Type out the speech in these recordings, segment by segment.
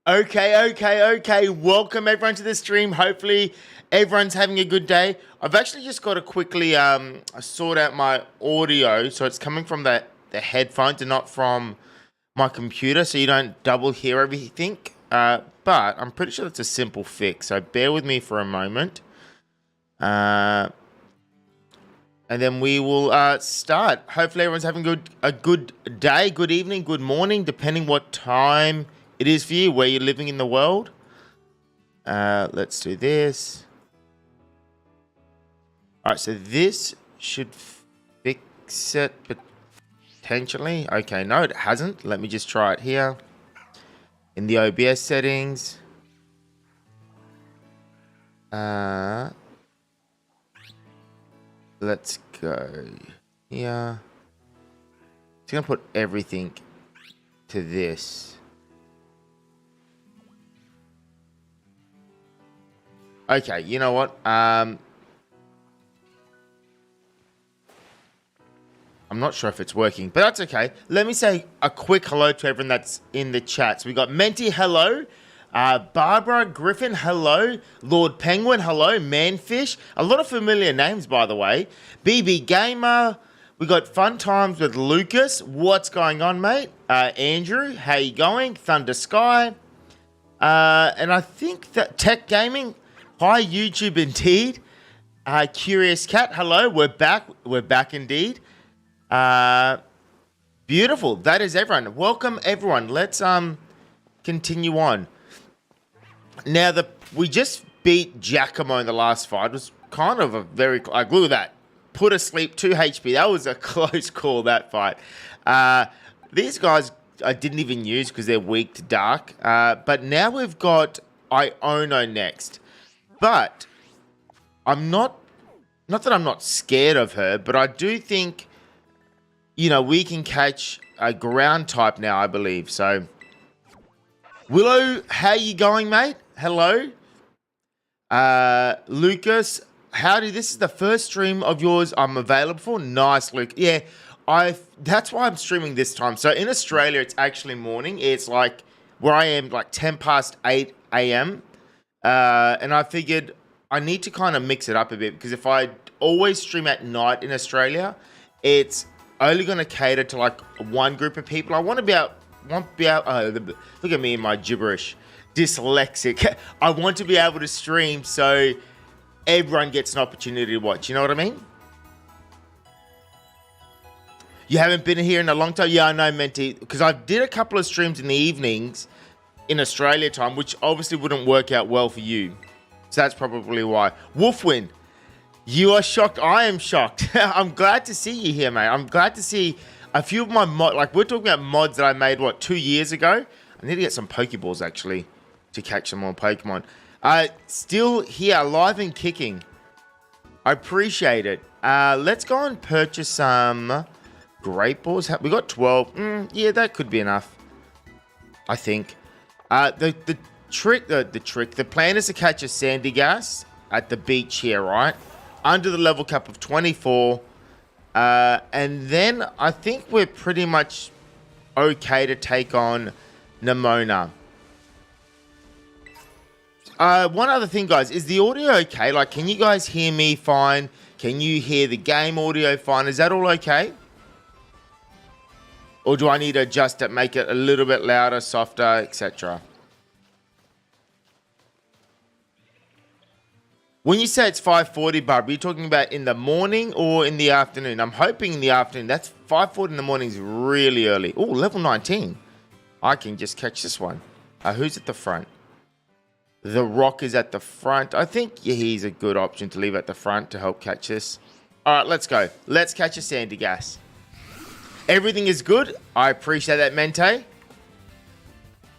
Okay. Welcome everyone to the stream. Hopefully everyone's having a good day. I've actually just got to quickly sort out my audio, so it's coming from the headphones and not from my computer, so you don't double hear everything. But I'm pretty sure that's a simple fix, so bear with me for a moment. And then we will start. Hopefully everyone's having a good day, good evening, good morning, depending what time it is for you, where you're living in the world. Let's do this. All right, so this should fix it potentially. Okay, no, it hasn't. Let me just try it here. In the OBS settings. Let's go here. Just gonna put everything to this. Okay, you know what? I'm not sure if it's working, but that's okay. Let me say a quick hello to everyone that's in the chat. So we got Menti, hello. Barbara Griffin, hello. Lord Penguin, hello. Manfish, a lot of familiar names, by the way. BB Gamer, we got Fun Times with Lucas. What's going on, mate? Andrew, how you going? Thunder Sky, and I think that Tech Gaming. Hi, YouTube, indeed. Curious Cat, hello. We're back. We're back, indeed. Beautiful. That is everyone. Welcome, everyone. Let's continue on. Now, we just beat Giacomo in the last fight. It was kind of a very... Like, look at that. Put asleep 2 HP. That was a close call, that fight. These guys I didn't even use because they're weak to dark. But now we've got Iono next. But I'm not that I'm not scared of her, but I do think, you know, we can catch a ground type now, I believe. So, Willow, how you going, mate? Hello. Lucas, howdy. This is the first stream of yours I'm available for. Nice, Luke. Yeah, that's why I'm streaming this time. So in Australia, it's actually morning. It's like where I am, like 10 past 8 a.m. And I figured I need to kind of mix it up a bit, because if I always stream at night in Australia, it's only going to cater to like one group of people. I want to be out. Look at me and my gibberish. Dyslexic. I want to be able to stream so everyone gets an opportunity to watch. You know what I mean? You haven't been here in a long time? Yeah, I know, Menti. Because I did a couple of streams in the evenings in Australia time, which obviously wouldn't work out well for you. So that's probably why. Wolfwin, you are shocked. I am shocked. I'm glad to see you here, mate. I'm glad to see a few of my mods. Like, we're talking about mods that I made, 2 years ago? I need to get some Pokeballs, actually, to catch some more Pokemon. Still here, alive and kicking. I appreciate it. Let's go and purchase some Great Balls. We got 12. Yeah, that could be enough, I think. The plan is to catch a Sandygast at the beach here, right? Under the level cap of 24. And then I think we're pretty much okay to take on Nemona. One other thing, guys, is the audio okay? Like, can you guys hear me fine? Can you hear the game audio fine? Is that all okay? Or do I need to adjust it, make it a little bit louder, softer, etc.? When you say it's 5:40, Barb, are you talking about in the morning or in the afternoon? I'm hoping in the afternoon. That's 5:40 in the morning is really early. Oh, level 19. I can just catch this one. Who's at the front? The Rock is at the front. I think he's a good option to leave at the front to help catch this. All right, let's go. Let's catch a Sandygast. Everything is good. I appreciate that, Mente.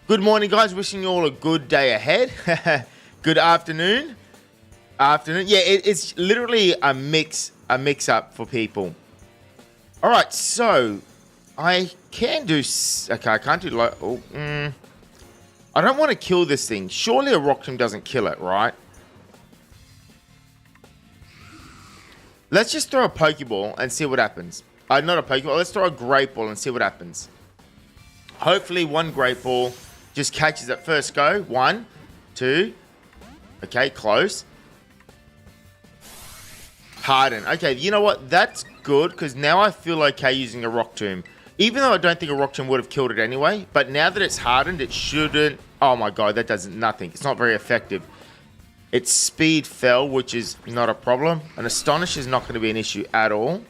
Good morning, guys. Wishing you all a good day ahead. Good afternoon. Yeah, it's literally a mix up for people. All right, so I can do. Okay, I can't do. I don't want to kill this thing. Surely a Rock Tomb doesn't kill it, right? Let's just throw a Pokeball and see what happens. Not a Pokeball. Let's throw a Great Ball and see what happens. Hopefully, one Great Ball Just catches at first go. 1, 2. Okay, close. Harden. Okay, you know what? That's good because now I feel okay using a Rock Tomb. Even though I don't think a Rock Tomb would have killed it anyway. But now that it's hardened, it shouldn't... Oh my god, that does nothing. It's not very effective. Its speed fell, which is not a problem. An Astonish is not going to be an issue at all.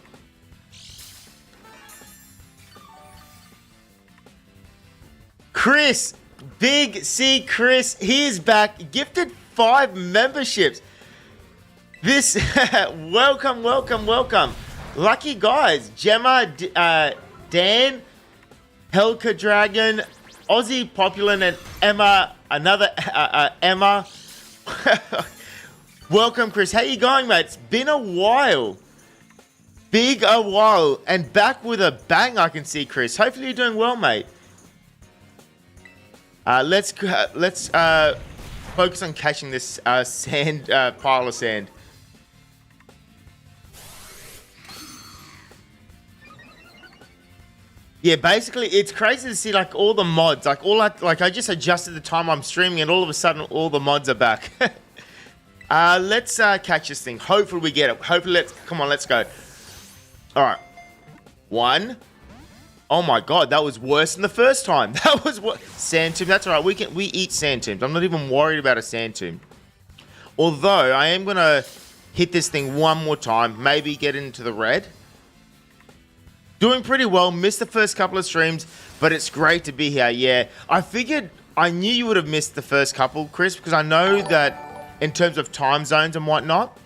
Chris, Big C Chris, he is back. Gifted 5 memberships. This, welcome. Lucky guys, Gemma, Dan, Helka Dragon, Aussie Populin, and Emma, another Emma. Welcome, Chris. How you going, mate? It's been a while. Big a while. And back with a bang, I can see, Chris. Hopefully you're doing well, mate. Let's focus on catching this sand pile of sand. Yeah, basically, it's crazy to see like all the mods, I just adjusted the time I'm streaming, and all of a sudden, all the mods are back. Let's catch this thing. Hopefully, we get it. Come on, let's go. All right, 1. Oh my god, that was worse than the first time. That was what sand tomb. That's all right. We eat sand tombs. I'm not even worried about a sand tomb. Although I am gonna hit this thing one more time, maybe get into the red. Doing pretty well. Missed the first couple of streams, but it's great to be here. Yeah, I knew you would have missed the first couple, Chris, because I know that in terms of time zones and whatnot,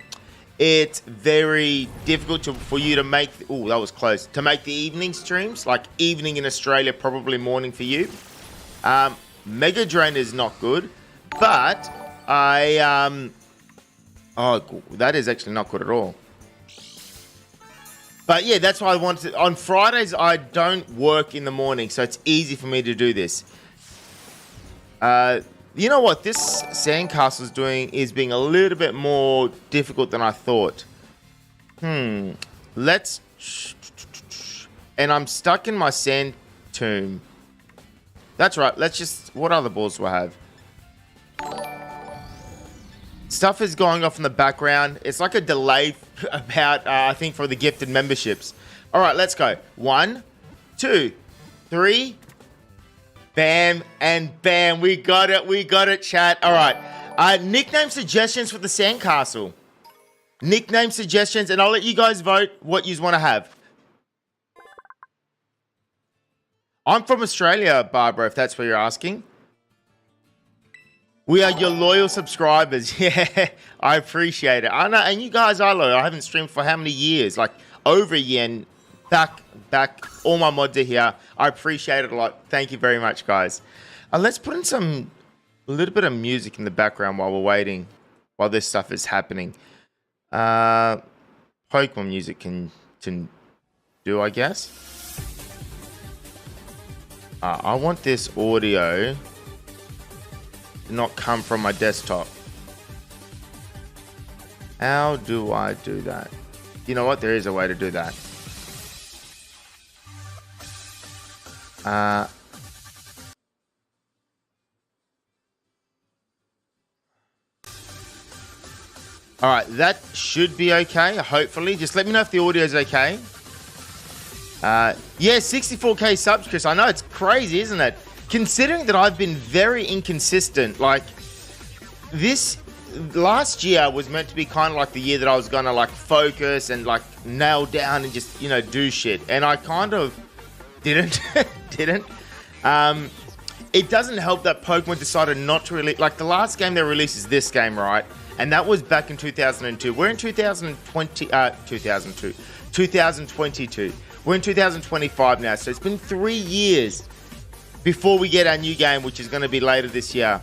it's very difficult for you to make... Oh, that was close. To make the evening streams, like evening in Australia, probably morning for you. Mega Drain is not good, but I... Oh, that is actually not good at all. But yeah, that's why I wanted to... On Fridays, I don't work in the morning, so it's easy for me to do this. You know what this sandcastle is doing is being a little bit more difficult than I thought. Let's... And I'm stuck in my sand tomb. That's right, let's just... What other balls do I have? Stuff is going off in the background. It's like a delay about, I think, for the gifted memberships. All right, let's go. 1, 2, 3. Bam and bam. We got it, chat. All right. Nickname suggestions for the sandcastle. Nickname suggestions, and I'll let you guys vote what you want to have. I'm from Australia, Barbara, if that's what you're asking. We are your loyal subscribers. Yeah, I appreciate it. I know, and you guys are loyal. I haven't streamed for how many years? Like over a year, and back. All my mods are here. I appreciate it a lot. Thank you very much, guys. Let's put in a little bit of music in the background while we're waiting, while this stuff is happening. Pokemon music can do, I guess. I want this audio to not come from my desktop. How do I do that? You know what? There is a way to do that. All right, that should be okay, hopefully. Just let me know if the audio is okay. Yeah, 64k subs, Chris. I know, it's crazy, isn't it? Considering that I've been very inconsistent. Like, this last year was meant to be kind of like the year that I was going to, like, focus and, like, nail down and just, you know, do shit. And I kind of didn't. It doesn't help that Pokemon decided not to release... Like, the last game they released is this game, right? And that was back in 2002. We're in 2022. We're in 2025 now. So it's been 3 years before we get our new game, which is going to be later this year.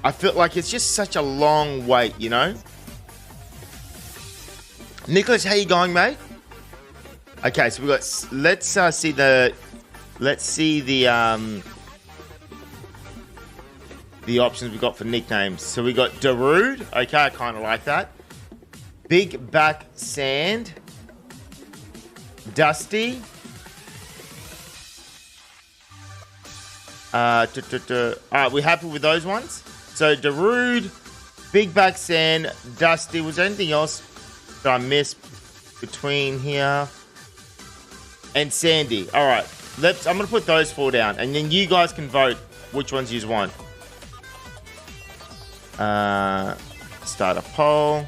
I feel like it's just such a long wait, you know? Nicholas, how you going, mate? Okay, so we got... Let's see the options we got for nicknames. So we got Darude. Okay, I kind of like that. Big Back Sand. Dusty. All right, we're happy with those ones. So Darude, Big Back Sand, Dusty. Was there anything else that I missed between here? And Sandy. All right, I'm gonna put those 4 down, and then you guys can vote which ones you want. Start a poll.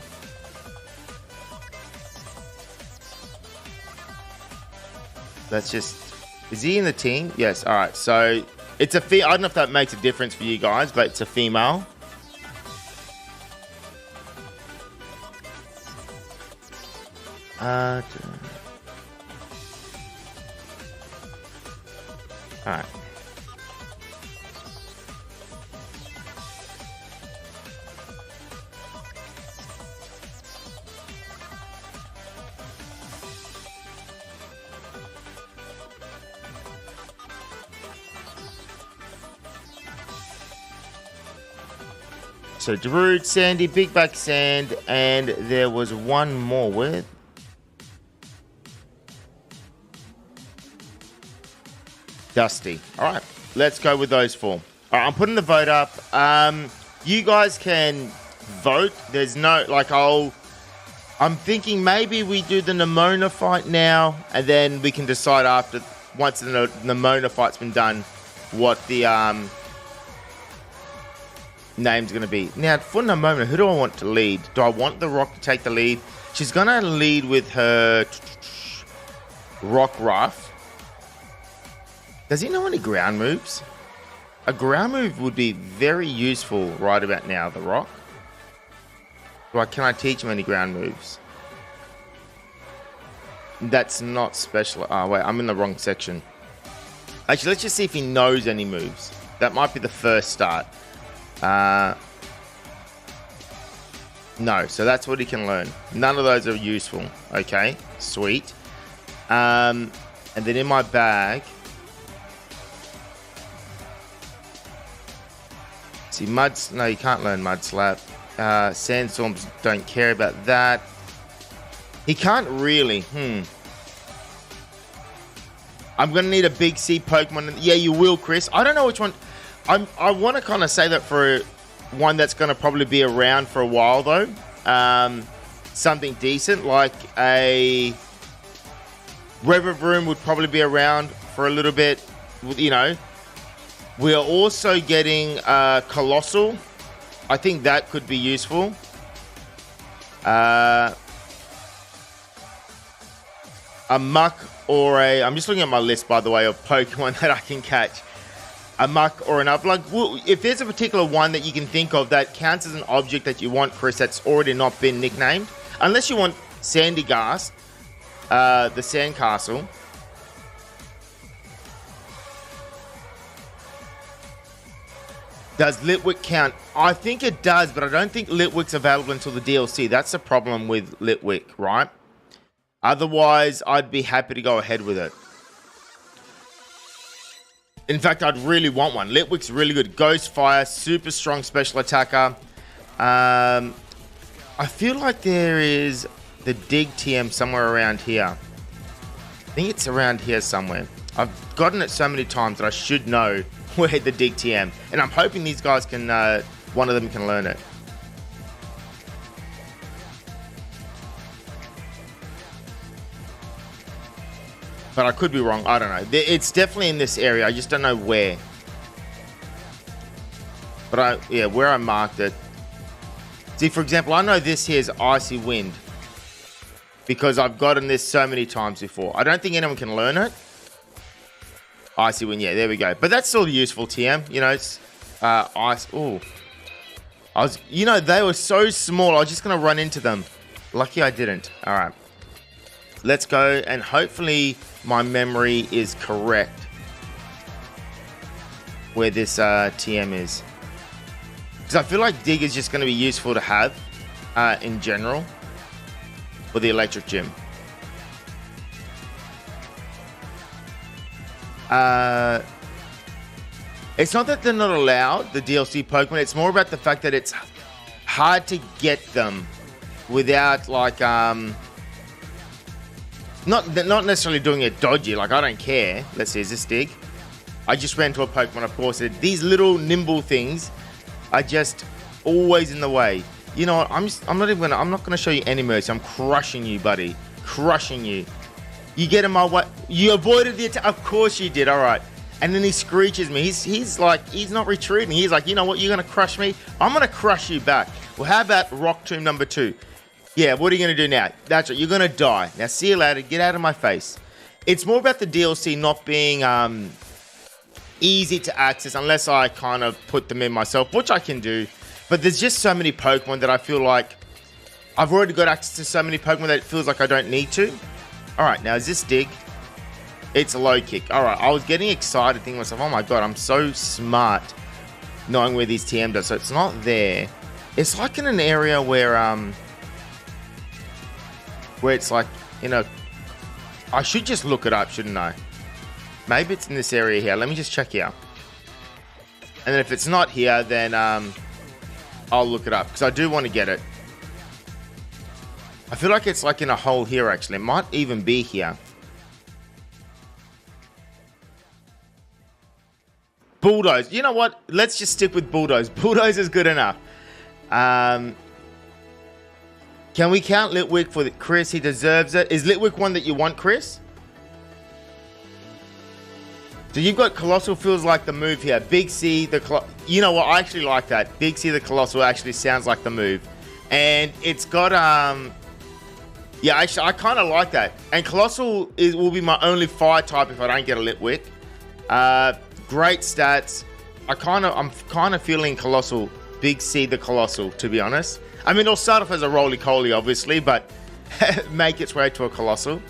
Let's just... Is he in the team? Yes. All right. So it's a I don't know if that makes a difference for you guys, but it's a female. All right. So Darude, Sandy, Big Back Sand, and there was one more with Dusty. All right, let's go with those 4. All right, I'm putting the vote up. You guys can vote. There's no I'm thinking maybe we do the Nemona fight now, and then we can decide after once the Nemona fight's been done what the name's going to be. Now, for Nemona, who do I want to lead? Do I want the Rock to take the lead? She's going to lead with her Rock Ruff. Does he know any ground moves? A ground move would be very useful right about now, the Rock. Can I teach him any ground moves? That's not special. Oh, wait, I'm in the wrong section. Actually, let's just see if he knows any moves. That might be the first start. No, so that's what he can learn. None of those are useful. Okay, sweet. And then in my bag, see, no, you can't learn Mud Slap. Sandstorms, don't care about that. He can't really. I'm gonna need a big C Pokemon. Yeah, you will, Chris. I don't know which one. I want to kind of say that for one that's going to probably be around for a while, though. Something decent, like a Revervroom would probably be around for a little bit. You know, we are also getting Colossal. I think that could be useful. A Muck or a... I'm just looking at my list, by the way, of Pokemon that I can catch. A Muck or an Up. Like, if there's a particular one that you can think of that counts as an object that you want, Chris, that's already not been nicknamed, unless you want Sandygast, the Sandcastle. Does Litwick count? I think it does, but I don't think Litwick's available until the DLC. That's the problem with Litwick, right? Otherwise, I'd be happy to go ahead with it. In fact, I'd really want one. Litwick's really good. Ghost Fire, super strong special attacker. I feel like there is the Dig TM somewhere around here. I think it's around here somewhere. I've gotten it so many times that I should know where the Dig TM. And I'm hoping these guys can, one of them can learn it. But I could be wrong. I don't know. It's definitely in this area. I just don't know where. But yeah, where I marked it. See, for example, I know this here is Icy Wind. Because I've gotten this so many times before. I don't think anyone can learn it. Icy Wind, yeah, there we go. But that's still useful, TM. You know, it's ice. Oh, you know, they were so small. I was just gonna run into them. Lucky I didn't. All right, let's go, and hopefully my memory is correct where this TM is, because I feel like Dig is just going to be useful to have in general for the Electric Gym. It's not that they're not allowed, the DLC Pokemon. It's more about the fact that it's hard to get them without, like, not necessarily doing it dodgy. Like, I don't care. Let's see, is this Dig? I just ran into a Pokemon, of course. These little nimble things are just always in the way. You know what? I'm not gonna show you any mercy. I'm crushing you, buddy. Crushing you. You get in my way. You avoided the attack. Of course you did. All right. And then he screeches me. He's like, he's not retreating. He's like, you know what? You're gonna crush me. I'm gonna crush you back. Well, how about Rock Tomb number 2? Yeah. What are you gonna do now? That's right. You're gonna die. Now, see you later. Get out of my face. It's more about the DLC not being easy to access unless I kind of put them in myself, which I can do. But there's just so many Pokemon that I feel like I've already got access to so many Pokemon that it feels like I don't need to. All right, now is this Dig? It's a low kick. All right, I was getting excited thinking to myself, oh my God, I'm so smart knowing where these TM does. So it's not there. It's like in an area where it's like, you know, I should just look it up, shouldn't I? Maybe it's in this area here. Let me just check here. And then if it's not here, then I'll look it up because I do want to get it. I feel like it's like in a hole here, actually. It might even be here. Bulldoze. You know what? Let's just stick with Bulldoze. Bulldoze is good enough. Can we count Litwick for Chris? He deserves it. Is Litwick one that you want, Chris? So you've got Colossal feels like the move here. Big C, you know what? I actually like that. Big C, the Colossal actually sounds like the move. And it's got, yeah, actually, I kind of like that. And Colossal will be my only fire type if I don't get a Litwick. Great stats. I'm kind of feeling Colossal. Big C, the Colossal, to be honest. I mean, it'll start off as a roly-coly, obviously, but make its way to a Colossal.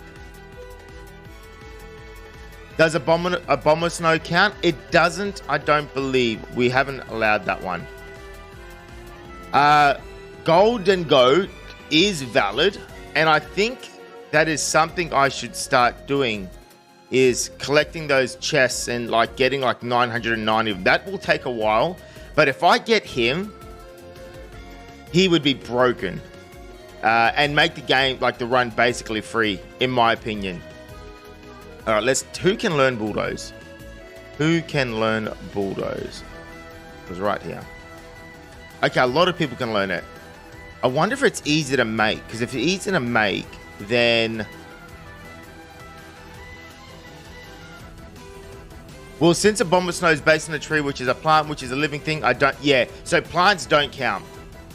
Does a Bomber Snow count? It doesn't, I don't believe. We haven't allowed that one. Golden Goat is valid, and I think that is something I should start doing, is collecting those chests and like getting like 990 of them. That will take a while, but if I get him, he would be broken and make the game, like the run, basically free, in my opinion. All right, who can learn Bulldoze? Who can learn Bulldoze? It was right here. Okay, a lot of people can learn it. I wonder if it's easy to make, because if it's easy to make, then... Well, since a Bomber Snow is based on a tree, which is a plant, which is a living thing, yeah, so plants don't count.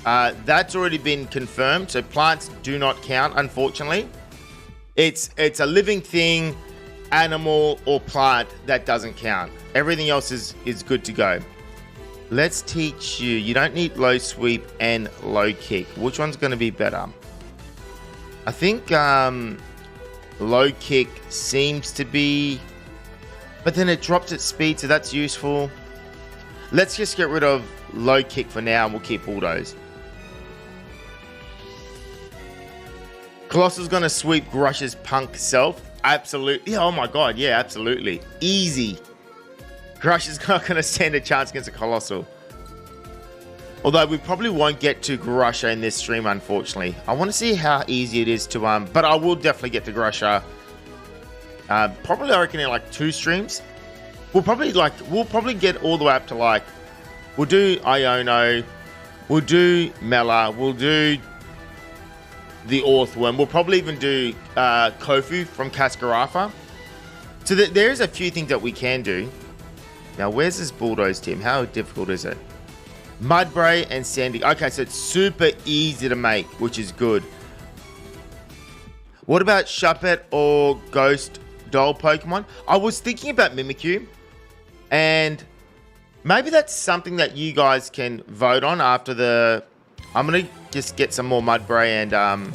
That's already been confirmed, so plants do not count, unfortunately. It's a living thing, animal, or plant that doesn't count. Everything else is good to go. Let's teach you. You don't need low sweep and low kick. Which one's going to be better? I think low kick seems to be... But then it drops its speed, so that's useful. Let's just get rid of low kick for now, and we'll keep Bulldoze. Colossal's going to sweep Grush's punk self. Absolutely. Oh my God. Yeah, absolutely. Easy. Grush is not going to stand a chance against a Colossal. Although we probably won't get to Grusha in this stream, unfortunately. I want to see how easy it is to, but I will definitely get to Grusha. Probably, I reckon, in like 2 streams. We'll probably get all the way up to like, we'll do Iono, we'll do Mela, we'll do the Orthworm. We'll probably even do Kofu from Cascarafa. So there's a few things that we can do. Now, where's this Bulldoze team? How difficult is it? Mudbray and Sandy. Okay, so it's super easy to make, which is good. What about Shuppet or Ghost Doll Pokemon? I was thinking about Mimikyu, and maybe that's something that you guys can vote on after the... I'm going to just get some more Mudbray and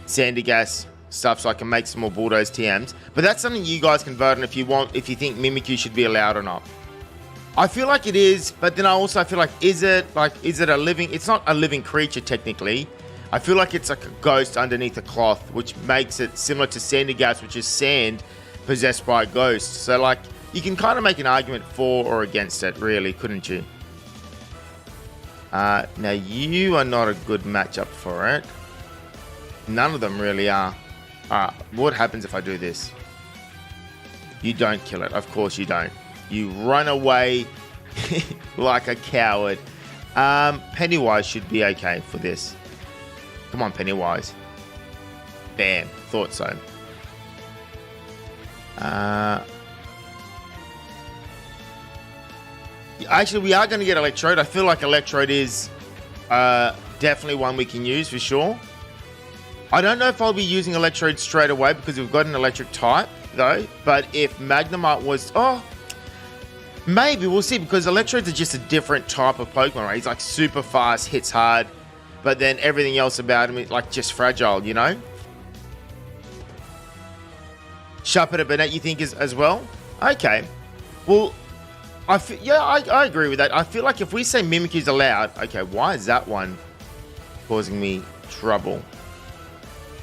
Sandygast stuff so I can make some more Bulldoze TMs. But that's something you guys can vote on if you want, if you think Mimikyu should be allowed or not. I feel like it is, but then I also feel like, is it a living... It's not a living creature, technically. I feel like it's like a ghost underneath a cloth, which makes it similar to Sandygast, which is sand possessed by a ghost. So, like, you can kind of make an argument for or against it, really, couldn't you? Now, you are not a good matchup for it. None of them really are. What happens if I do this? You don't kill it. Of course you don't. You run away like a coward. Pennywise should be okay for this. Come on, Pennywise. Bam. Thought so. Actually, we are going to get Electrode. I feel like Electrode is definitely one we can use for sure. I don't know if I'll be using Electrode straight away because we've got an electric type, though. But if Magnemite was... Oh, maybe. We'll see, because Electrodes are just a different type of Pokemon, right? He's like super fast, hits hard, but then everything else about him is like just fragile, you know? Shuppet Banette, you think, is as well? Okay. Well, I agree with that. I feel like if we say Mimikyu's allowed... Okay, why is that one causing me trouble?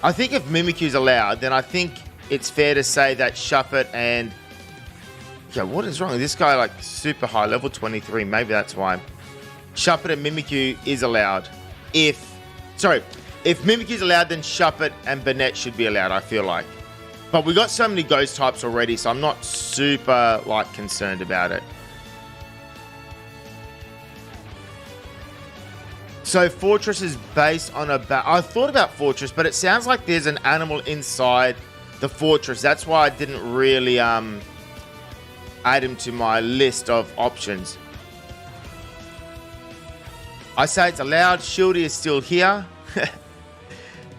I think if Mimikyu's allowed, then I think it's fair to say that Shuppet and... Okay, what is wrong? This guy, like, super high, level 23. Maybe that's why. Shuppet and Mimikyu is allowed. If Mimikyu's allowed, then Shuppet and Banette should be allowed, I feel like. But we got so many ghost types already, so I'm not super, like, concerned about it. So Fortress is based on a... I thought about Fortress, but it sounds like there's an animal inside the Fortress. That's why I didn't really add him to my list of options. I say it's allowed. Shieldy is still here.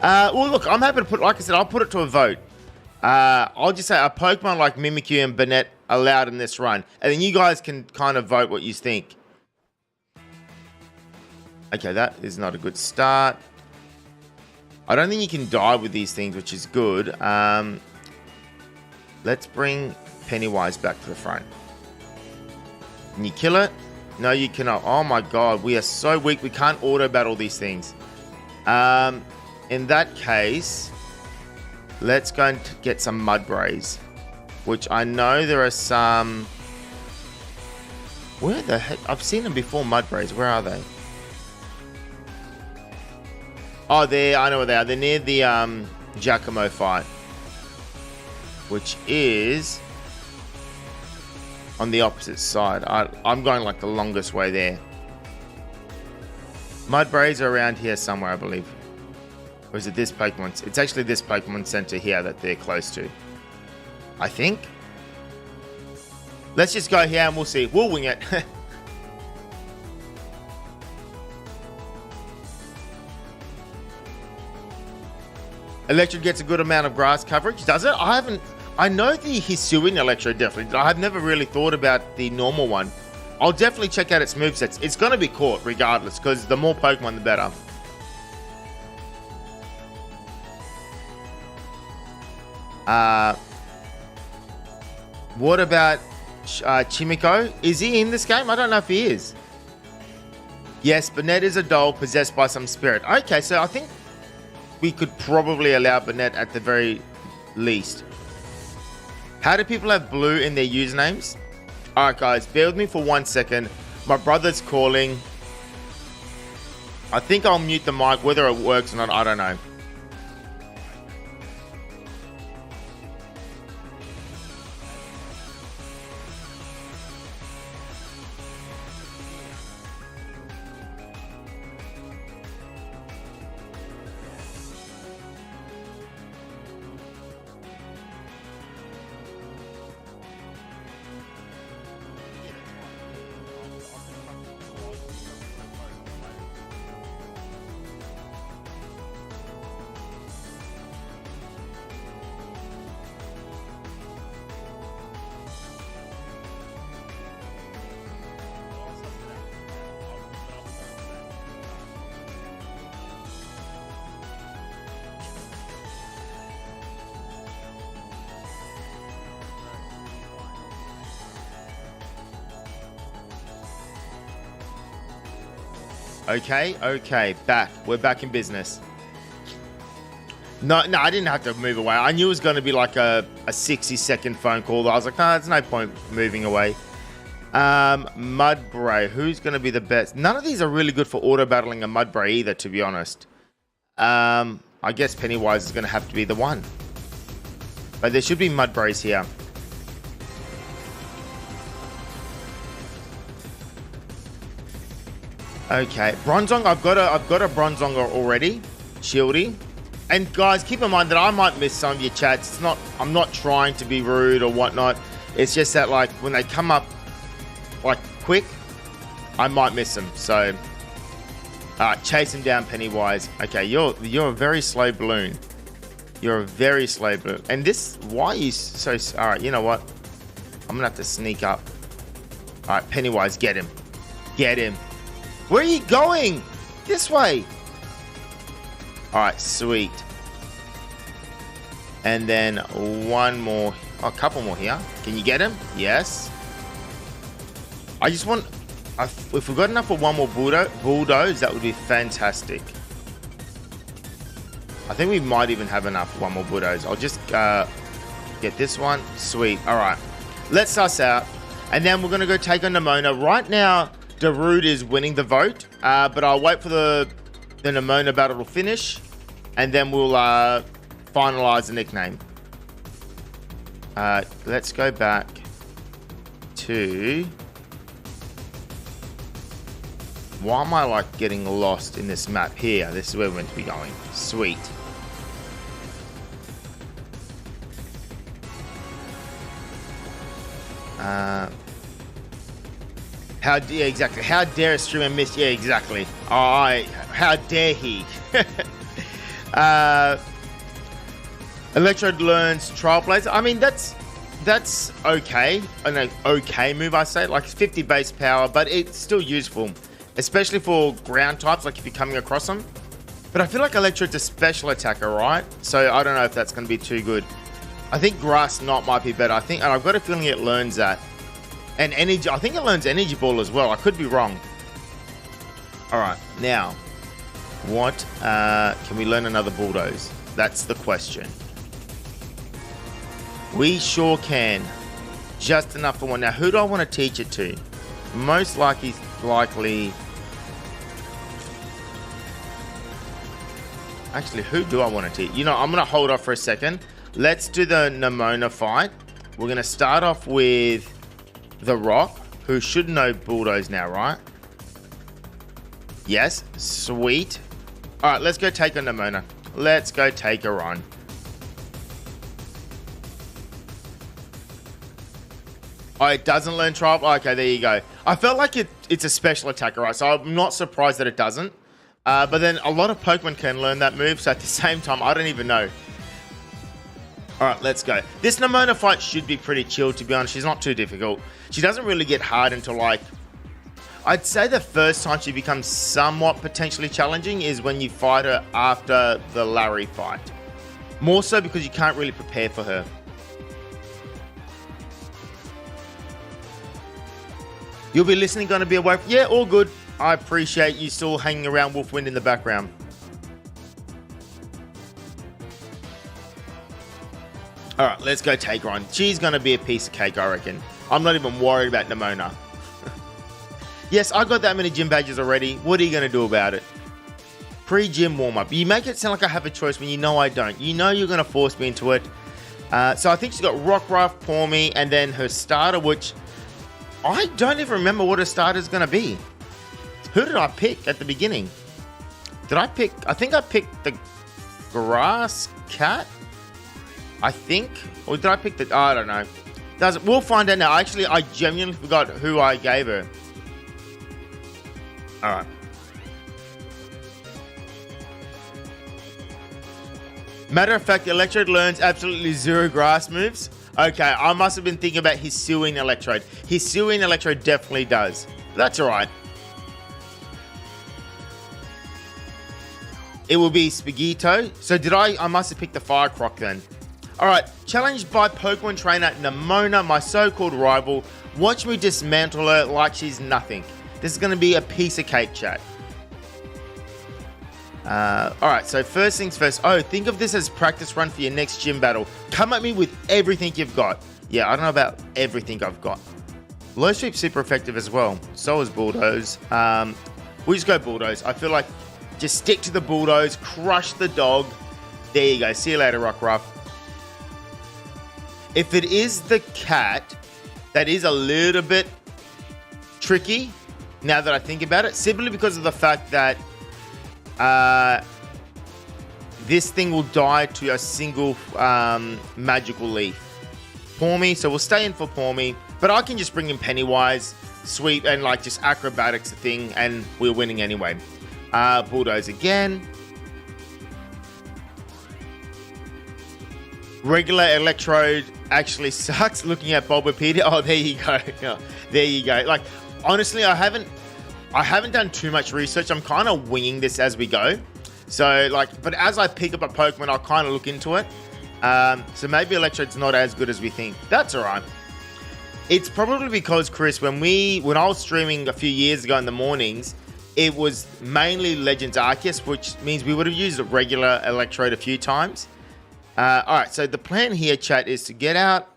Well, look, I'm happy to put... Like I said, I'll put it to a vote. I'll just say a Pokemon like Mimikyu and Banette allowed in this run. And then you guys can kind of vote what you think. Okay, that is not a good start. I don't think you can die with these things, which is good. Let's bring Pennywise back to the front. Can you kill it? No, you cannot. Oh my god, we are so weak. We can't auto-battle these things. In that case... Let's go and get some Mudbrays, which I know there are some... Where the heck? I've seen them before, Mudbrays. Where are they? Oh, I know where they are. They're near the Giacomo fight, which is on the opposite side. I'm going like the longest way there. Mudbrays are around here somewhere, I believe. Or is it this Pokemon? It's actually this Pokemon Center here that they're close to, I think. Let's just go here and we'll see. We'll wing it. Electrode gets a good amount of grass coverage, does it? I know the Hisuian Electrode definitely. I have never really thought about the normal one. I'll definitely check out its movesets. It's going to be caught regardless, because the more Pokemon, the better. What about Chimiko? Is he in this game? I don't know if he is. Yes, Banette is a doll possessed by some spirit. Okay, so I think we could probably allow Banette at the very least. How do people have blue in their usernames? Alright guys, bear with me for 1 second. My brother's calling. I think I'll mute the mic. Whether it works or not, I don't know. Okay, back. We're back in business. No, I didn't have to move away. I knew it was going to be like a 60-second phone call. I was like, no, there's no point moving away. Mudbray. Who's going to be the best? None of these are really good for auto-battling a Mudbray either, to be honest. I guess Pennywise is going to have to be the one. But there should be Mudbrays here. Okay, Bronzong. I've got a Bronzong already, Shieldy. And guys, keep in mind that I might miss some of your chats. It's not. I'm not trying to be rude or whatnot. It's just that like when they come up like quick, I might miss them. So, chase him down, Pennywise. Okay, you're a very slow balloon. You're a very slow balloon. And this, why are you so? All right, you know what? I'm gonna have to sneak up. All right, Pennywise, get him. Get him. Where are you going? This way. All right, sweet. And then one more, a couple more here. Can you get him? Yes. I just want, if we've got enough for one more bulldoze, that would be fantastic. I think we might even have enough for one more bulldoze. I'll just get this one. Sweet. All right. Let's suss out. And then we're going to go take on Nemona. Right now, Darude is winning the vote, but I'll wait for the Nemona battle to finish, and then we'll finalize the nickname. Let's go back to... Why am I like getting lost in this map here? This is where we're meant to be going. Sweet. Exactly. How dare a streamer miss? Yeah, exactly. How dare he? Electrode learns Trial Blazer. I mean, that's okay. An okay move, I say. Like, it's 50 base power, but it's still useful, especially for ground types. Like if you're coming across them. But I feel like Electrode's a special attacker, right? So I don't know if that's going to be too good. I think Grass Knot might be better. And I've got a feeling it learns that. And energy, I think it learns Energy Ball as well. I could be wrong. All right, now, what can we learn another Bulldoze? That's the question. We sure can. Just enough for one. Now, who do I want to teach it to? Most likely. Actually, who do I want to teach? You know, I'm going to hold off for a second. Let's do the Nemona fight. We're going to start off with the Rock, who should know Bulldoze now, right? Yes, sweet. All right, let's go take on Nemona. Let's go take her on. Oh, it doesn't learn Trial. Okay, there you go. I felt like it's a special attacker, right? So I'm not surprised that it doesn't. But then a lot of Pokemon can learn that move. So at the same time, I don't even know. All right, let's go. This Nemona fight should be pretty chill, to be honest. She's not too difficult. She doesn't really get hard until, like... I'd say the first time she becomes somewhat potentially challenging is when you fight her after the Larry fight. More so because you can't really prepare for her. You'll be listening, going to be away from... Yeah, all good. I appreciate you still hanging around Wolfwind in the background. All right, let's go take her on. She's going to be a piece of cake, I reckon. I'm not even worried about Nemona. Yes, I got that many gym badges already. What are you going to do about it? Pre-gym warm-up. You make it sound like I have a choice when you know I don't. You know you're going to force me into it. So I think she's got Rockruff, Pawmi, and then her starter, which I don't even remember what her starter is going to be. Who did I pick at the beginning? I think I picked the Grass Cat. I think, or did I pick the? I don't know. We'll find out now. Actually, I genuinely forgot who I gave her. All right. Matter of fact, Electrode learns absolutely zero grass moves. Okay, I must have been thinking about Hisuian Electrode. Hisuian Electrode definitely does. That's all right. It will be Spaghetto. So did I must have picked the Fire Croc then. All right, challenged by Pokemon trainer Nemona, my so-called rival. Watch me dismantle her like she's nothing. This is going to be a piece of cake, chat. All right, so first things first. Oh, think of this as practice run for your next gym battle. Come at me with everything you've got. Yeah, I don't know about everything I've got. Low sweep super effective as well. So is Bulldoze. We just go Bulldoze. I feel like just stick to the Bulldoze, crush the dog. There you go. See you later, Rockruff. If it is the cat, that is a little bit tricky. now that I think about it, simply because of the fact that this thing will die to a single magical leaf. Pawmi, so we'll stay in for Pawmi, but I can just bring in Pennywise, sweep, and like just acrobatics the thing, and we're winning anyway. Bulldoze again. Regular Electrode actually sucks. Looking at Bulbapedia. Oh, there you go. There you go. Like, honestly, I haven't done too much research. I'm kind of winging this as we go. So, like, but as I pick up a Pokemon, I'll kind of look into it. So maybe Electrode's not as good as we think. That's all right. It's probably because, Chris, when I was streaming a few years ago in the mornings, it was mainly Legends Arceus, which means we would have used a regular Electrode a few times. All right, so the plan here, chat, is to get out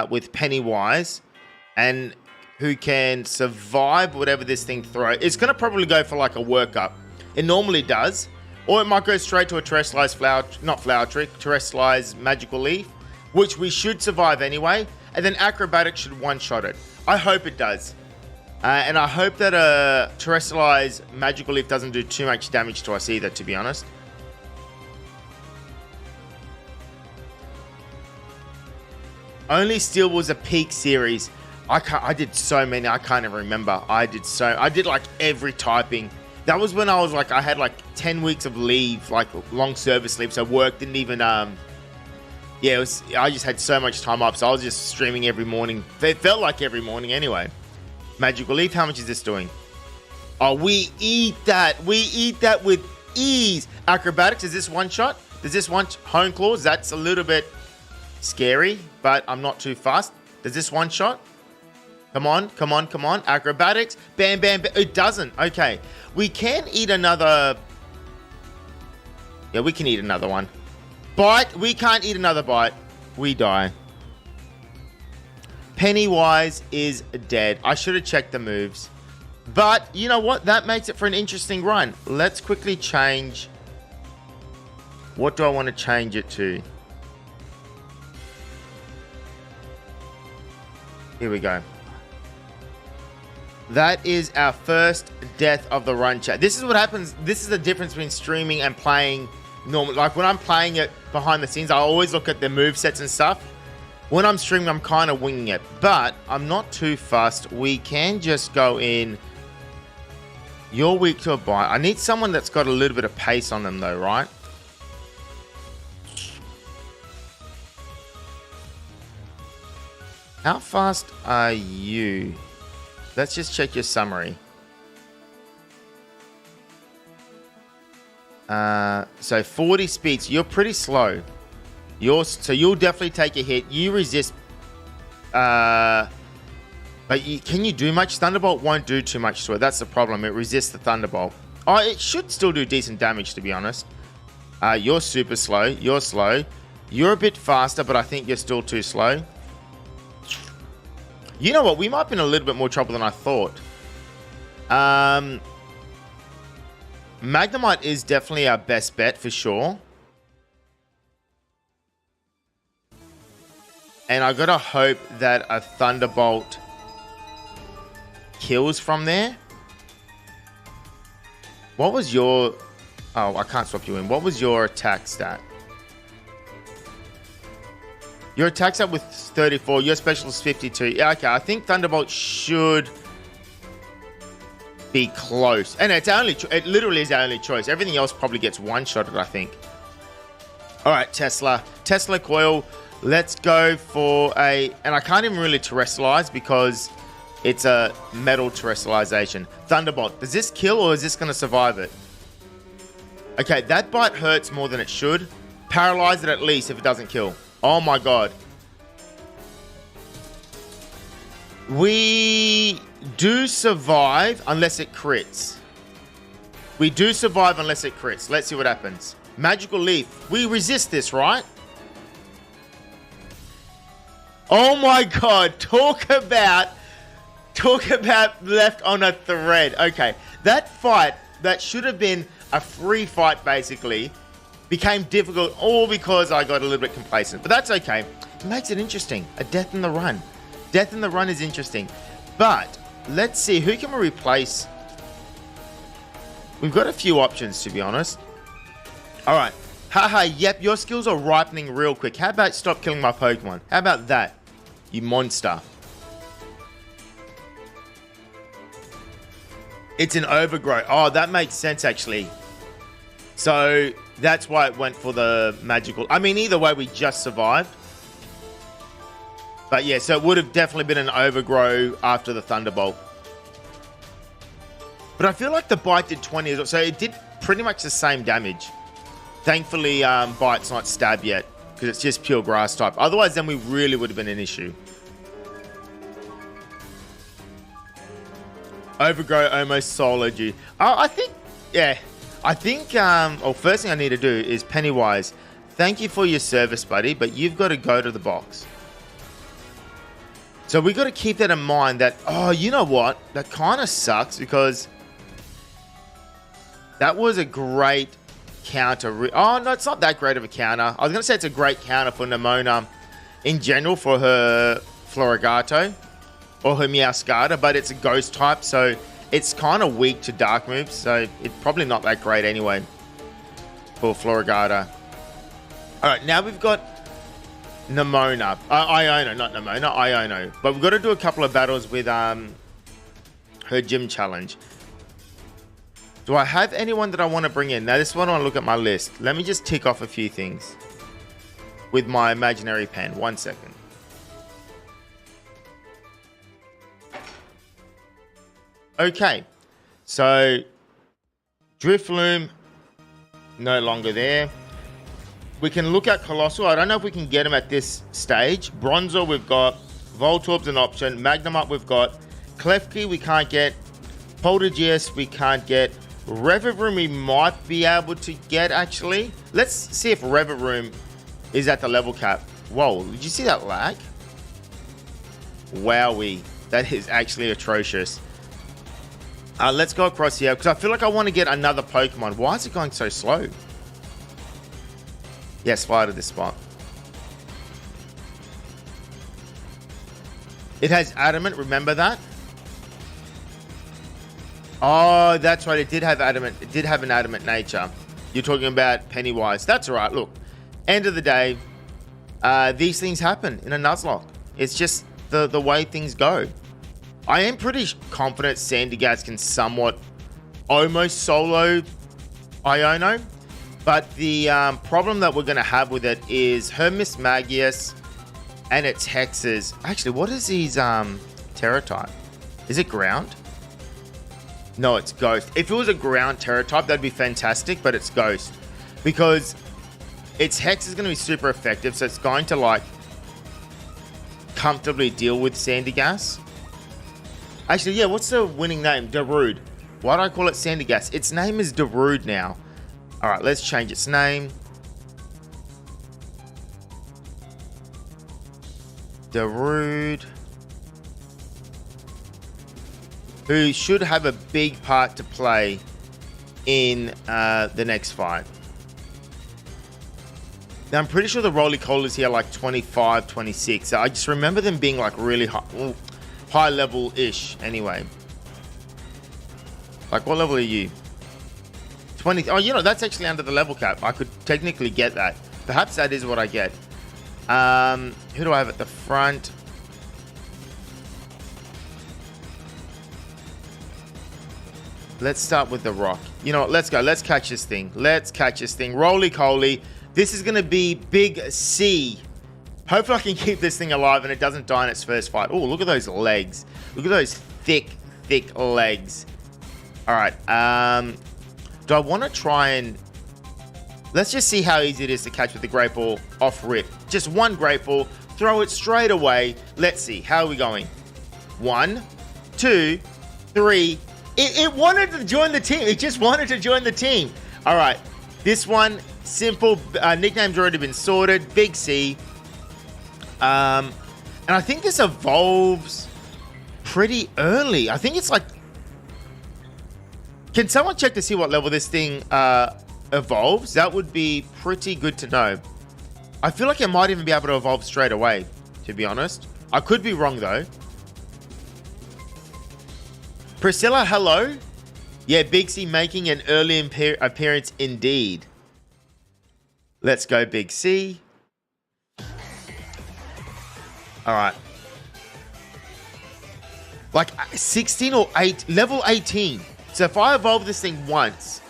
with Pennywise, and who can survive whatever this thing throws. It's going to probably go for like a workup. It normally does. Or it might go straight to a Terrestrialized Terrestrialized Magical Leaf, which we should survive anyway. And then Acrobatics should one-shot it. I hope it does. And I hope that a Terrestrialized Magical Leaf doesn't do too much damage to us either, to be honest. Only Steel was a peak series. I did so many, I can't even remember. I did like every typing. That was when I was like, I had like 10 weeks of leave, like long service leave. So work didn't even, I just had so much time up. So I was just streaming every morning. It felt like every morning anyway. Magical Leaf, how much is this doing? Oh, we eat that. We eat that with ease. Acrobatics, is this one shot? Does this one Hone Claws? That's a little bit scary, but I'm not too fast. Does this one shot? Come on, come on, come on. Acrobatics. Bam, bam, bam. It doesn't. Okay. We can eat another. Yeah, we can eat another one. Bite. We can't eat another bite. We die. Pennywise is dead. I should have checked the moves. But you know what? That makes it for an interesting run. Let's quickly change. What do I want to change it to? Here we go. That is our first death of the run, chat. This is what happens. This is the difference between streaming and playing normal. Like when I'm playing it behind the scenes, I always look at the movesets and stuff. When I'm streaming, I'm kind of winging it, but I'm not too fussed. We can just go in. You're weak to a bite. I need someone that's got a little bit of pace on them though, right? How fast are you? Let's just check your summary. So 40 speeds. You're pretty slow. So you'll definitely take a hit. You resist. But can you do much? Thunderbolt won't do too much to it. That's the problem. It resists the Thunderbolt. Oh, it should still do decent damage, to be honest. You're super slow. You're slow. You're a bit faster, but I think you're still too slow. You know what? We might be in a little bit more trouble than I thought. Magnemite is definitely our best bet for sure. And I gotta hope that a Thunderbolt kills from there. What was your... Oh, I can't swap you in. What was your attack stat? Your attack's up with 34. Your special is 52. Yeah, okay. I think Thunderbolt should be close. And it literally is our only choice. Everything else probably gets one-shotted, I think. All right, Tesla. Tesla Coil. Let's go for a... And I can't even really terrestrialize because it's a metal terrestrialization. Thunderbolt. Does this kill or is this going to survive it? Okay, that bite hurts more than it should. Paralyze it at least if it doesn't kill. Oh my god. We do survive unless it crits. We do survive unless it crits. Let's see what happens. Magical Leaf. We resist this, right? Oh my god. Talk about left on a thread. Okay. That fight, that should have been a free fight basically, became difficult all because I got a little bit complacent. But that's okay. It makes it interesting. A death in the run. Death in the run is interesting. But let's see. Who can we replace? We've got a few options, to be honest. All right. Haha, yep, your skills are ripening real quick. How about stop killing my Pokemon? How about that, you monster? It's an overgrowth. Oh, that makes sense, actually. So that's why it went for the magical. I mean, either way, we just survived. But yeah, so it would have definitely been an overgrow after the Thunderbolt. But I feel like the bite did 20 as well, so it did pretty much the same damage. Thankfully, bite's not stab yet, because it's just pure grass type. Otherwise, then we really would have been an issue. Overgrow almost soloed you. I think, yeah. I think, first thing I need to do is Pennywise. Thank you for your service, buddy, but you've got to go to the box. So we got to keep that in mind that, oh, you know what? That kind of sucks because that was a great counter. Oh, no, it's not that great of a counter. I was going to say it's a great counter for Nemona in general for her Florigato or her Meowscarada, but it's a ghost type, so it's kind of weak to dark moves, so it's probably not that great anyway for Florigata. All right, now we've got Nemona. Iono, not Nemona, Iono. But we've got to do a couple of battles with her gym challenge. Do I have anyone that I want to bring in? Now, this is what I want to look at my list. Let me just tick off a few things with my imaginary pen. 1 second. Okay, so Drifloon, no longer there. We can look at Colossal. I don't know if we can get him at this stage. Bronzor, we've got. Voltorb's an option. Magnemite, we've got. Klefki, we can't get. Poltergeist, we can't get. Revavroom, we might be able to get, actually. Let's see if Revavroom is at the level cap. Whoa, did you see that lag? Wowee, that is actually atrocious. Let's go across here, because I feel like I want to get another Pokemon. Why is it going so slow? Yes, fly to this spot. It has Adamant, remember that? Oh, that's right, it did have Adamant. It did have an Adamant nature. You're talking about Pennywise. That's all right, look. End of the day, these things happen in a Nuzlocke. It's just the way things go. I am pretty confident Sandygast can somewhat almost solo Iono, but the problem that we're going to have with it is her Miss Magius and its hexes. Actually, what is his Terra type? Is it ground? No, it's ghost. If it was a ground Terra type, that'd be fantastic, but it's ghost. Because its hex is going to be super effective, so it's going to like comfortably deal with Sandygast. Actually, yeah, what's the winning name? Darude. Why do I call it Sandygast? Its name is Darude now. All right, let's change its name. Darude. Who should have a big part to play in the next fight. Now, I'm pretty sure the Roly-Colers here are like 25, 26. So I just remember them being like really high level-ish anyway. Like, what level are you? 20. Oh, you know, that's actually under the level cap. I could technically get that. Perhaps that is what I get. Who do I have at the front? Let's start with the rock. You know what? Let's go. Let's catch this thing. Let's catch this thing. Roly-Coly. This is going to be Big C. Hopefully I can keep this thing alive and it doesn't die in its first fight. Oh, look at those legs. Look at those thick, thick legs. All right. Do I want to try and... Let's just see how easy it is to catch with the Great Ball off rip. Just one Great Ball. Throw it straight away. Let's see. How are we going? 1, 2, 3. It wanted to join the team. It just wanted to join the team. All right. This one, simple. Nickname's already been sorted. Big C. And I think this evolves pretty early. I think it's like... Can someone check to see what level this thing evolves? That would be pretty good to know. I feel like it might even be able to evolve straight away, to be honest. I could be wrong, though. Priscilla, hello. Yeah, Big C making an early appearance indeed. Let's go, Big C. All right. Like 16 or 8, level 18. So if I evolve this thing once,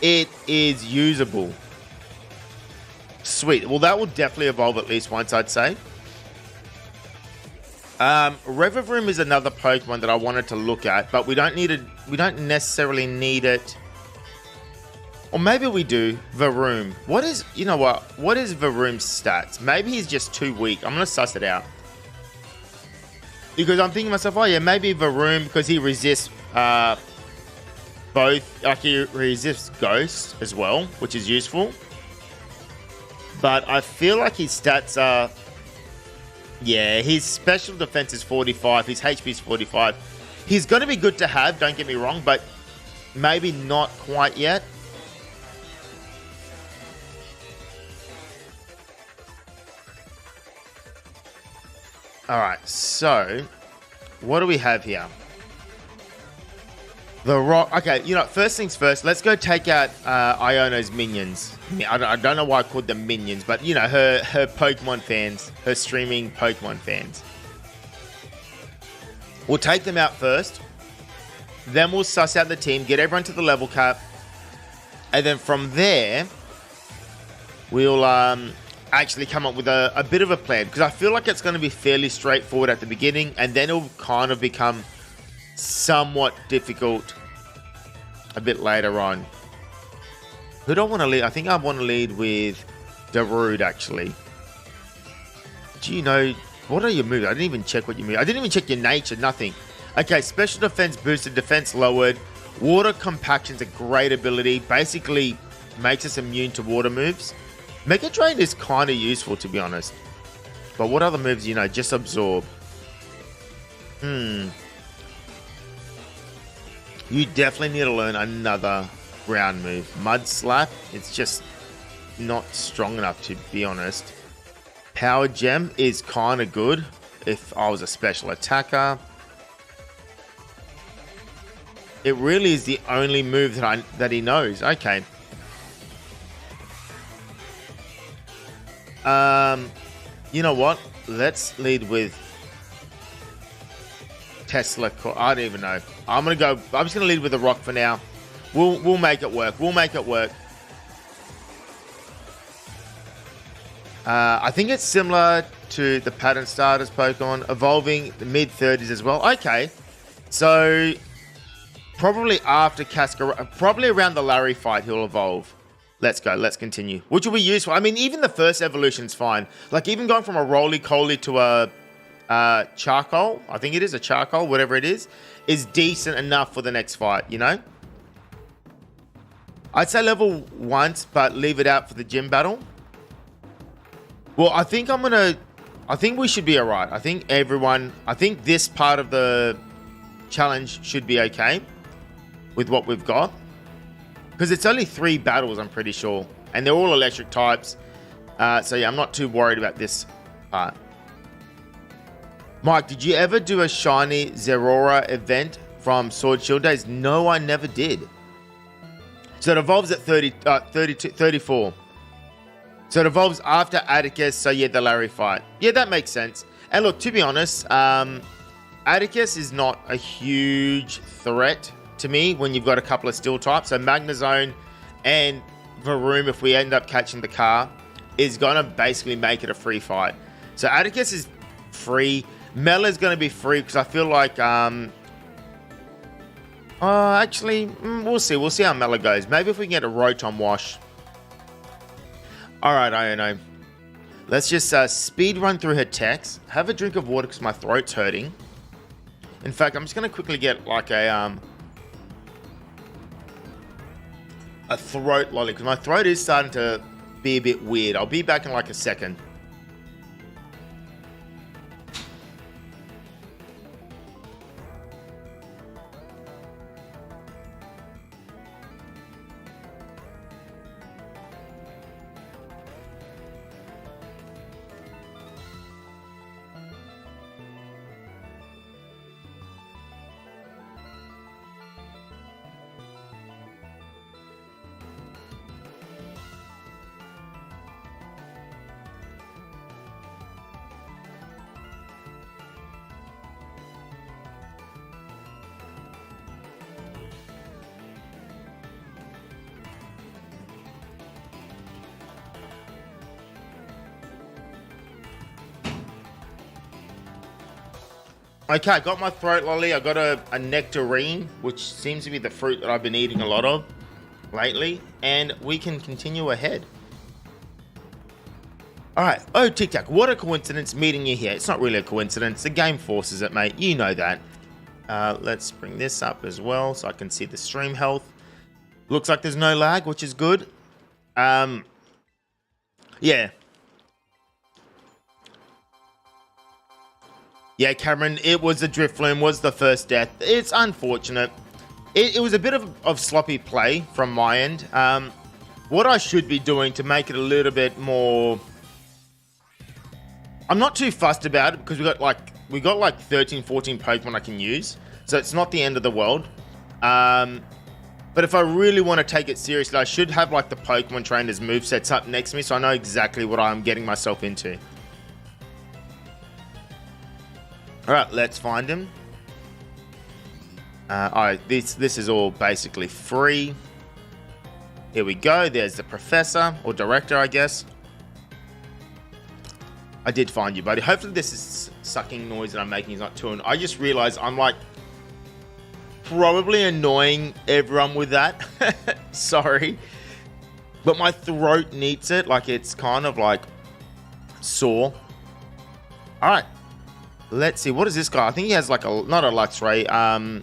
it is usable. Sweet. Well, that will definitely evolve at least once, I'd say. Revavroom is another Pokemon that I wanted to look at, but we don't necessarily need it. Or maybe we do. Varoom. What is Varoom's stats? Maybe he's just too weak. I'm gonna suss it out. Because I'm thinking to myself, oh yeah, maybe Varoom, because he resists both, like he resists Ghost as well, which is useful. But I feel like his stats are, yeah, his special defense is 45, his HP is 45. He's going to be good to have, don't get me wrong, but maybe not quite yet. All right, so what do we have here? The rock. Okay, first things first. Let's go take out Iono's minions. I don't know why I called them minions, but her Pokemon fans, her streaming Pokemon fans. We'll take them out first. Then we'll suss out the team, get everyone to the level cap, and then from there, we'll actually come up with a bit of a plan, because I feel like it's going to be fairly straightforward at the beginning, and then it'll kind of become somewhat difficult a bit later on. Who do I want to lead? I think I want to lead with Darude, actually. Do you know, what are your moves? I didn't even check what you move. I didn't even check your nature, nothing. Okay, special defense boosted, defense lowered. Water compaction's a great ability. Basically makes us immune to water moves. Mega Drain is kind of useful, to be honest. But what other moves, just absorb? You definitely need to learn another ground move. Mud Slap, it's just not strong enough, to be honest. Power Gem is kind of good if I was a special attacker. It really is the only move that he knows. Okay. You know what? Let's lead with Tesla. I don't even know. I'm just gonna lead with the rock for now. We'll make it work. We'll make it work. I think it's similar to the pattern starters Pokemon, evolving the mid-30s as well. Okay, so probably after Cascar, probably around the Larry fight, he'll evolve. Let's go. Let's continue. Which will be useful. I mean, even the first evolution's fine. Like even going from a roly-coly to a charcoal, I think it is a charcoal, whatever it is decent enough for the next fight, I'd say level once, but leave it out for the gym battle. Well, I think we should be all right. I think this part of the challenge should be okay with what we've got. Because it's only 3 battles, I'm pretty sure. And they're all electric types. So yeah, I'm not too worried about this part. Mike, did you ever do a shiny Zerora event from Sword Shield days? No, I never did. So it evolves at 34. So it evolves after Atticus, so yeah, the Larry fight. Yeah, that makes sense. And look, to be honest, Atticus is not a huge threat to me when you've got a couple of steel types. So Magnezone and Varoom, if we end up catching the car, is going to basically make it a free fight. So Atticus is free. Mela's going to be free because I feel like... actually, we'll see. We'll see how Mela goes. Maybe if we can get a Rotom Wash. Alright, Iono. Let's just speed run through her text. Have a drink of water because my throat's hurting. In fact, I'm just going to quickly get like a throat lolly because my throat is starting to be a bit weird. I'll be back in like a second. Okay, I got my throat lolly. I got a nectarine, which seems to be the fruit that I've been eating a lot of lately. And we can continue ahead. All right. Oh, Tic Tac, what a coincidence meeting you here. It's not really a coincidence. The game forces it, mate. You know that. Let's bring this up as well so I can see the stream health. Looks like there's no lag, which is good. Yeah. Yeah, Cameron, it was the Drift Flume, was the first death. It's unfortunate. It was a bit of sloppy play from my end. What I should be doing to make it a little bit more... I'm not too fussed about it because we got like 13, 14 Pokemon I can use. So it's not the end of the world. But if I really want to take it seriously, I should have like the Pokemon trainers movesets up next to me so I know exactly what I'm getting myself into. Alright, let's find him. Alright, this is all basically free. Here we go. There's the professor, or director, I guess. I did find you, buddy. Hopefully this is sucking noise that I'm making is not too annoying. I just realized I'm like probably annoying everyone with that. Sorry. But my throat needs it. Like it's kind of like sore. Alright. Let's see. What is this guy? I think he has like a, not a Luxray.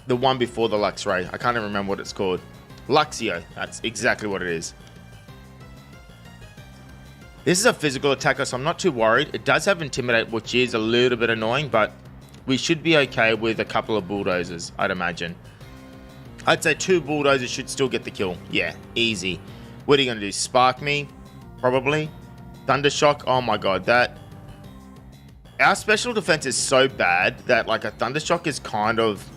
The one before the Luxray. I can't even remember what it's called. Luxio. That's exactly what it is. This is a physical attacker, so I'm not too worried. It does have Intimidate, which is a little bit annoying, but we should be okay with a couple of Bulldozers, I'd imagine. I'd say 2 Bulldozers should still get the kill. Yeah, easy. What are you going to do? Spark me? Probably. Thundershock? Oh my god, that... Our special defense is so bad that like a Thundershock is kind of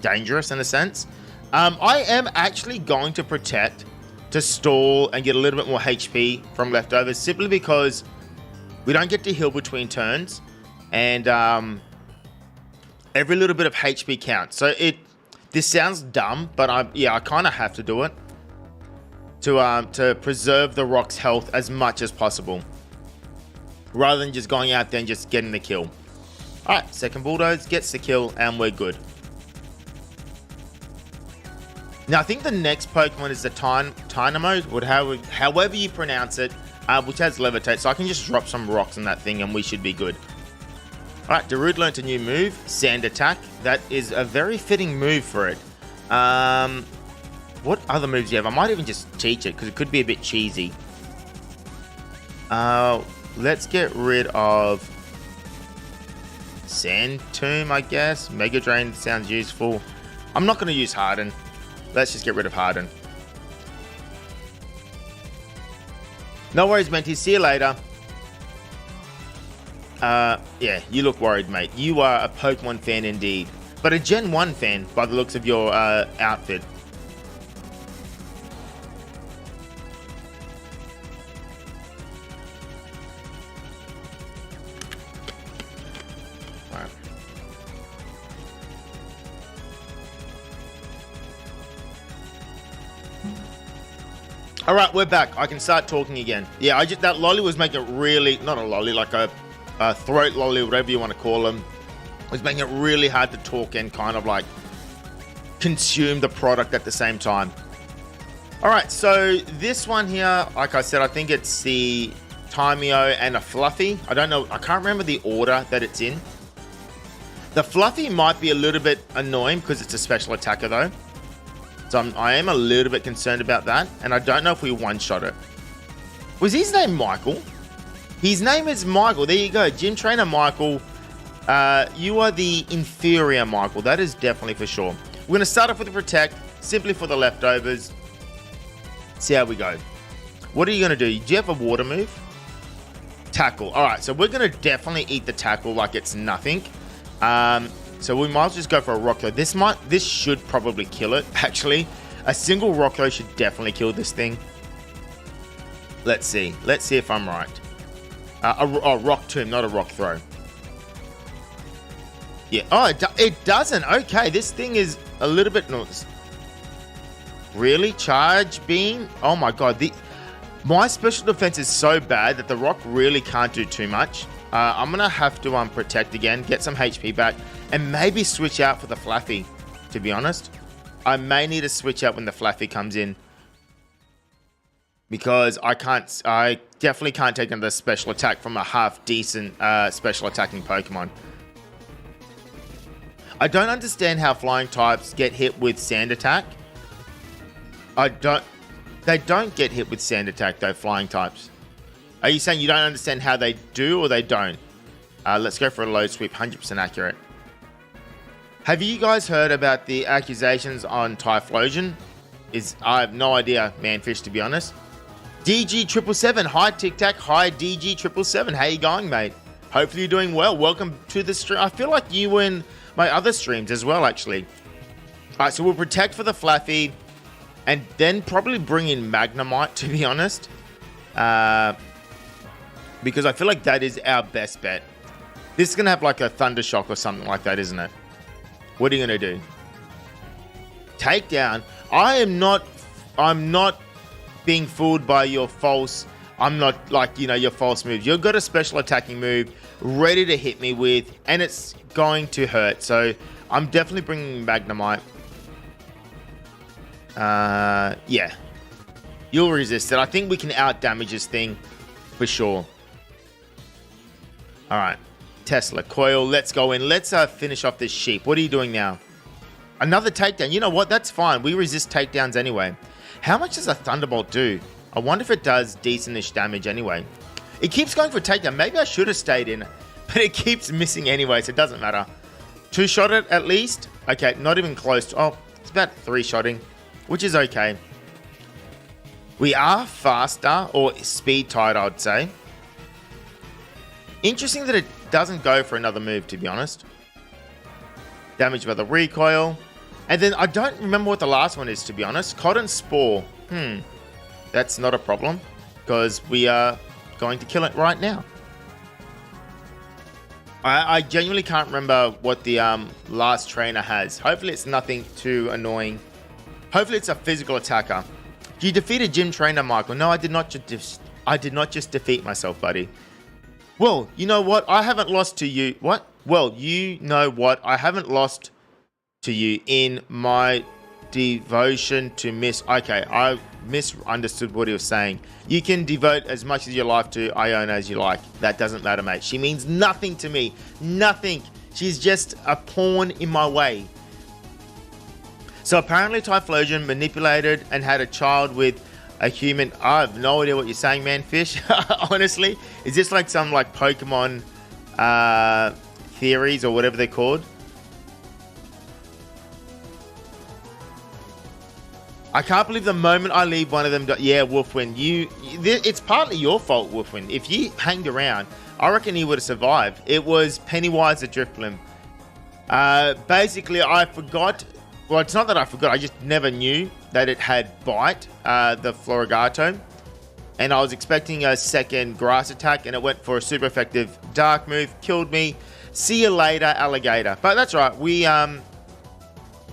dangerous in a sense. I am actually going to protect to stall and get a little bit more HP from leftovers simply because we don't get to heal between turns and every little bit of HP counts. So this sounds dumb, but I kind of have to do it to preserve the Rock's health as much as possible rather than just going out there and just getting the kill. All right, second Bulldoze gets the kill and we're good. Now, I think the next Pokemon is the Tynamo, however you pronounce it, which has Levitate. So I can just drop some rocks on that thing and we should be good. All right, Darude learnt a new move, Sand Attack. That is a very fitting move for it. What other moves do you have? I might even just teach it because it could be a bit cheesy. Let's get rid of Sand Tomb, I guess. Mega Drain sounds useful. I'm not going to use Harden. Let's just get rid of Harden. No worries, Menti. See you later. Yeah, you look worried, mate. You are a Pokemon fan indeed. But a Gen 1 fan by the looks of your outfit. All right, we're back. I can start talking again. Yeah, that lolly was making it really, not a lolly, like a throat lolly, whatever you want to call them, was making it really hard to talk and kind of like consume the product at the same time. All right, so this one here, like I said, I think it's the Timeo and a Fluffy. I don't know, I can't remember the order that it's in. The Fluffy might be a little bit annoying because it's a special attacker though. So I am a little bit concerned about that. And I don't know if we one-shot it. Was his name Michael? His name is Michael. There you go. Gym Trainer Michael. You are the inferior Michael. That is definitely for sure. We're going to start off with the Protect. Simply for the leftovers. See how we go. What are you going to do? Do you have a water move? Tackle. All right. So we're going to definitely eat the tackle like it's nothing. So we might just go for a Rock Throw. This should probably kill it, actually. A single Rock Throw should definitely kill this thing. Let's see. Let's see if I'm right. Rock Tomb, not a Rock Throw. Yeah. Oh, it doesn't. Okay, this thing is a little bit... Really? Charge Beam? Oh my god. My special defense is so bad that the rock really can't do too much. I'm going to have to protect again, get some HP back, and maybe switch out for the Flaffy, to be honest. I may need to switch out when the Flaffy comes in. Because I definitely can't take another special attack from a half-decent special attacking Pokemon. I don't understand how flying types get hit with Sand Attack. They don't get hit with Sand Attack, though, flying types. Are you saying you don't understand how they do or they don't? Let's go for a load sweep, 100% accurate. Have you guys heard about the accusations on Typhlosion? I have no idea, Manfish, to be honest. DG777, hi Tic Tac, hi DG777, how you going, mate? Hopefully you're doing well. Welcome to the stream. I feel like you were in my other streams as well, actually. Alright, so we'll protect for the Flaffy, and then probably bring in Magnemite, to be honest. Because I feel like that is our best bet. This is going to have like a Thunder Shock or something like that, isn't it? What are you going to do? Takedown. I'm not being fooled by your false, I'm not like, your false move. You've got a special attacking move ready to hit me with, and it's going to hurt. So I'm definitely bringing Magnemite. Yeah. You'll resist it. I think we can out-damage this thing for sure. Alright. Tesla, Coil, let's go in. Let's finish off this sheep. What are you doing now? Another takedown. You know what? That's fine. We resist takedowns anyway. How much does a Thunderbolt do? I wonder if it does decent-ish damage anyway. It keeps going for a takedown. Maybe I should have stayed in. But it keeps missing anyway, so it doesn't matter. Two-shot it at least. Okay, not even close. Oh, it's about three-shotting, which is okay. We are faster, or speed-tied, I'd say. Interesting that it doesn't go for another move, to be honest. Damage by the recoil. And then I don't remember what the last one is, to be honest. Cotton Spore. That's not a problem, because we are going to kill it right now. I genuinely can't remember what the last trainer has. Hopefully it's nothing too annoying. Hopefully it's a physical attacker. You defeated Gym Trainer, Michael. No, I did not just defeat myself, buddy. Well, you know what? I haven't lost to you. What? Well, you know what? I haven't lost to you in my devotion to Okay, I misunderstood what he was saying. You can devote as much of your life to Iono as you like. That doesn't matter, mate. She means nothing to me. Nothing. She's just a pawn in my way. So apparently Typhlosion manipulated and had a child with a human. I have no idea what you're saying, man, Fish. Honestly, is this like some like Pokemon theories or whatever they're called? I can't believe the moment I leave one of them. Yeah, Wolfwind, it's partly your fault, Wolfwind. If you hanged around, I reckon you would have survived. It was Pennywise the Drifblim. Basically, I forgot. Well, it's not that I forgot. I just never knew that it had Bite, the Florigato. And I was expecting a second Grass attack, and it went for a super effective Dark move. Killed me. See you later, Alligator. But that's right. We,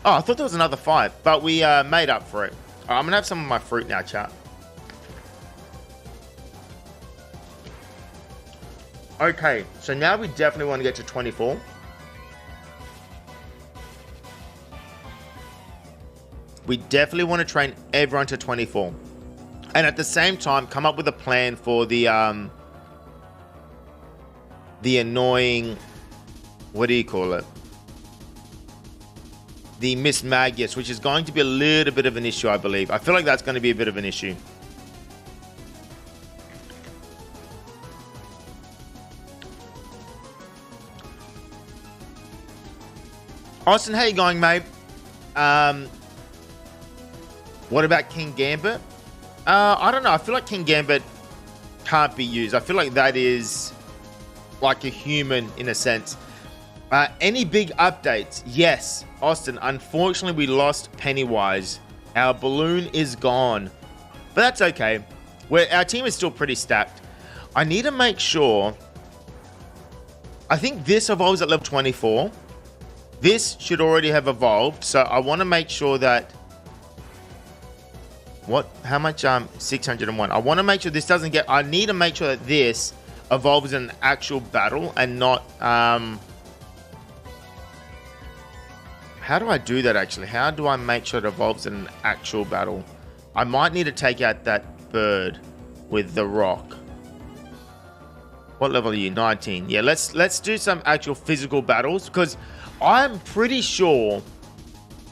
Oh, I thought there was another 5, but we made up for it. Right, I'm going to have some of my fruit now, chat. Okay, so now we definitely want to get to 24. We definitely want to train everyone to 24. And at the same time, come up with a plan for the annoying... What do you call it? The Miss Magius, which is going to be a little bit of an issue, I believe. I feel like that's going to be a bit of an issue. Austin, how you going, mate? What about King Gambit? I don't know. I feel like King Gambit can't be used. I feel like that is like a human in a sense. Any big updates? Yes. Austin, unfortunately, we lost Pennywise. Our balloon is gone. But that's okay. Our team is still pretty stacked. I need to make sure... I think this evolves at level 24. This should already have evolved. So I want to make sure that What? How much? 601. I want to make sure this doesn't get... I need to make sure that this evolves in an actual battle and not... How do I do that, actually? How do I make sure it evolves in an actual battle? I might need to take out that bird with the rock. What level are you? 19. Yeah, let's do some actual physical battles, because I'm pretty sure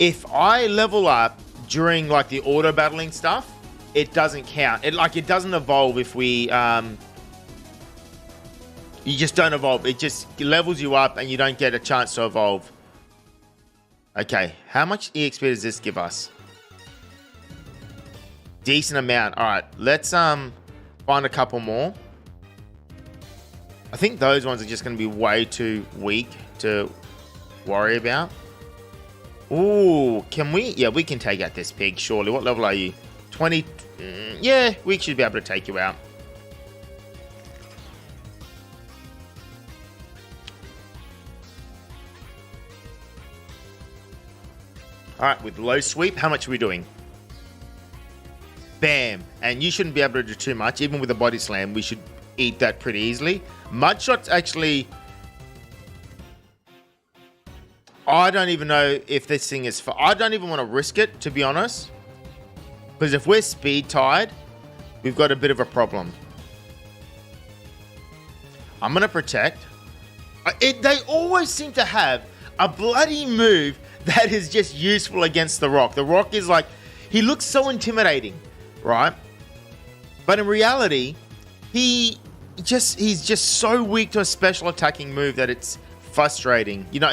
if I level up during like the auto battling stuff, it doesn't count. It doesn't evolve if we you just don't evolve. It just levels you up and you don't get a chance to evolve. Okay, how much EXP does this give us? Decent amount. All right, let's find a couple more. I think those ones are just going to be way too weak to worry about. Ooh, can we? Yeah, we can take out this pig, surely. What level are you? 20. Yeah, we should be able to take you out. All right, with low sweep, how much are we doing? Bam. And you shouldn't be able to do too much. Even with a body slam, we should eat that pretty easily. Mudshot's actually... I don't even know if this thing is... I don't even want to risk it, to be honest. Because if we're speed tied, we've got a bit of a problem. I'm going to protect. They always seem to have a bloody move that is just useful against the Rock. The Rock is like... He looks so intimidating, right? But in reality, he's just so weak to a special attacking move that it's frustrating. You know,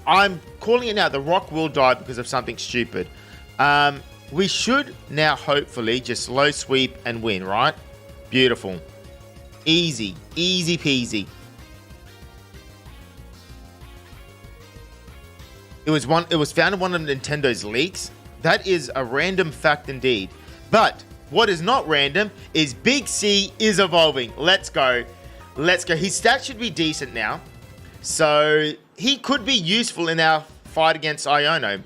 I'm calling it now. The Rock will die because of something stupid. We should now hopefully just low sweep and win, right? Beautiful. Easy. Easy peasy. It was found in one of Nintendo's leaks. That is a random fact indeed. But what is not random is Big C is evolving. Let's go. Let's go. His stats should be decent now. So he could be useful in our fight against Iono.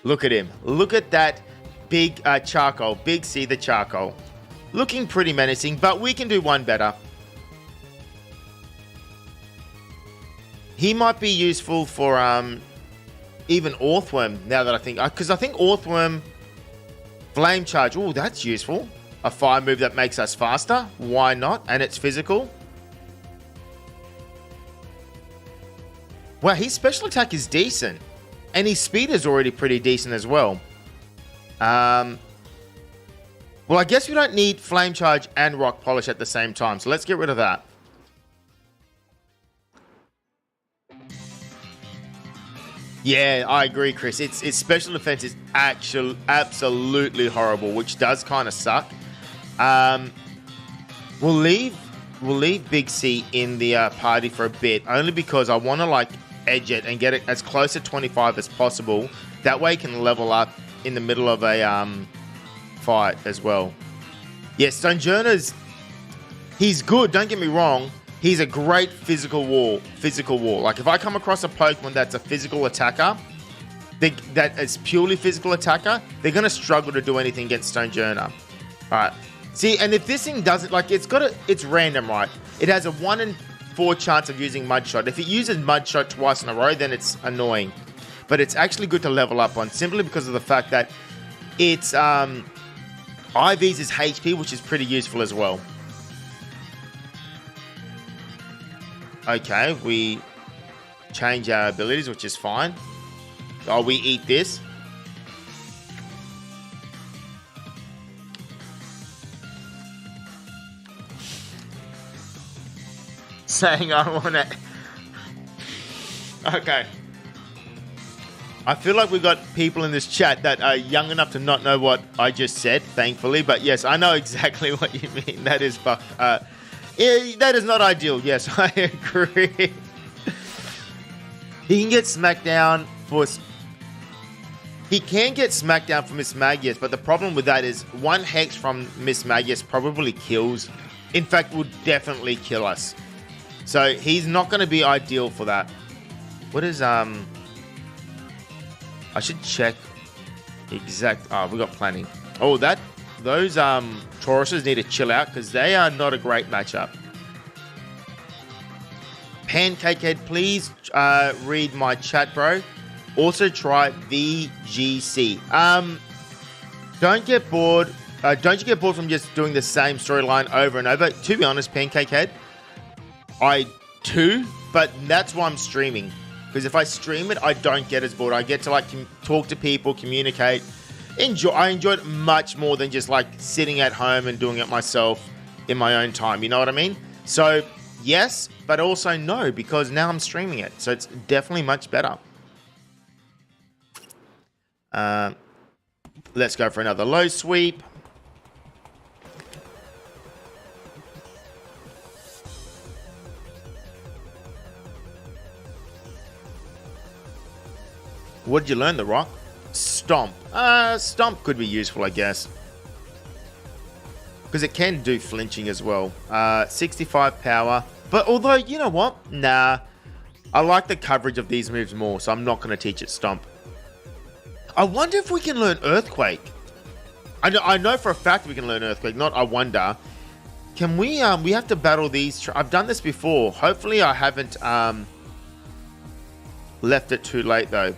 Look at him. Look at that big charcoal. Big C the charcoal. Looking pretty menacing, but we can do one better. He might be useful for even Orthworm, now that I think. Because I think Orthworm... Flame Charge. Oh, that's useful. A fire move that makes us faster. Why not? And it's physical. Wow, his special attack is decent. And his speed is already pretty decent as well. Well, I guess we don't need Flame Charge and Rock Polish at the same time. So let's get rid of that. Yeah, I agree, Chris. Its special defense is actually absolutely horrible, which does kind of suck. We'll leave Big C in the party for a bit, only because I want to like edge it and get it as close to 25 as possible. That way, it can level up in the middle of a fight as well. Yeah, Stonjourner's he's good. Don't get me wrong. He's a great physical wall. Like, if I come across a Pokemon that's a physical attacker, that is purely physical attacker, they're going to struggle to do anything against Stonjourner. All right. See, and if this thing doesn't, like, it's random, right? It has a 1 in 4 chance of using Mudshot. If it uses Mudshot twice in a row, then it's annoying. But it's actually good to level up on, simply because of the fact that it's IVs is HP, which is pretty useful as well. Okay, we change our abilities, which is fine. Oh, we eat this. Saying I want to... Okay. I feel like we've got people in this chat that are young enough to not know what I just said, thankfully. But yes, I know exactly what you mean. That is yeah, that is not ideal. Yes, I agree. He can get smacked down for... He can get smacked down for Miss Magius, but the problem with that is one Hex from Miss Magius probably kills. In fact, will definitely kill us. So he's not going to be ideal for that. What is... I should check exact... Oh, we got plenty. Oh, that those Tauruses need to chill out because they are not a great matchup. Pancake Head, please read my chat, bro. Also try VGC. Don't get bored. Don't you get bored from just doing the same storyline over and over? To be honest, Pancake Head, I do, but that's why I'm streaming. Because if I stream it, I don't get as bored. I get to like talk to people, communicate. I enjoy it much more than just like sitting at home and doing it myself in my own time. You know what I mean? So yes, but also no, because now I'm streaming it. So it's definitely much better. Let's go for another low sweep. What did you learn, The Rock? Stomp. Stomp could be useful, I guess. Because it can do flinching as well. 65 power. But although, you know what? Nah. I like the coverage of these moves more, so I'm not going to teach it Stomp. I wonder if we can learn Earthquake. I know for a fact we can learn Earthquake, not I wonder. Can we have to battle these... I've done this before. Hopefully I haven't left it too late, though.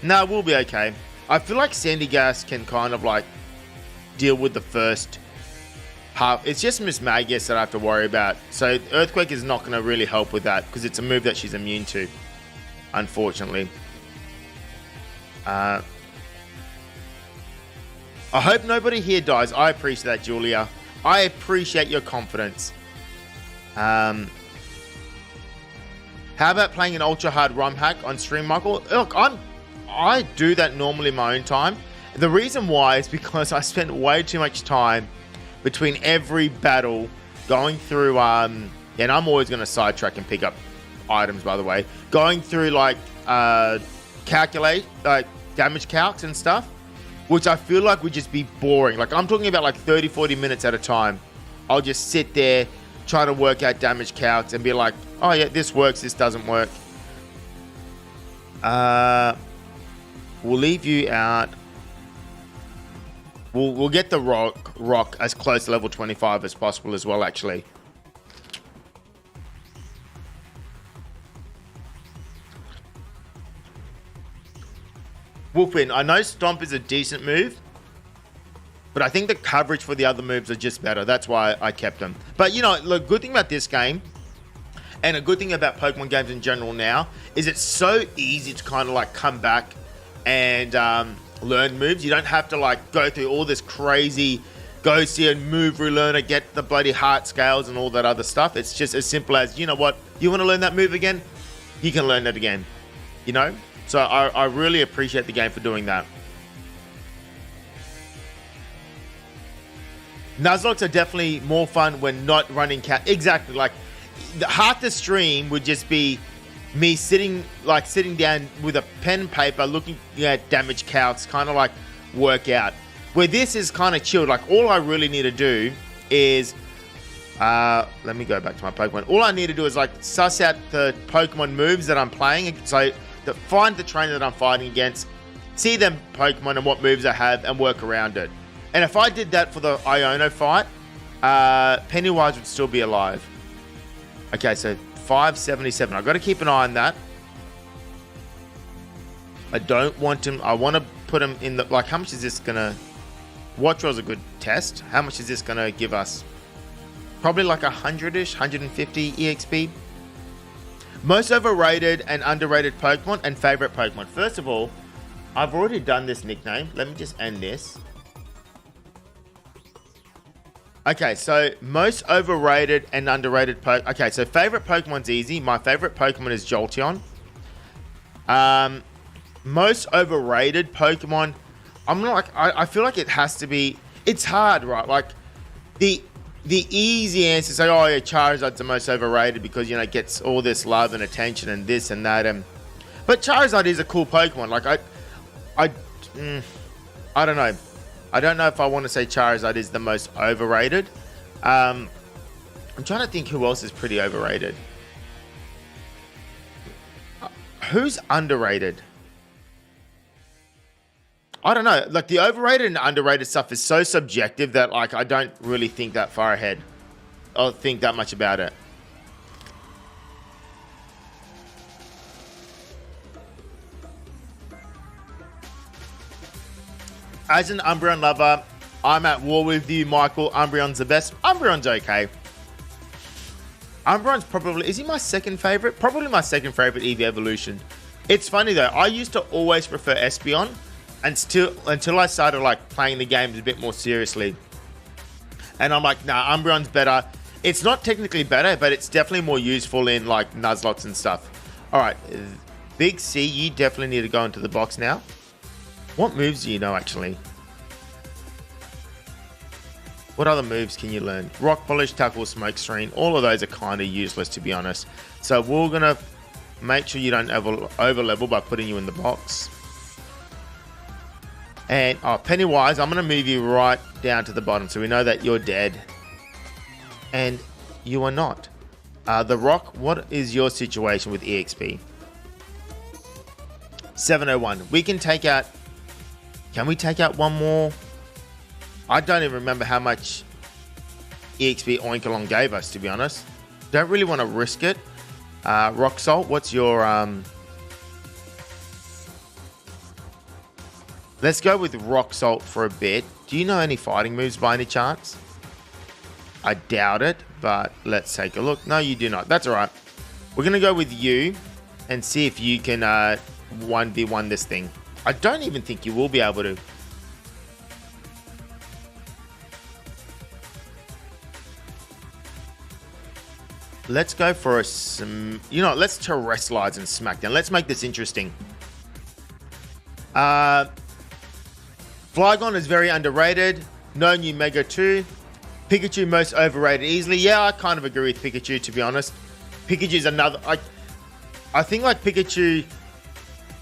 No, we'll be okay. I feel like Sandygast can kind of like deal with the first half. It's just Miss Magius that I have to worry about. So Earthquake is not going to really help with that because it's a move that she's immune to, unfortunately. I hope nobody here dies. I appreciate that, Julia. I appreciate your confidence. How about playing an ultra hard ROM hack on stream, Michael? Look, I do that normally in my own time. The reason why is because I spent way too much time between every battle going through, and I'm always going to sidetrack and pick up items, by the way, going through like calculate, like damage calcs and stuff, which I feel like would just be boring. Like I'm talking about like 30, 40 minutes at a time. I'll just sit there, try to work out damage calcs and be like, oh yeah, this works, this doesn't work. We'll leave you out. We'll get the rock as close to level 25 as possible as well, actually. Wolfin, I know Stomp is a decent move, but I think the coverage for the other moves are just better. That's why I kept them. But, you know, the good thing about this game, and a good thing about Pokemon games in general now, is it's so easy to kind of, like, come back and learn moves. You don't have to, like, go through all this crazy go see a move relearner, get the bloody heart scales and all that other stuff. It's just as simple as, you know what, you want to learn that move again? You can learn it again, you know? So I really appreciate the game for doing that. Nuzlocks are definitely more fun when not running exactly, like half the stream would just be me sitting down with a pen and paper looking at damage calcs, kind of like work out. Where this is kind of chilled, like all I really need to do is let me go back to my Pokemon. All I need to do is like suss out the Pokemon moves that I'm playing, so find the trainer that I'm fighting against, see them Pokemon and what moves I have, and work around it. And if I did that for the Iono fight, Pennywise would still be alive. Okay, so 577. I've got to keep an eye on that. I don't want him. I want to put him in the... Like, how much is this going to... Watch was a good test. How much is this going to give us? Probably like 100-ish, 150 EXP. Most overrated and underrated Pokemon and favorite Pokemon. First of all, I've already done this nickname. Let me just end this. Okay, so most overrated and underrated Pokemon. Okay, so favorite Pokemon's easy. My favorite Pokemon is Jolteon. Most overrated Pokemon. I'm not like, I feel like it has to be. It's hard, right? Like the easy answer is like, oh yeah, Charizard's the most overrated because, you know, it gets all this love and attention and this and that. But Charizard is a cool Pokemon. Like I don't know. I don't know if I want to say Charizard is the most overrated. I'm trying to think who else is pretty overrated. Who's underrated? I don't know. Like the overrated and underrated stuff is so subjective that like I don't really think that far ahead. I'll think that much about it. As an Umbreon lover, I'm at war with you, Michael. Umbreon's the best. Umbreon's okay. Umbreon's probably... Is he my second favorite? Probably my second favorite EV evolution. It's funny though. I used to always prefer Espeon until I started like playing the games a bit more seriously. And I'm like, nah, Umbreon's better. It's not technically better, but it's definitely more useful in like Nuzlocke and stuff. All right, Big C, you definitely need to go into the box now. What moves do you know actually? What other moves can you learn? Rock Polish, Tackle, Smoke Screen. All of those are kind of useless, to be honest. So we're going to make sure you don't over level by putting you in the box. And Pennywise, I'm going to move you right down to the bottom so we know that you're dead. And you are not. The Rock, what is your situation with EXP? 701. We can take out... Can we take out one more? I don't even remember how much EXP Oinkalong gave us, to be honest. Don't really want to risk it. Rock Salt, what's your... Let's go with Rock Salt for a bit. Do you know any fighting moves by any chance? I doubt it, but let's take a look. No, you do not. That's all right. We're going to go with you and see if you can 1v1 this thing. I don't even think you will be able to. Let's go for some... You know, let's Terrestrialize and Smackdown. Let's make this interesting. Flygon is very underrated. No new Mega 2. Pikachu most overrated easily. Yeah, I kind of agree with Pikachu, to be honest. Pikachu's another... I think like Pikachu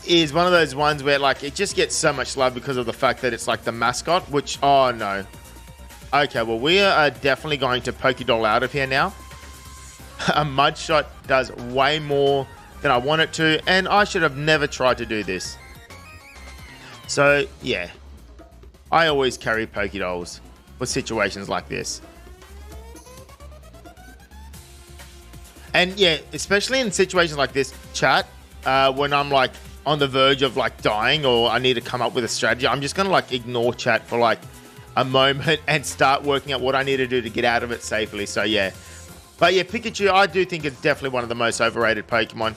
is one of those ones where like it just gets so much love because of the fact that it's like the mascot, which... Oh, no. Okay, well, we are definitely going to Pokédoll out of here now. A Mud Shot does way more than I want it to, and I should have never tried to do this. So, yeah. I always carry Pokédolls for situations like this. And yeah, especially in situations like this, chat, when I'm like on the verge of like dying or I need to come up with a strategy, I'm just going to like ignore chat for like a moment and start working out what I need to do to get out of it safely. So yeah. But yeah, Pikachu, I do think it's definitely one of the most overrated Pokemon.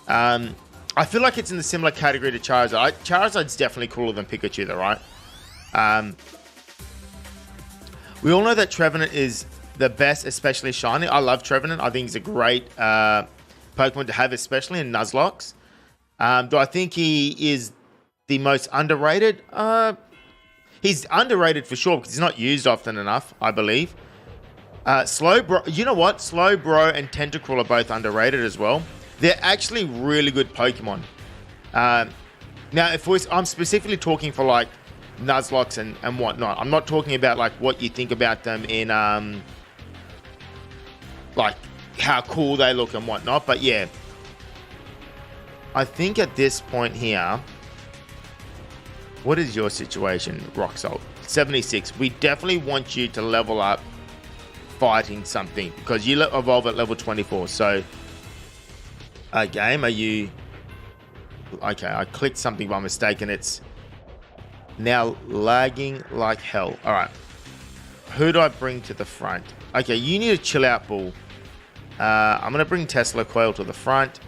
I feel like it's in the similar category to Charizard. Charizard's definitely cooler than Pikachu though, right? We all know that Trevenant is the best, especially shiny. I love Trevenant. I think he's a great Pokemon to have, especially in Nuzlocke. Do I think he is the most underrated? He's underrated for sure because he's not used often enough, I believe. Slowbro, you know what? Slowbro and Tentacruel are both underrated as well. They're actually really good Pokemon. Now, I'm specifically talking for like Nuzlocke and whatnot. I'm not talking about like what you think about them in like how cool they look and whatnot. But yeah, I think at this point here, what is your situation, Rock Salt? 76. We definitely want you to level up fighting something because you evolve at level 24. So, game, are you... Okay, I clicked something by mistake and it's now lagging like hell. All right. Who do I bring to the front? Okay, you need to chill out, Bull. I'm going to bring Tesla Coil to the front.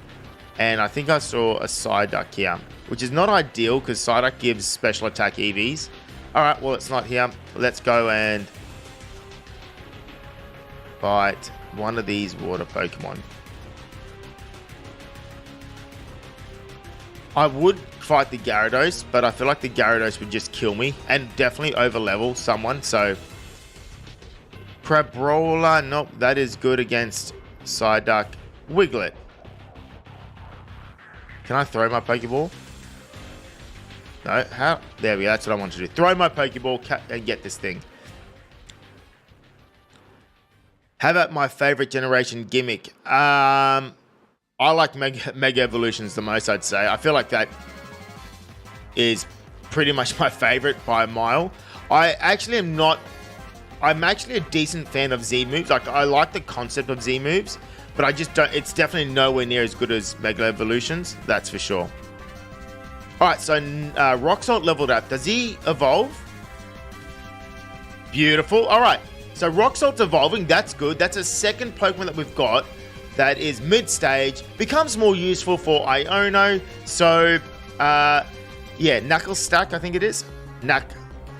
And I think I saw a Psyduck here, which is not ideal because Psyduck gives special attack EVs. All right, well, it's not here. Let's go and fight one of these water Pokemon. I would fight the Gyarados, but I feel like the Gyarados would just kill me and definitely over-level someone. So, Crabrawler, nope, that is good against Psyduck. Wiglet. Can I throw my Pokeball? No, how? There we go, that's what I want to do. Throw my Pokeball and get this thing. How about my favorite generation gimmick? I like Mega Evolutions the most, I'd say. I feel like that is pretty much my favorite by a mile. I actually am not. I'm actually a decent fan of Z moves. Like, I like the concept of Z moves, but I just don't. It's definitely nowhere near as good as Mega Evolutions. That's for sure. All right, so Rock Salt leveled up. Does he evolve? Beautiful. All right, so Rock Salt's evolving. That's good. That's a second Pokemon that we've got that is mid-stage. Becomes more useful for Iono. So, yeah, Knuckle Stack, I think it is.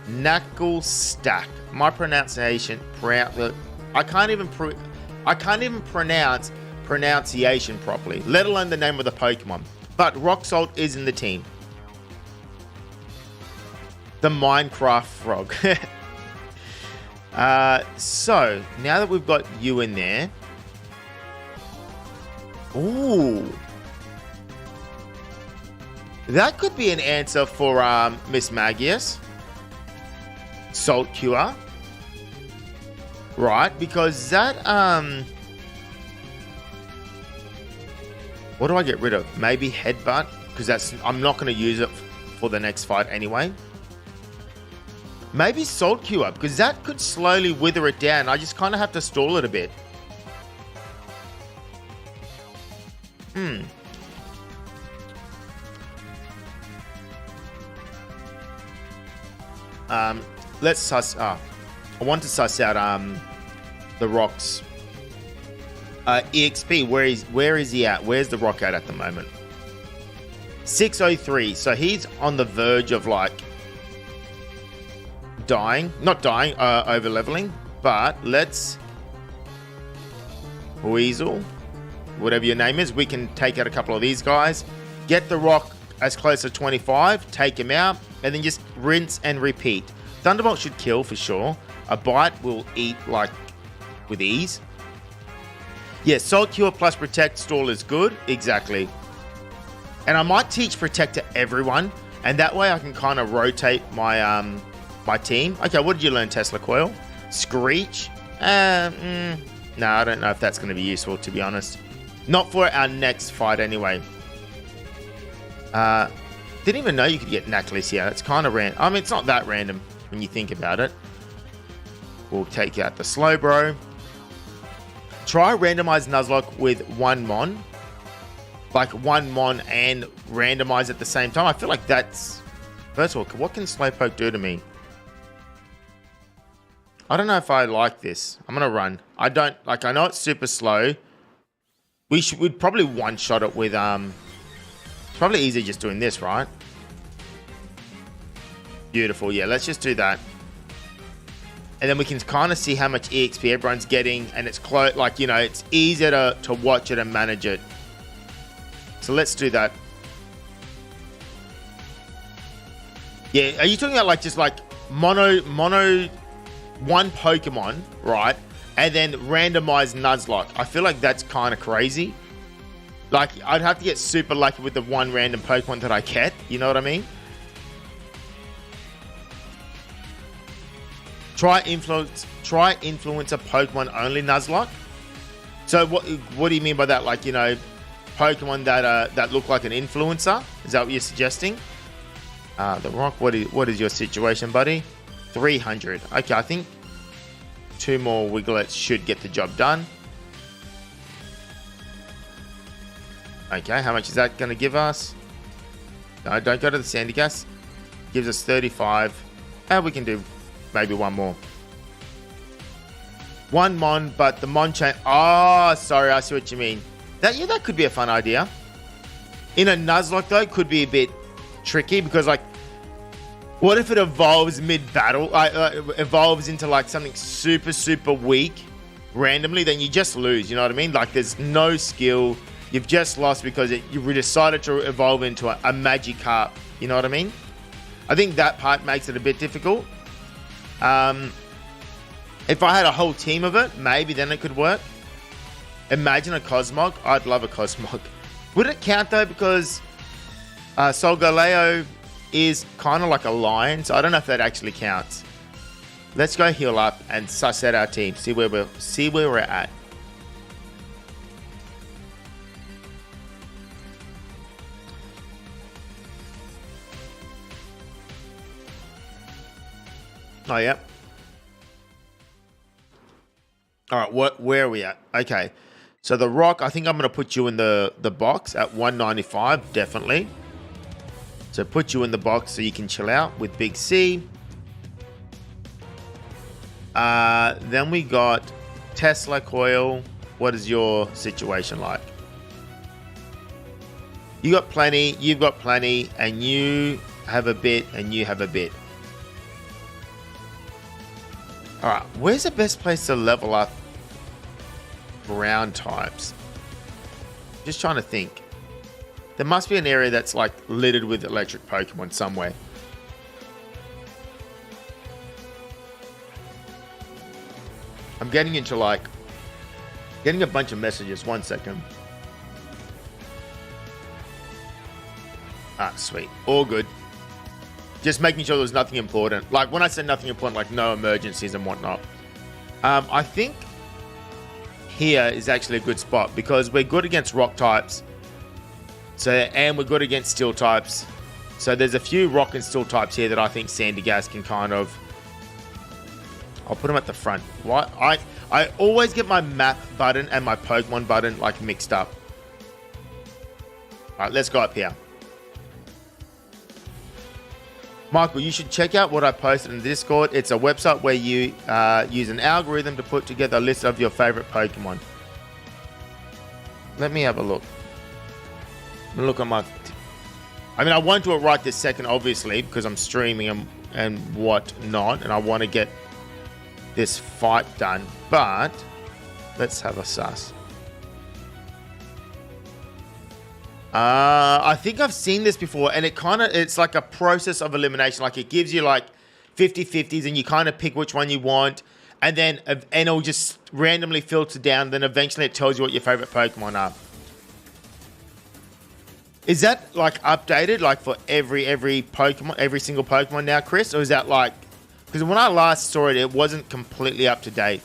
Knuckle Stack. My pronunciation, I can't even pronounce pronunciation properly, let alone the name of the Pokemon. But Rock Salt is in the team. The Minecraft frog. So now that we've got you in there, ooh, that could be an answer for Miss Magius. Salt Cure. Right, because that, what do I get rid of? Maybe Headbutt, because I'm not going to use it for the next fight anyway. Maybe Salt Cure, because that could slowly wither it down. I just kind of have to stall it a bit. Let's suss. I want to suss out the Rock's EXP. Where is he at? Where's the Rock at the moment? 603. So he's on the verge of like dying. Not dying, over leveling. But let's Weasel, whatever your name is. We can take out a couple of these guys. Get the Rock as close to 25. Take him out, and then just rinse and repeat. Thunderbolt should kill for sure. A Bite will eat like with ease. Yeah, Salt Cure plus Protect Stall is good. Exactly. And I might teach Protect to everyone, and that way I can kind of rotate my my team. Okay, what did you learn, Tesla Coil? Screech? No, I don't know if that's going to be useful, to be honest. Not for our next fight anyway. Didn't even know you could get Knuckles here. It's kind of random. I mean, it's not that random when you think about it. We'll take out the Slowbro. Try randomize Nuzlocke with one Mon. Like one Mon and randomize at the same time. I feel like that's... First of all, what can Slowpoke do to me? I don't know if I like this. I'm going to run. I don't... Like, I know it's super slow. We'd probably one-shot it with... It's probably easier just doing this, right? Beautiful. Yeah, let's just do that. And then we can kind of see how much EXP everyone's getting. And it's close, like, you know, it's easier to watch it and manage it. So let's do that. Yeah, are you talking about like just like mono one Pokemon, right? And then randomize Nuzlocke. I feel like that's kind of crazy. Like, I'd have to get super lucky with the one random Pokemon that I get. You know what I mean? Try influencer Pokemon only Nuzlocke. So what do you mean by that? Like, you know, Pokemon that look like an influencer? Is that what you're suggesting? The Rock, what is your situation, buddy? 300. Okay, I think 2 more Wigglets should get the job done. Okay, how much is that going to give us? No, don't go to the Sandygast. Gives us 35. And we can do maybe one more. One Mon, but the Mon chain... Oh, sorry, I see what you mean. That could be a fun idea. In a Nuzlocke, though, could be a bit tricky because, like, what if it evolves mid-battle? Evolves into, like, something super, super weak randomly? Then you just lose, you know what I mean? Like, there's no skill. You've just lost because you decided to evolve into a Magikarp. You know what I mean? I think that part makes it a bit difficult. If I had a whole team of it, maybe then it could work. Imagine a Cosmog. I'd love a Cosmog. Would it count though? Because Solgaleo is kind of like a lion, so I don't know if that actually counts. Let's go heal up and suss out our team. See where we're at. Oh, yeah. All right, where are we at? Okay. So the rock, I think I'm going to put you in the box at 195, definitely. So put you in the box so you can chill out with Big C. Then we got Tesla Coil. What is your situation like? You got plenty, you've got plenty, and you have a bit, and you have a bit. All right, where's the best place to level up ground types? Just trying to think. There must be an area that's like littered with electric Pokemon somewhere. I'm getting into like getting a bunch of messages. 1 second. Ah, sweet. All good. Just making sure there's nothing important. Like when I say nothing important, like no emergencies and whatnot. I think here is actually a good spot because we're good against rock types. So, and we're good against steel types. So there's a few rock and steel types here that I think Sandygast can kind of... I'll put them at the front. What? I always get my map button and my Pokemon button like mixed up. All right, let's go up here. Michael, you should check out what I posted in Discord. It's a website where you use an algorithm to put together a list of your favorite Pokemon. Let me have a look. Look at my... I mean, I won't do it right this second, obviously, because I'm streaming and whatnot, and I want to get this fight done. But let's have a suss. I think I've seen this before, and it's like a process of elimination. Like it gives you like 50-50s, and you kind of pick which one you want, and then it'll just randomly filter down. Then eventually it tells you what your favorite Pokemon are. Is that like updated, like for every Pokemon, every single Pokemon now, Chris? Or is that like, because when I last saw it, it wasn't completely up to date.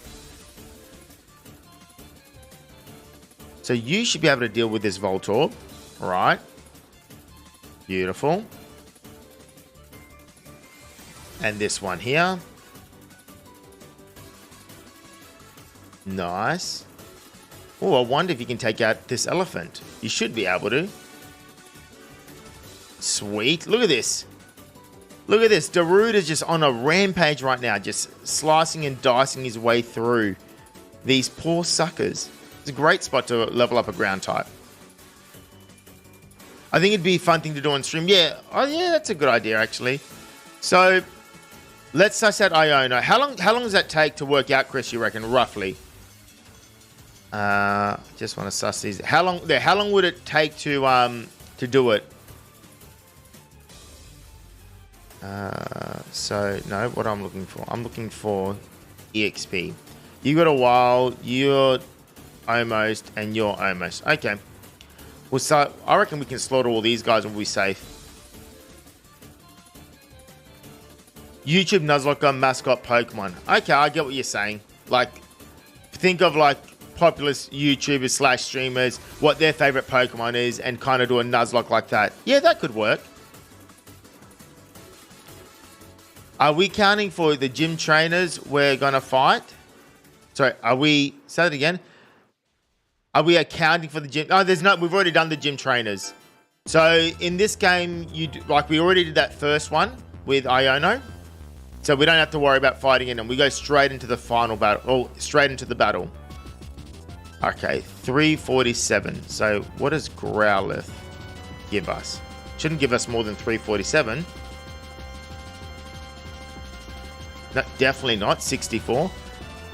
So you should be able to deal with this Voltorb, right? Beautiful. And this one here. Nice. Oh, I wonder if you can take out this elephant. You should be able to. Sweet. Look at this. Look at this. Darude is just on a rampage right now, just slicing and dicing his way through these poor suckers. It's a great spot to level up a ground type. I think it'd be a fun thing to do on stream. Yeah. Oh, yeah, that's a good idea, actually. So, let's suss out Iono. How long does that take to work out, Chris, you reckon, roughly? Just want to suss these. How long would it take to do it? So, no, what I'm looking for. I'm looking for EXP. You got a while, you're almost, and you're almost. Okay. Well, so I reckon we can slaughter all these guys and we'll be safe. YouTube Nuzlocke mascot Pokemon. Okay, I get what you're saying. Like, think of like popular YouTubers / streamers, what their favorite Pokemon is, and kind of do a Nuzlocke like that. Yeah, that could work. Are we counting for the gym trainers we're going to fight? Sorry, say that again. Are we accounting for the gym? No, we've already done the gym trainers. So in this game, we already did that first one with Iono. So we don't have to worry about fighting in them. We go straight into the final battle, or straight into the battle. Okay, 347. So what does Growlithe give us? Shouldn't give us more than 347. No, definitely not. 64.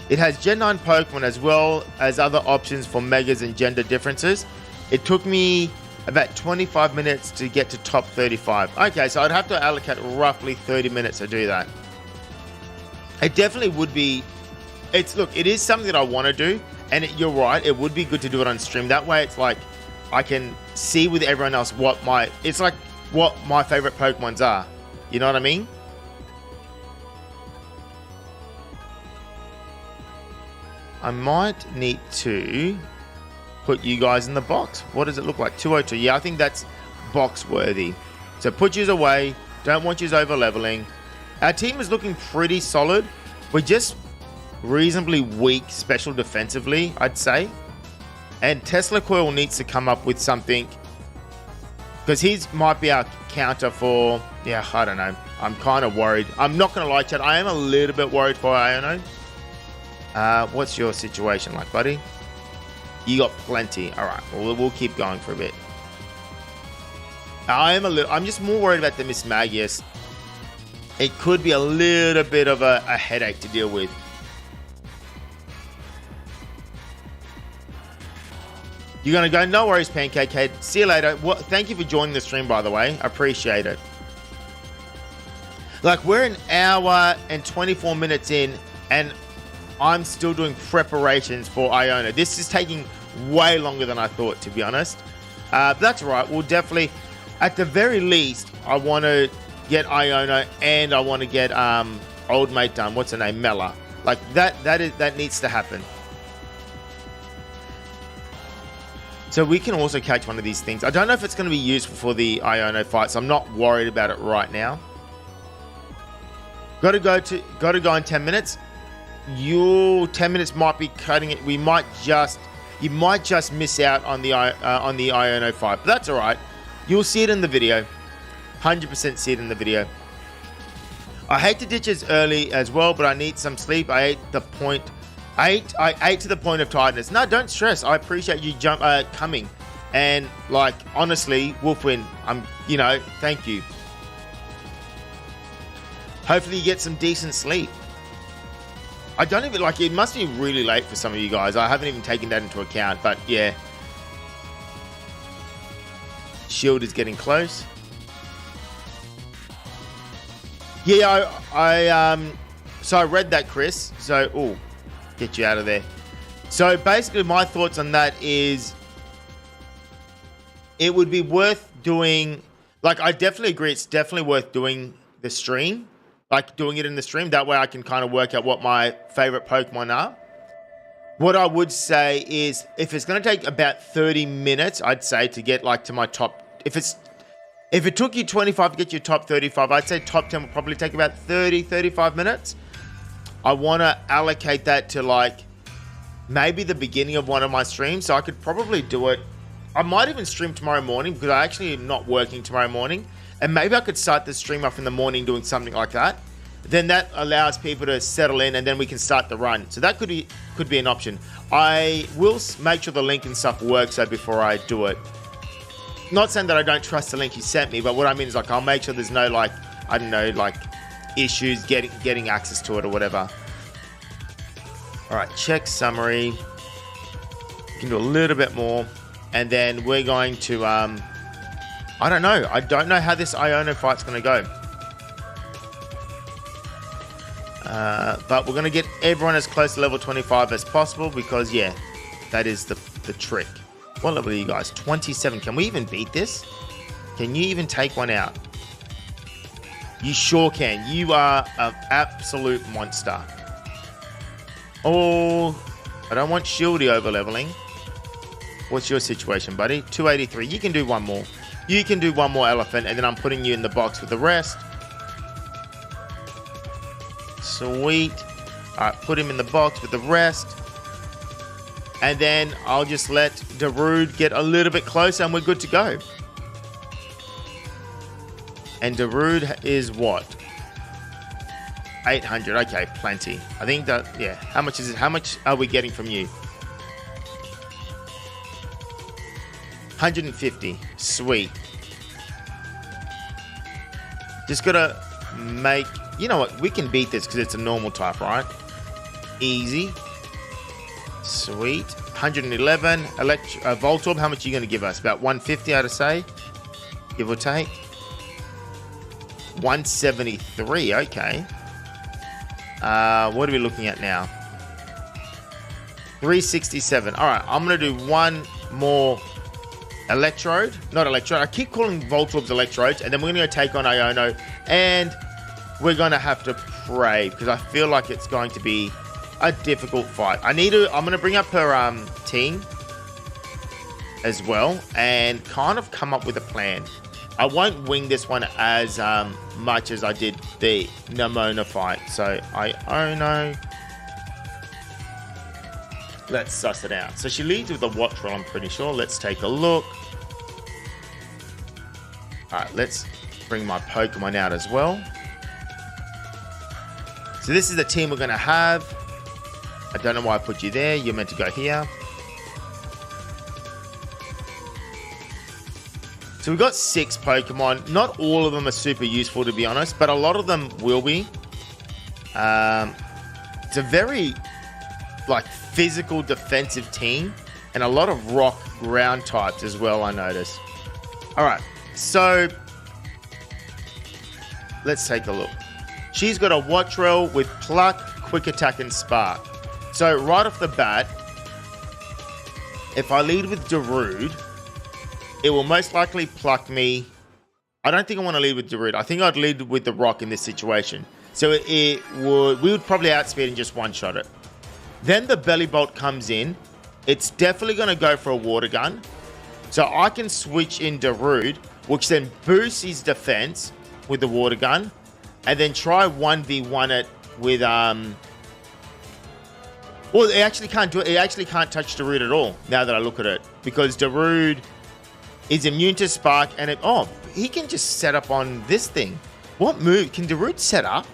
It has Gen 9 Pokemon as well as other options for megas and gender differences. It took me about 25 minutes to get to top 35. Okay, so I'd have to allocate roughly 30 minutes to do that. It definitely would be... Look, it is something that I want to do. And you're right, it would be good to do it on stream. That way it's like I can see with everyone else what my favorite Pokemons are. You know what I mean? I might need to put you guys in the box. What does it look like? 202. Yeah, I think that's box worthy. So put yous away. Don't want yous over leveling. Our team is looking pretty solid. We're just reasonably weak special defensively, I'd say. And Tesla Coil needs to come up with something, because he might be our counter for, yeah, I don't know. I'm kind of worried. I'm not going to lie, Chad. I am a little bit worried for Iono. What's your situation like, buddy? You got plenty. All right, well, we'll keep going for a bit. I'm just more worried about the Miss Magius. It could be a little bit of a headache to deal with. You're going to go, no worries, Pancake Head. See you later. Thank you for joining the stream, by the way. I appreciate it. Like, we're an hour and 24 minutes in, and I'm still doing preparations for Iono. This is taking way longer than I thought, to be honest. But that's all right. We'll definitely, at the very least, I want to get Iono, and I want to get old mate done. What's her name? Mela. Like, that needs to happen. So we can also catch one of these things. I don't know if it's going to be useful for the Iono fight, so I'm not worried about it right now. Got to go in 10 minutes. Your 10 minutes might be cutting it. You might just miss out on the Iono fight, but that's all right. You'll see it in the video. 100% see it in the video. I hate to ditch as early as well, but I need some sleep. I ate to the point of tiredness. No, don't stress. I appreciate you coming, and like, honestly, Wolfwin, thank you. Hopefully you get some decent sleep. I don't even, like, it must be really late for some of you guys. I haven't even taken that into account, but yeah. Shield is getting close. Yeah, so I read that, Chris. So, get you out of there. So basically my thoughts on that is it would be worth doing, like, I definitely agree it's definitely worth doing the stream, like doing it in the stream. That way I can kind of work out what my favorite Pokemon are. What I would say is if it's going to take about 30 minutes, I'd say, to get like to my top, if it took you 25 to get your top 35, I'd say top 10 will probably take about 35 minutes. I want to allocate that to like maybe the beginning of one of my streams. So I could probably do it. I might even stream tomorrow morning because I actually am not working tomorrow morning. And maybe I could start the stream off in the morning doing something like that. Then that allows people to settle in and then we can start the run. So that could be an option. I will make sure the link and stuff works though before I do it. Not saying that I don't trust the link you sent me, but what I mean is like I'll make sure there's no like, I don't know, like issues getting access to it or whatever. All right, check summary. You can do a little bit more, and then we're going to I don't know how this Iono fight's going to go, but we're going to get everyone as close to level 25 as possible because yeah, that is the trick. What level are you guys? 27. Can we even beat this? Can you even take one out? You sure can. You are an absolute monster. Oh, I don't want Shieldy over leveling. What's your situation, buddy? 283. You can do one more. You can do one more elephant, and then I'm putting you in the box with the rest. Sweet. All right, put him in the box with the rest. And then I'll just let Darude get a little bit closer, and we're good to go. And Darude is what? 800. Okay, plenty. I think that, yeah. How much is it? How much are we getting from you? 150. Sweet. Just gotta make, you know what? We can beat this because it's a normal type, right? Easy. Sweet. 111. Voltorb, how much are you gonna give us? About 150, I'd say. Give or take. 173. Okay. What are we looking at now? 367. All right, I'm going to do one more Electrode. Not Electrode. I keep calling Voltorbs Electrodes. And then we're going to take on Iono. And we're going to have to pray because I feel like it's going to be a difficult fight. I'm going to bring up her team as well and kind of come up with a plan. I won't wing this one as much as I did the Nemona fight. So Iono. Let's suss it out. So she leads with the watch roll, I'm pretty sure. Let's take a look. All right, let's bring my Pokemon out as well. So this is the team we're going to have. I don't know why I put you there. You're meant to go here. So we've got 6 Pokemon. Not all of them are super useful, to be honest, but a lot of them will be. It's a very physical defensive team, and a lot of rock ground types as well, I noticed. All right, so let's take a look. She's got a watch roll with Pluck, Quick Attack, and Spark. So right off the bat, if I lead with Darude, it will most likely pluck me. I don't think I want to lead with Darude. I think I'd lead with the rock in this situation. So we would probably outspeed and just one-shot it. Then the Belly Bolt comes in. It's definitely going to go for a water gun. So I can switch in Darude, which then boosts his defense with the water gun, and then try 1v1 it with well, it actually can't do it. It actually can't touch Darude at all now that I look at it, because Darude is immune to Spark, and he can just set up on this thing. What move can Darude set up?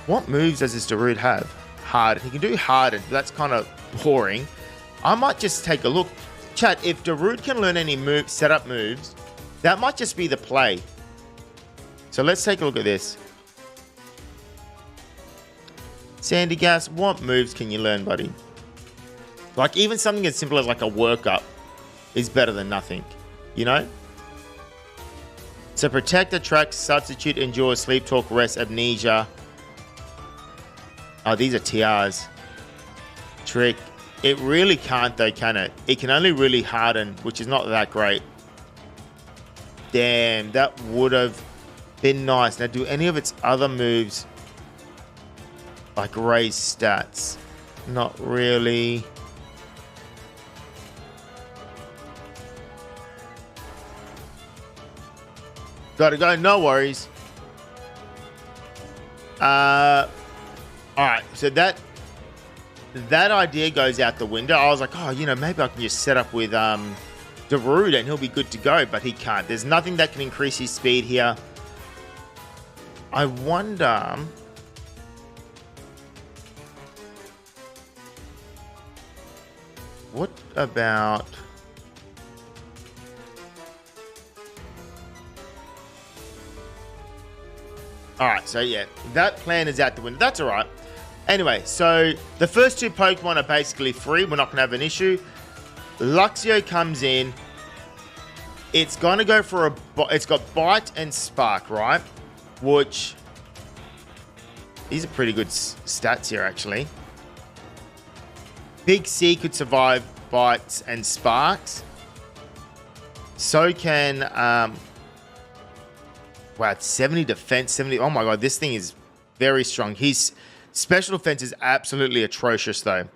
What moves does this Darude have? Harden. He can do Harden. That's kind of boring. I might just take a look. Chat, if Darude can learn any setup moves, that might just be the play. So let's take a look at this. Sandygast, what moves can you learn, buddy? Like, even something as simple as like a workup is better than nothing, you know? So Protect, Attract, Substitute, Endure, Sleep, Talk, Rest, Amnesia. Oh, these are TRs. Trick. It really can't though, can it? It can only really Harden, which is not that great. Damn, that would have been nice. Now, do any of its other moves like raise stats? Not really. Gotta go, no worries. Alright, so that idea goes out the window. I was like, oh, maybe I can just set up with Darude and he'll be good to go, but he can't. There's nothing that can increase his speed here. I wonder... what about... Alright, so yeah, that plan is out the window. That's alright. Anyway, so the first 2 Pokemon are basically free. We're not going to have an issue. Luxio comes in. It's going to go for it's got Bite and Spark, right? Which, these are pretty good stats here, actually. Big C could survive Bites and Sparks. So can... wow, it's 70 defense, 70... Oh my god, this thing is very strong. His special defense is absolutely atrocious, though.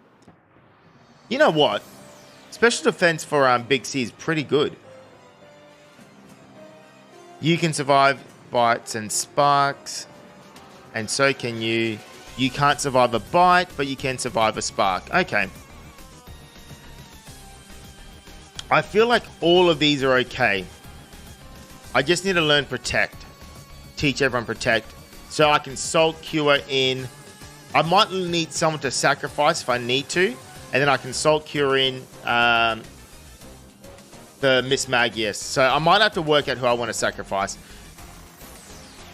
You know what? Special defense for Big C is pretty good. You can survive Bites and Sparks. And so can you. You can't survive a Bite, but you can survive a Spark. Okay. I feel like all of these are okay. I just need to learn Protect. Teach everyone Protect. So I can Salt Cure in. I might need someone to sacrifice if I need to. And then I can Salt Cure in the Miss Magius. So I might have to work out who I want to sacrifice.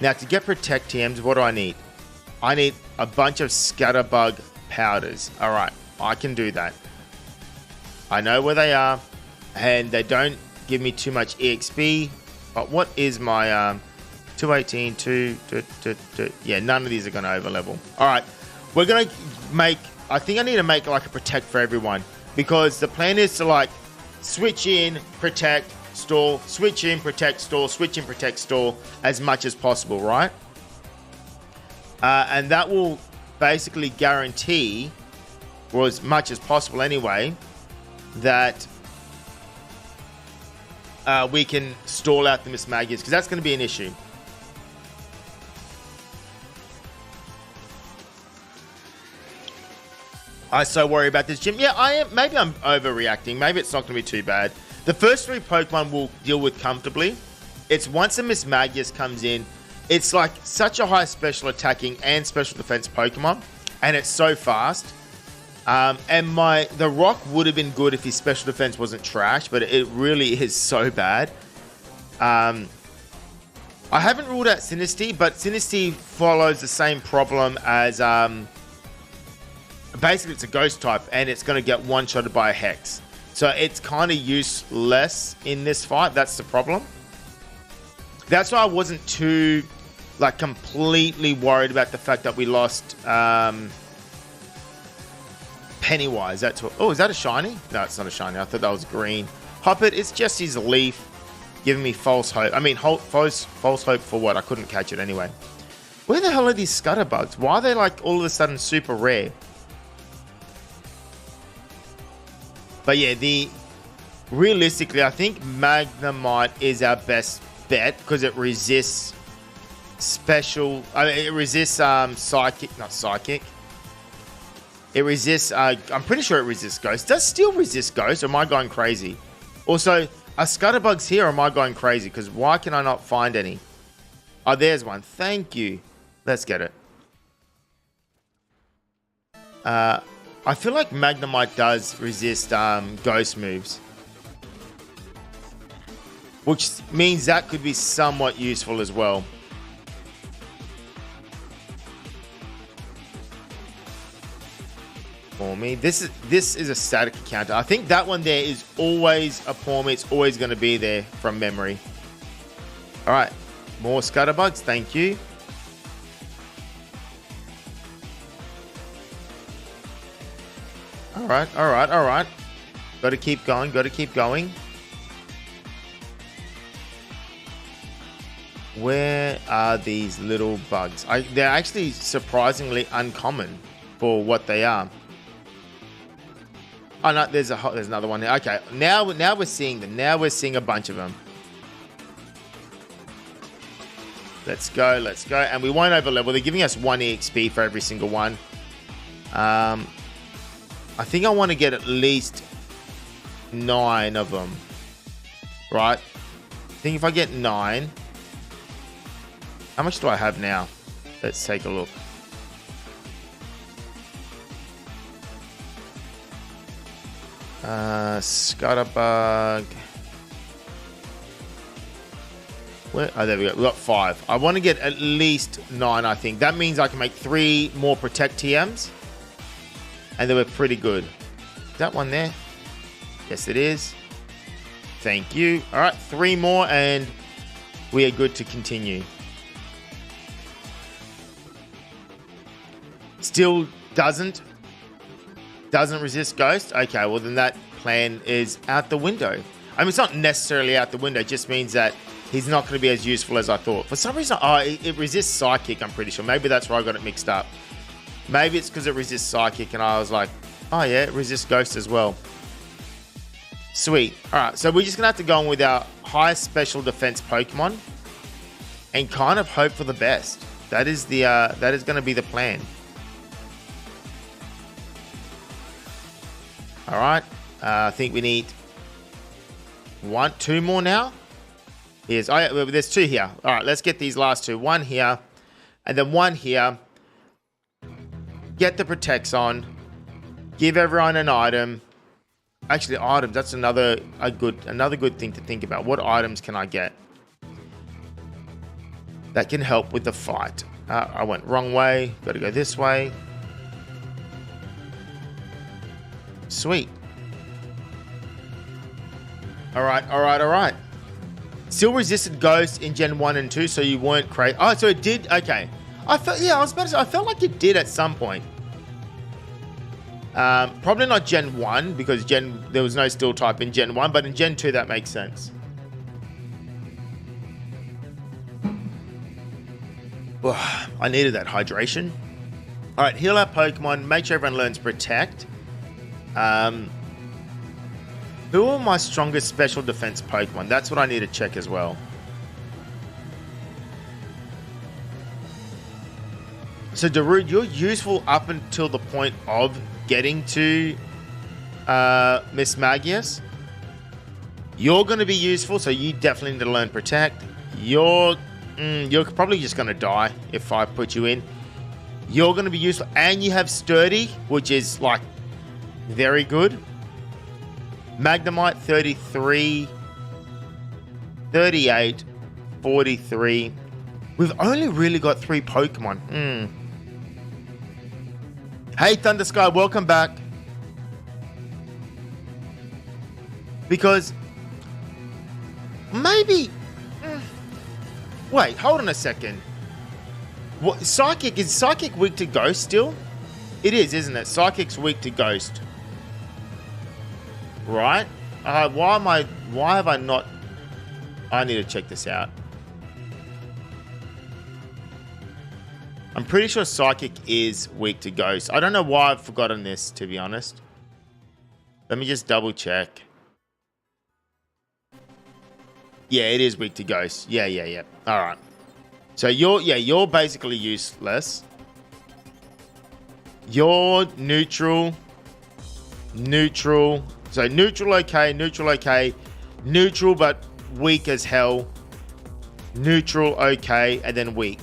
Now, to get Protect TMs, what do I need? I need a bunch of Scatterbug powders. All right, I can do that. I know where they are. And they don't give me too much EXP. But what is my 218, yeah, none of these are going to overlevel. All right, we're going to make... I think I need to make like a Protect for everyone. Because the plan is to like switch in, Protect, stall, switch in, Protect, stall, switch in, Protect, stall as much as possible, right? And that will basically guarantee, or as much as possible anyway, that we can stall out the Mismagius, because that's going to be an issue. I so worry about this gym. Yeah, I am. Maybe I'm overreacting. Maybe it's not going to be too bad. The first 3 Pokemon we'll deal with comfortably. It's once a Mismagius comes in, it's like such a high special attacking and special defense Pokemon, and it's so fast. And the Rock would have been good if his special defense wasn't trash, but it really is so bad. I haven't ruled out Sinistea, but Sinistea follows the same problem as... basically, it's a ghost type, and it's going to get one-shotted by a Hex. So it's kind of useless in this fight. That's the problem. That's why I wasn't too, like, completely worried about the fact that we lost Pennywise. Oh, is that a shiny? No, it's not a shiny. I thought that was green. Hoppet, it's just his leaf giving me false hope. I mean, false hope for what? I couldn't catch it anyway. Where the hell are these Scutterbugs? Why are they, like, all of a sudden super rare? But yeah, realistically, I think Magnemite is our best bet because it resists special. It resists psychic, not psychic. It resists. I'm pretty sure it resists Ghost. Does Steel resist Ghost? Or am I going crazy? Also, are Scutterbugs here? Or am I going crazy? Because why can I not find any? Oh, there's one. Thank you. Let's get it. I feel like Magnemite does resist Ghost moves. Which means that could be somewhat useful as well. For me, this is a static encounter. I think that one there is always a Pawmi. It's always going to be there from memory. All right, more Scutterbugs. Thank you. All right. Got to keep going. Where are these little bugs? They're actually surprisingly uncommon for what they are. Oh no, there's another one here. Okay, now we're seeing them. Now we're seeing a bunch of them. Let's go. And we won't over level. They're giving us 1 EXP for every single one. I think I want to get at least 9 of them. Right? I think if I get 9... How much do I have now? Let's take a look. Scutterbug. Where? Oh, there we go. We got 5. I want to get at least 9, I think. That means I can make 3 more Protect TMs. And they were pretty good. Is that one there? Yes, it is. Thank you. All right, 3 more and we are good to continue. Still doesn't resist Ghost. Okay, well then that plan is out the window. I mean, it's not necessarily out the window. It just means that he's not going to be as useful as I thought. For some reason, it resists Psychic, I'm pretty sure. Maybe that's why I got it mixed up. Maybe it's because it resists Psychic and I was like, oh yeah, it resists Ghost as well. Sweet. All right, so we're just going to have to go on with our highest special defense Pokemon and kind of hope for the best. That is going to be the plan. All right, I think we need 2 more now. There's 2 here. All right, let's get these last 2. 1 here, and then 1 here. Get the Protects on. Give everyone an item. Actually, items. That's another good thing to think about. What items can I get that can help with the fight? I went wrong way. Got to go this way. Sweet. All right. Still resisted Ghost in Gen 1 and 2, so you weren't crazy. Oh, so it did? Okay. I felt like it did at some point. Probably not Gen 1, because there was no Steel type in Gen 1, but in Gen 2 that makes sense. I needed that hydration. All right, heal our Pokemon. Make sure everyone learns Protect. Who are my strongest special defense Pokemon? That's what I need to check as well. So Darude, you're useful up until the point of getting to Miss Magius. You're going to be useful, so you definitely need to learn Protect. You're probably just going to die if I put you in. You're going to be useful, and you have Sturdy, which is like very good. Magnemite 33, 38, 43. We've only really got 3 Pokemon. Hey, Thunder Sky, welcome back. Because maybe... Wait, hold on a second. What, Psychic, is Psychic weak to Ghost still? It is, isn't it? Psychic's weak to Ghost. Right? Why have I not... I need to check this out. I'm pretty sure Psychic is weak to Ghost. I don't know why I've forgotten this, to be honest. Let me just double check. Yeah, it is weak to Ghost. Yeah. All right. So you're basically useless. You're neutral. Neutral. So neutral okay, neutral but weak as hell. Neutral okay, and then weak.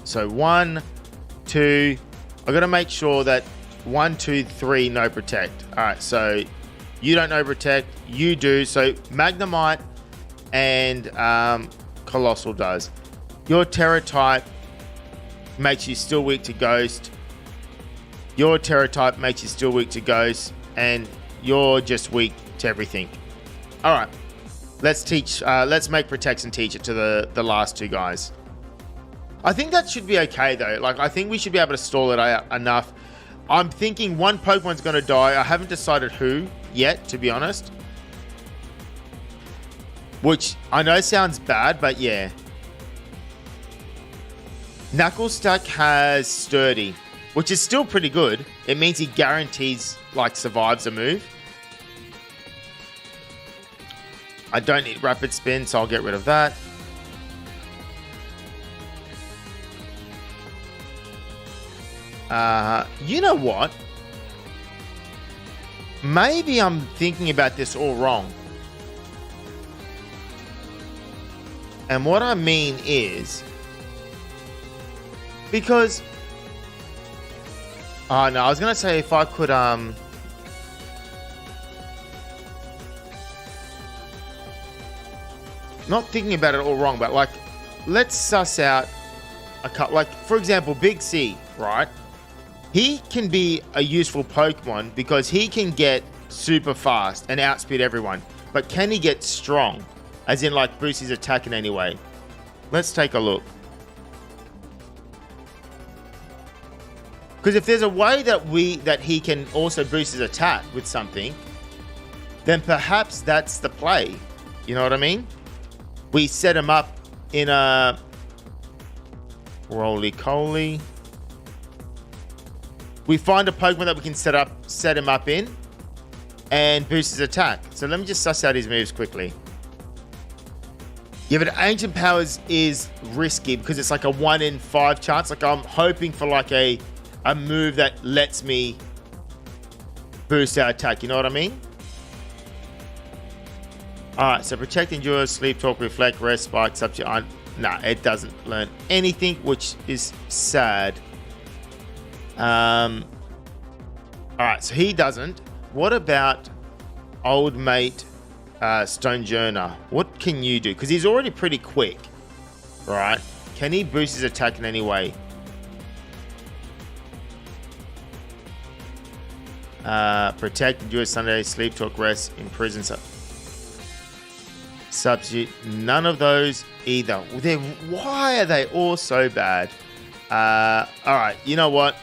So 1, 2. I got to make sure that 1, 2, 3 no Protect. All right, so you don't know Protect, you do. So Magnemite and Colossal does. Your Terra type makes you still weak to Ghost. Your Terra type makes you still weak to Ghost, and you're just weak to everything. All right, let's make Protect and teach it to the last 2 guys. I think that should be okay though. Like, I think we should be able to stall it out enough. I'm thinking one Pokemon's going to die. I haven't decided who yet, to be honest. Which I know sounds bad, but yeah. Knucklestack has Sturdy, which is still pretty good. It means he guarantees, like, survives a move. I don't need Rapid Spin, so I'll get rid of that. You know what? Maybe I'm thinking about this all wrong. And what I mean is, because... Oh, no, I was going to say if I could... Not thinking about it all wrong, but like, let's suss out a couple... Like, for example, Big C, right? He can be a useful Pokemon because he can get super fast and outspeed everyone. But can he get strong? As in, like, boost his attack in any way? Let's take a look. Because if there's a way that he can also boost his attack with something, then perhaps that's the play. You know what I mean? We set him up in a roly-coly. We find a Pokemon that we can set him up in and boost his attack. So let me just suss out his moves quickly. Yeah, but Ancient Powers is risky because it's like a 1 in 5 chance. Like, I'm hoping for like a move that lets me boost our attack. You know what I mean? Alright, so Protect, Endure, Sleep, Talk, Reflect, Rest, Spike, Substitute. Nah, it doesn't learn anything, which is sad. Alright, so he doesn't. What about old mate Stonejourner? What can you do? Because he's already pretty quick. Right? Can he boost his attack in any way? Protect, Endure, Sunday, Sleep, Talk, Rest, Imprison, Substitute. None of those either. Why are they all so bad? Alright, you know what?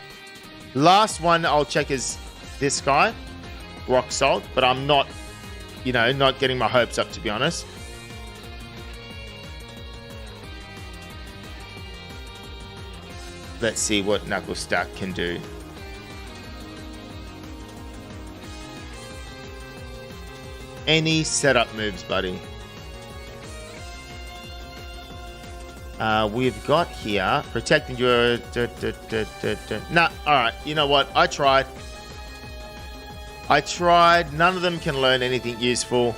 Last one I'll check is this guy, Rock Salt, but I'm not, not getting my hopes up, to be honest. Let's see what Knucklestack can do. any setup moves, buddy. We've got here protecting your. Nah, all right. You know what? I tried. None of them can learn anything useful.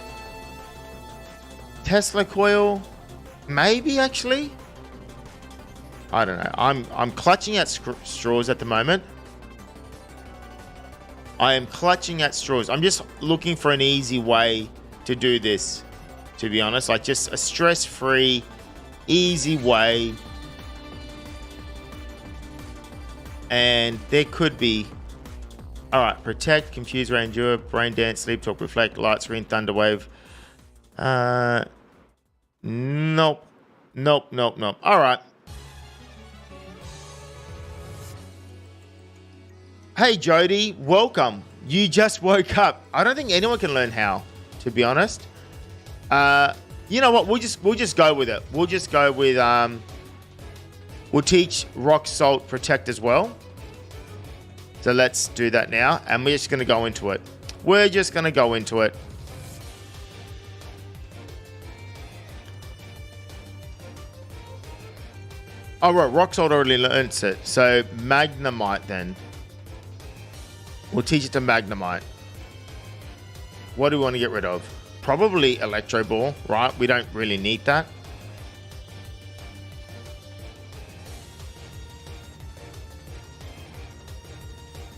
Tesla coil, maybe actually. I don't know. I'm clutching at straws at the moment. I am clutching at straws. I'm just looking for an easy way to do this, to be honest. Like just a stress-free, easy way. And there could be... Alright, protect, confuse, endure, brain dance, sleep, talk, reflect, light screen, thunder wave. Nope. Alright. Hey Jody, welcome. You just woke up. I don't think anyone can learn how, to be honest. You know what? We'll just go with it. We'll just go with we'll teach rock salt protect as well. So let's do that now, and we're just going to go into it. Oh right, rock salt already learnt it. So Magnemite then. We'll teach it to Magnemite. What do we want to get rid of? Probably Electro Ball, right? We don't really need that.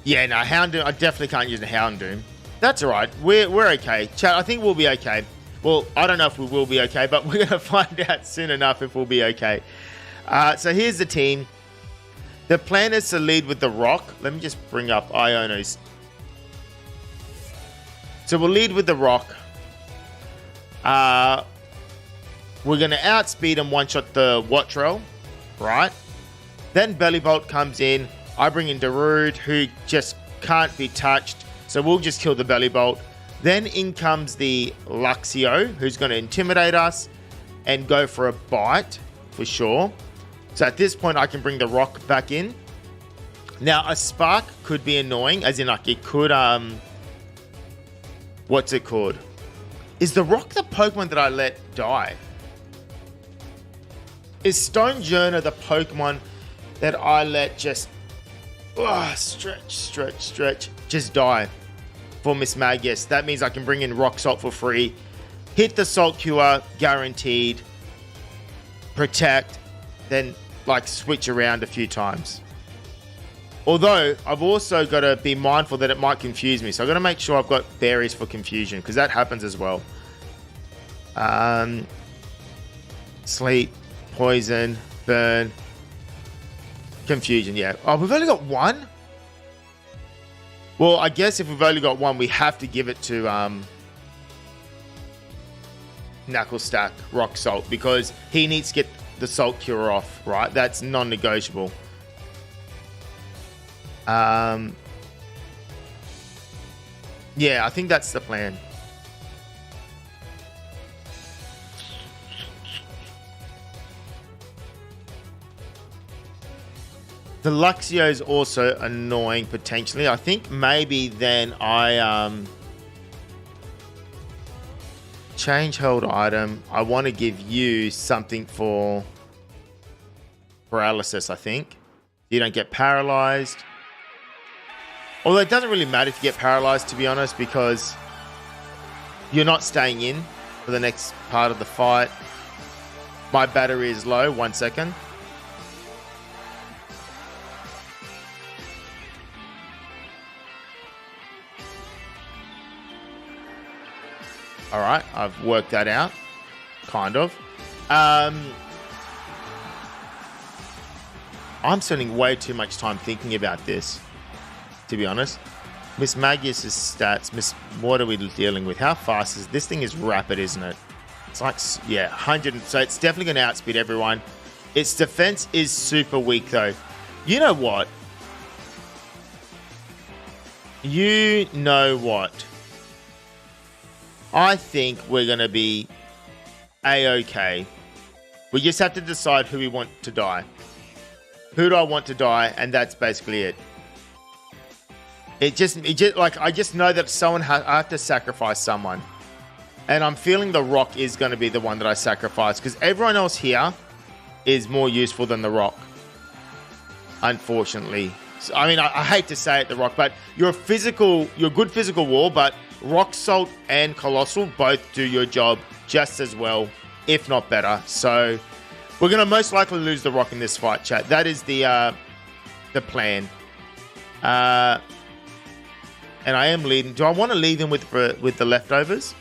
Yeah, no, Houndoom. I definitely can't use the Houndoom. That's all right. We're okay. Chat, I think we'll be okay. Well, I don't know if we will be okay, but we're going to find out soon enough if we'll be okay. So here's the team. The plan is to lead with the rock. Let me just bring up Iono's. So we'll lead with the rock. We're going to outspeed and one-shot the Wattrel, right? Then Belly Bolt comes in. I bring in Darude, who just can't be touched. So we'll just kill the Belly Bolt. Then in comes the Luxio, who's going to intimidate us and go for a bite, for sure. So at this point, I can bring the rock back in. Now, a spark could be annoying, as in, like, it could, what's it called? Is the rock the Pokemon that I let die? Is Stonejourner the Pokemon that I let just, stretch, just die for Miss Magus? That means I can bring in Rock Salt for free, hit the Salt Cure, guaranteed, protect, then like switch around a few times. Although I've also got to be mindful that it might confuse me, so I've got to make sure I've got berries for confusion, because that happens as well. Sleep, poison, burn, confusion. Yeah. Oh, we've only got one. Well, I guess if we've only got one, we have to give it to Knuckle Stack Rock Salt, because he needs to get the Salt Cure off, right? That's non-negotiable. Yeah, I think that's the plan. The Luxio is also annoying, potentially. I think maybe then I change held item. I want to give you something for paralysis, I think. You don't get paralyzed. Although it doesn't really matter if you get paralyzed, to be honest, because you're not staying in for the next part of the fight. My battery is low. 1 second. All right, I've worked that out, kind of. I'm spending way too much time thinking about this, to be honest. Miss Magus's stats, what are we dealing with? How fast is this thing? Is rapid, isn't it? It's like, yeah, 100. So it's definitely going to outspeed everyone. Its defense is super weak, though. You know what? I think we're going to be A-okay. We just have to decide who we want to die. Who do I want to die? And that's basically it. It just like, I just know that I have to sacrifice someone. And I'm feeling the rock is going to be the one that I sacrifice because everyone else here is more useful than the rock. Unfortunately. So, I mean, I hate to say it, the rock, but you're good physical wall, but rock salt and colossal both do your job just as well, if not better. So we're going to most likely lose the rock in this fight, chat. That is the plan. And I am leading. Do I want to lead him with the leftovers?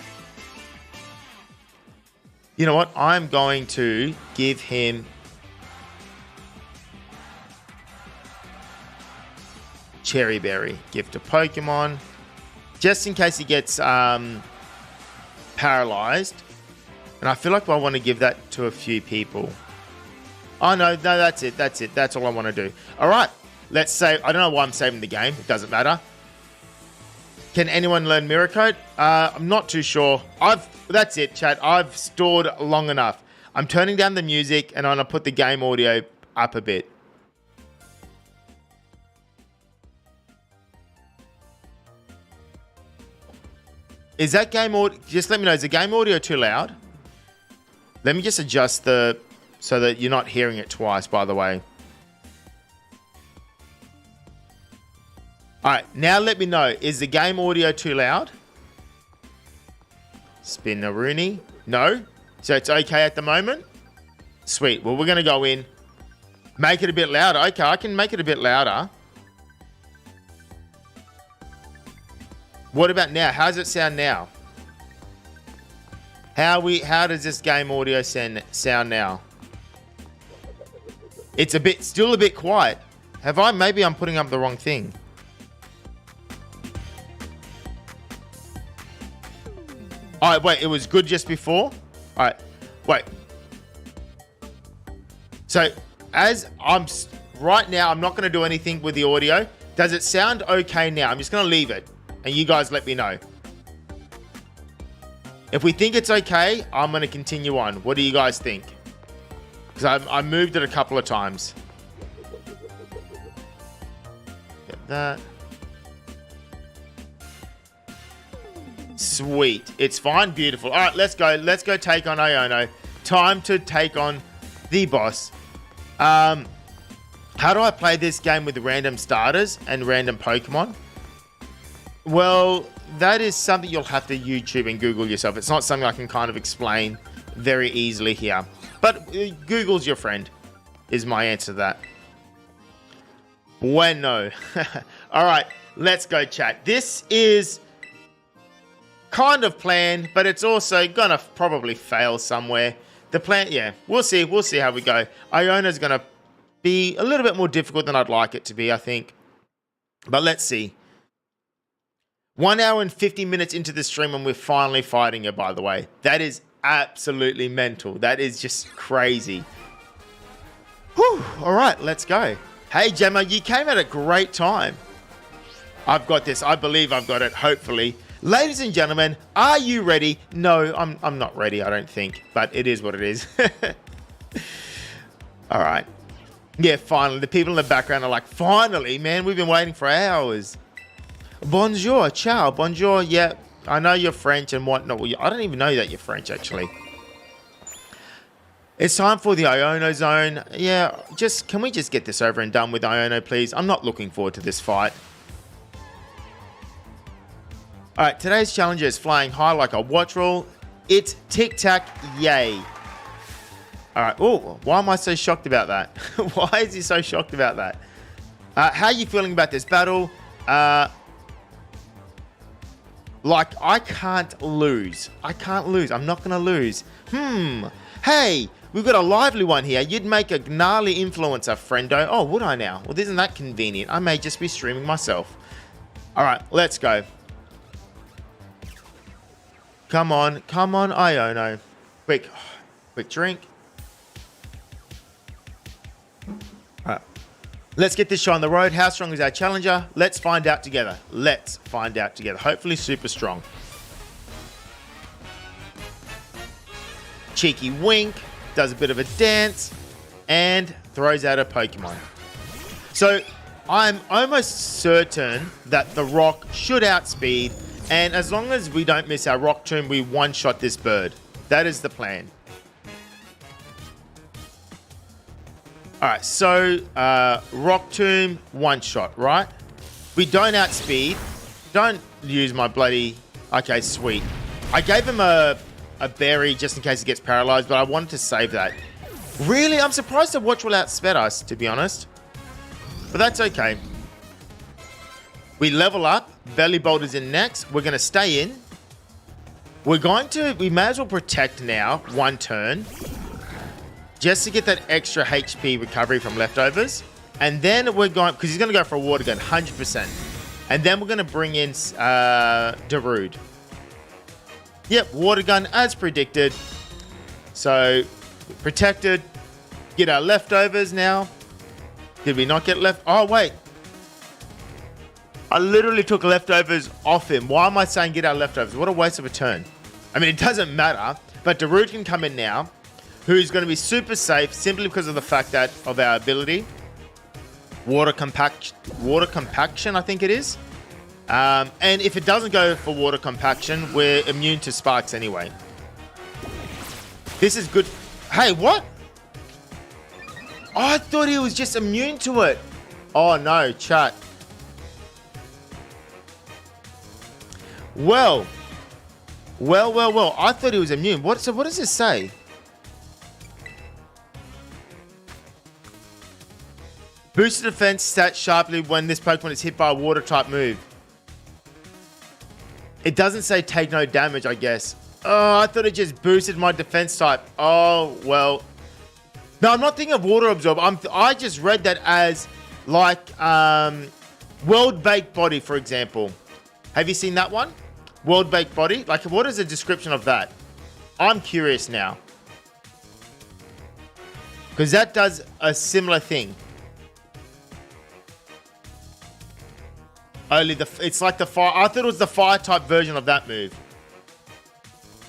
You know what? I'm going to give him Cherry Berry. Gift to Pokemon. Just in case he gets paralyzed. And I feel like I want to give that to a few people. Oh, no, that's it. That's it. That's all I want to do. All right. Let's save. I don't know why I'm saving the game. It doesn't matter. Can anyone learn Mirror Code? I'm not too sure. That's it, chat. I've stored long enough. I'm turning down the music and I'm going to put the game audio up a bit. Is that game audio? Just let me know. Is the game audio too loud? Let me just adjust so that you're not hearing it twice, by the way. All right, now let me know. Is the game audio too loud? Spin a Rooney. No. So it's okay at the moment. Sweet. Well, we're going to go in. Make it a bit louder. Okay, I can make it a bit louder. What about now? How does it sound now? How does this game audio sound now? It's still a bit quiet. Maybe I'm putting up the wrong thing. All right, wait, it was good just before? All right, wait. So, right now, I'm not going to do anything with the audio. Does it sound okay now? I'm just going to leave it, and you guys let me know. If we think it's okay, I'm going to continue on. What do you guys think? Because I moved it a couple of times. Get that. Sweet. It's fine. Beautiful. All right, let's go. Let's go take on Iono. Time to take on the boss. How do I play this game with random starters and random Pokemon? Well, that is something you'll have to YouTube and Google yourself. It's not something I can kind of explain very easily here. But Google's your friend, is my answer to that. Bueno. All right, let's go chat. This is kind of planned, but it's also gonna probably fail somewhere. The plan, yeah, we'll see how we go. Iona's gonna be a little bit more difficult than I'd like it to be, I think. But let's see. 1 hour and 50 minutes into the stream and we're finally fighting her, by the way. That is absolutely mental. That is just crazy. Whew, all right, let's go. Hey, Gemma, you came at a great time. I've got this. I believe I've got it, hopefully. Ladies and gentlemen, are you ready? No, I'm not ready, I don't think. But it is what it is. All right. Yeah, finally. The people in the background are like, finally, man, we've been waiting for hours. Bonjour, ciao, bonjour. Yeah, I know you're French and whatnot. Well, I don't even know that you're French, actually. It's time for the Iono zone. Yeah, can we just get this over and done with Iono, please? I'm not looking forward to this fight. All right, today's challenger is flying high like a watch roll. It's Tic Tac Yay. All right. Oh, why am I so shocked about that? Why is he so shocked about that? How are you feeling about this battle? Like, I can't lose. I can't lose. I'm not going to lose. Hey, we've got a lively one here. You'd make a gnarly influencer, friendo. Oh, would I now? Well, isn't that convenient? I may just be streaming myself. All right, let's go. Come on, Iono. Quick drink. All right, let's get this show on the road. How strong is our challenger? Let's find out together. Hopefully super strong. Cheeky wink, does a bit of a dance, and throws out a Pokemon. So I'm almost certain that the rock should outspeed And as long as we don't miss our Rock Tomb, we one-shot this bird. That is the plan. Alright, so Rock Tomb, one-shot, right? We don't outspeed. Don't use my bloody... Okay, sweet. I gave him a berry just in case he gets paralyzed, but I wanted to save that. Really? I'm surprised the Watch will outsped us, to be honest. But that's okay. We level up. Belly Boulder's in next. We're going to stay in. We may as well protect now, one turn. Just to get that extra HP recovery from leftovers. And then we're going... Because he's going to go for a water gun, 100%. And then we're going to bring in Darude. Yep, water gun as predicted. So, protected. Get our leftovers now. Did we not get left? Oh, wait. I literally took leftovers off him. Why am I saying get our leftovers? What a waste of a turn. I mean, it doesn't matter. But Darude can come in now. Who's going to be super safe simply because of the fact that of our ability. Water compaction, I think it is. And if it doesn't go for water compaction, we're immune to sparks anyway. This is good. Hey, what? Oh, I thought he was just immune to it. Oh, no, chat. Well. I thought he was immune. So what does this say? Boost the defense stat sharply when this Pokemon is hit by a water type move. It doesn't say take no damage, I guess. Oh, I thought it just boosted my defense type. Oh, well. No, I'm not thinking of water absorb. I just read that as like World Baked Body, for example. Have you seen that one? World Baked Body? Like, what is the description of that? I'm curious now. Because that does a similar thing. Only it's like the fire. I thought it was the fire type version of that move.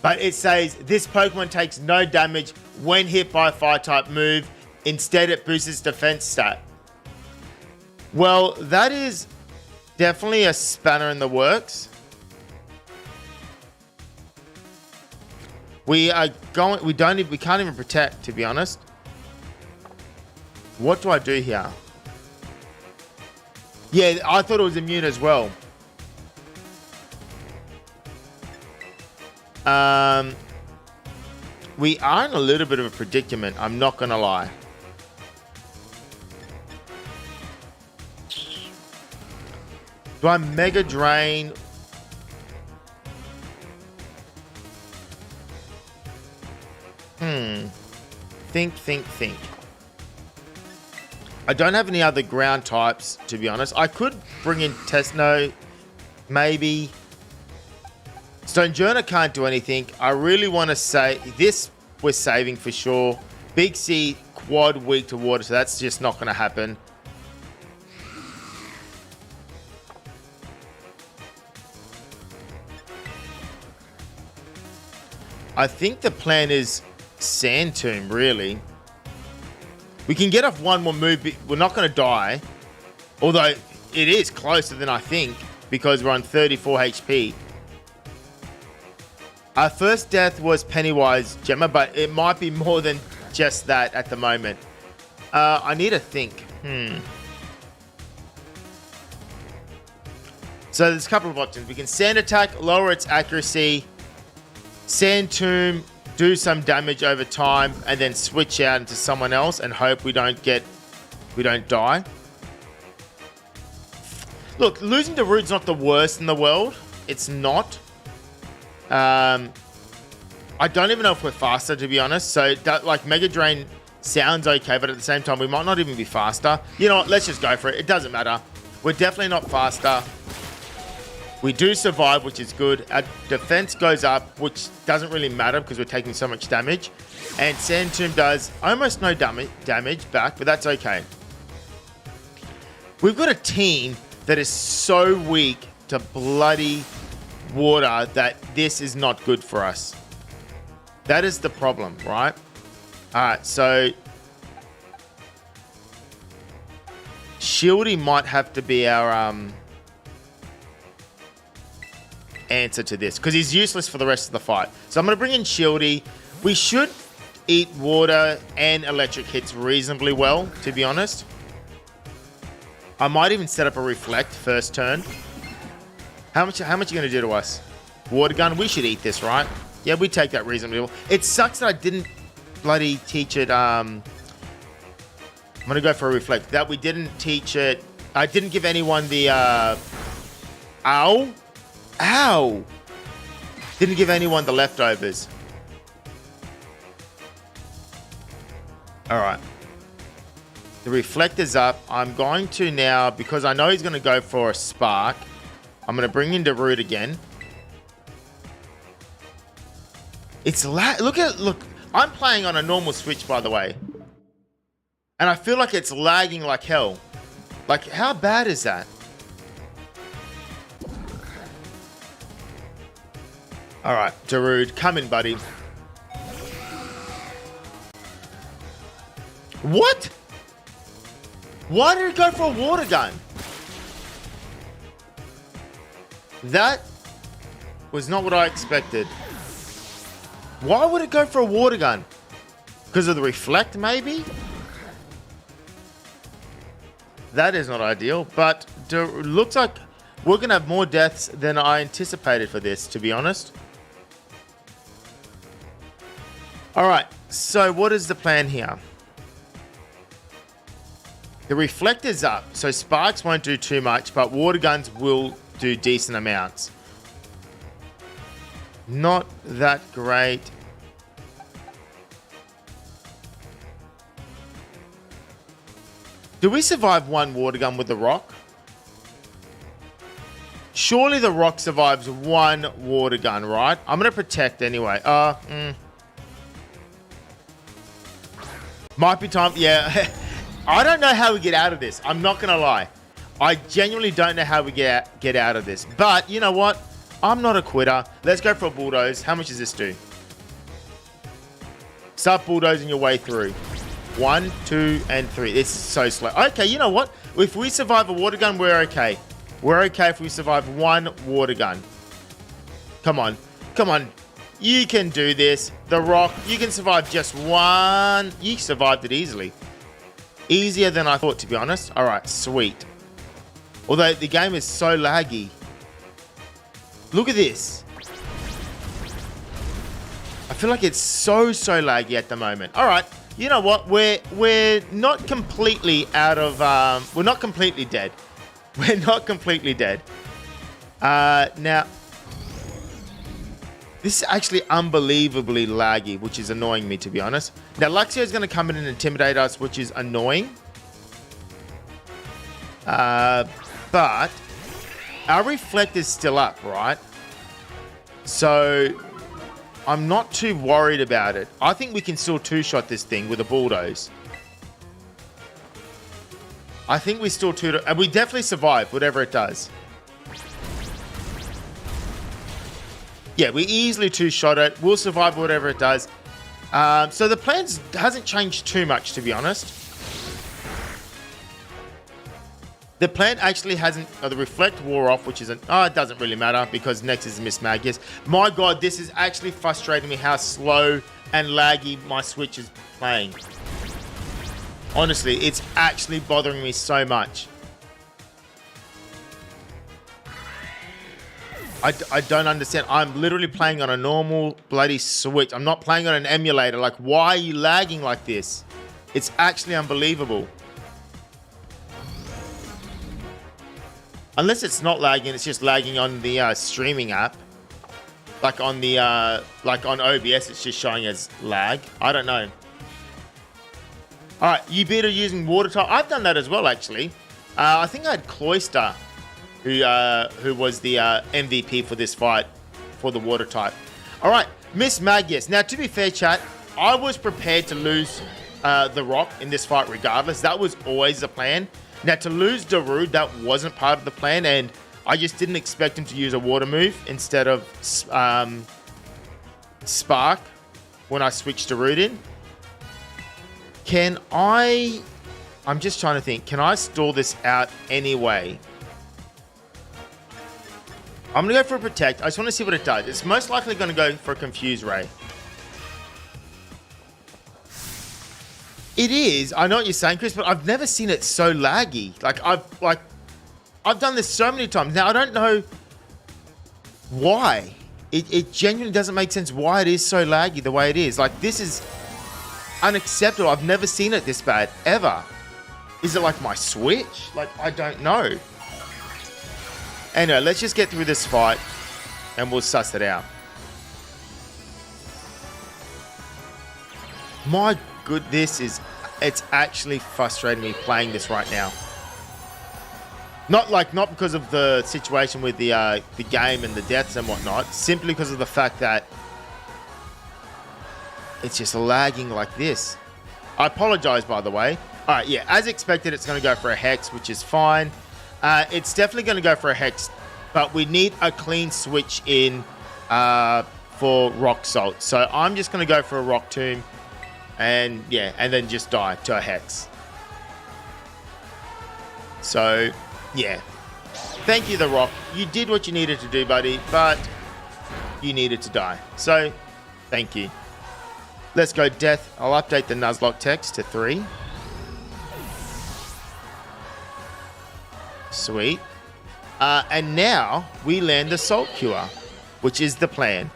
But it says this Pokemon takes no damage when hit by a fire type move. Instead, it boosts its defense stat. Well, that is definitely a spanner in the works. We can't even protect, to be honest. What do I do here? Yeah, I thought it was immune as well. We are in a little bit of a predicament, I'm not going to lie. Do I Mega Drain? Think. I don't have any other ground types, to be honest. I could bring in Tesno, maybe. Stonjourner can't do anything. I really want to say this we're saving for sure. Big C, quad weak to water, so that's just not going to happen. I think the plan is Sand Tomb, really. We can get off one more move. We're not going to die. Although it is closer than I think because we're on 34 HP. Our first death was Pennywise, Gemma, but it might be more than just that at the moment. I need to think. So there's a couple of options. We can Sand Attack, lower its accuracy. Sand Tomb, do some damage over time, and then switch out into someone else and hope we don't die. Look, losing to Darude's not the worst in the world. It's not. I don't even know if we're faster, to be honest. So, like, Mega Drain sounds okay, but at the same time, we might not even be faster. You know what? Let's just go for it. It doesn't matter. We're definitely not faster. We do survive, which is good. Our defense goes up, which doesn't really matter because we're taking so much damage. And Sand Tomb does almost no damage back, but that's okay. We've got a team that is so weak to bloody water that this is not good for us. That is the problem, right? Alright, so Shieldy might have to be our answer to this because he's useless for the rest of the fight. So I'm going to bring in Shieldy. We should eat water and electric hits reasonably well, to be honest. I might even set up a Reflect first turn. How much are you going to do to us? Water gun, we should eat this, right? Yeah, we take that reasonably well. It sucks that I didn't bloody teach it. I'm going to go for a Reflect. That we didn't teach it. I didn't give anyone the... Ow! Ow! Didn't give anyone the leftovers. Alright. The Reflector's up. I'm going to now, because I know he's going to go for a Spark, I'm going to bring in Darude again. It's look, I'm playing on a normal Switch, by the way. And I feel like it's lagging like hell. Like, how bad is that? Alright, Darude, come in, buddy. What? Why did it go for a water gun? That was not what I expected. Why would it go for a water gun? Because of the Reflect, maybe? That is not ideal, but looks like we're going to have more deaths than I anticipated for this, to be honest. Alright, so what is the plan here? The Reflector's up, so Sparks won't do too much, but Water Guns will do decent amounts. Not that great. Do we survive one Water Gun with the Rock? Surely the Rock survives one Water Gun, right? I'm going to protect anyway. Might be time. Yeah. I don't know how we get out of this. I'm not going to lie. I genuinely don't know how we get out of this. But you know what? I'm not a quitter. Let's go for a Bulldoze. How much does this do? Start bulldozing your way through. 1, 2, and 3. This is so slow. Okay, you know what? If we survive a Water Gun, we're okay. We're okay if we survive one Water Gun. Come on. Come on. You can do this. The Rock, you can survive just one. You survived it easily. Easier than I thought, to be honest. All right, sweet. Although the game is so laggy. Look at this. I feel like it's so laggy at the moment. All right, you know what? We're not completely out of... we're not completely dead. We're not completely dead. Now... This is actually unbelievably laggy, which is annoying me, to be honest. Now, Luxio is going to come in and intimidate us, which is annoying. But our Reflect is still up, right? So I'm not too worried about it. I think we can still two-shot this thing with a Bulldoze. I think we still and we definitely survive whatever it does. Yeah, we easily two-shot it. We'll survive whatever it does. So the plan hasn't changed too much, to be honest. The plan actually hasn't... the Reflect wore off, which isn't... it doesn't really matter because next is Miss Magius. My God, this is actually frustrating me how slow and laggy my Switch is playing. Honestly, it's actually bothering me so much. I don't understand. I'm literally playing on a normal bloody Switch. I'm not playing on an emulator. Like, why are you lagging like this? It's actually unbelievable. Unless it's not lagging, it's just lagging on the streaming app. Like on the like on OBS, it's just showing as lag. I don't know. All right, you beat her using water type. I've done that as well, actually. I think I had Cloyster, who was the MVP for this fight for the water type. All right, Miss Magius. Now, to be fair, chat, I was prepared to lose the Rock in this fight regardless. That was always the plan. Now, to lose Darude, that wasn't part of the plan, and I just didn't expect him to use a water move instead of Spark when I switched Darude in. I'm just trying to think, can I stall this out anyway? I'm going to go for a Protect. I just want to see what it does. It's most likely going to go for a Confuse Ray. It is. I know what you're saying, Chris, but I've never seen it so laggy. I've done this so many times. Now, I don't know why. It genuinely doesn't make sense why it is so laggy the way it is. Like, this is unacceptable. I've never seen it this bad, ever. Is it like my Switch? Like, I don't know. Anyway, let's just get through this fight and we'll suss it out. My good, it's actually frustrating me playing this right now. Not because of the situation with the game and the deaths and whatnot, simply because of the fact that it's just lagging like this. I apologize, by the way. All right, yeah, as expected, it's going to go for a Hex, which is fine. It's definitely going to go for a Hex, but we need a clean switch in for Rock Salt. So I'm just going to go for a Rock Tomb and yeah, and then just die to a Hex. So yeah, thank you, The Rock. You did what you needed to do, buddy, but you needed to die. So thank you. Let's go Death. I'll update the Nuzlocke text to 3. Sweet. And now we land the Salt Cure, which is the plan.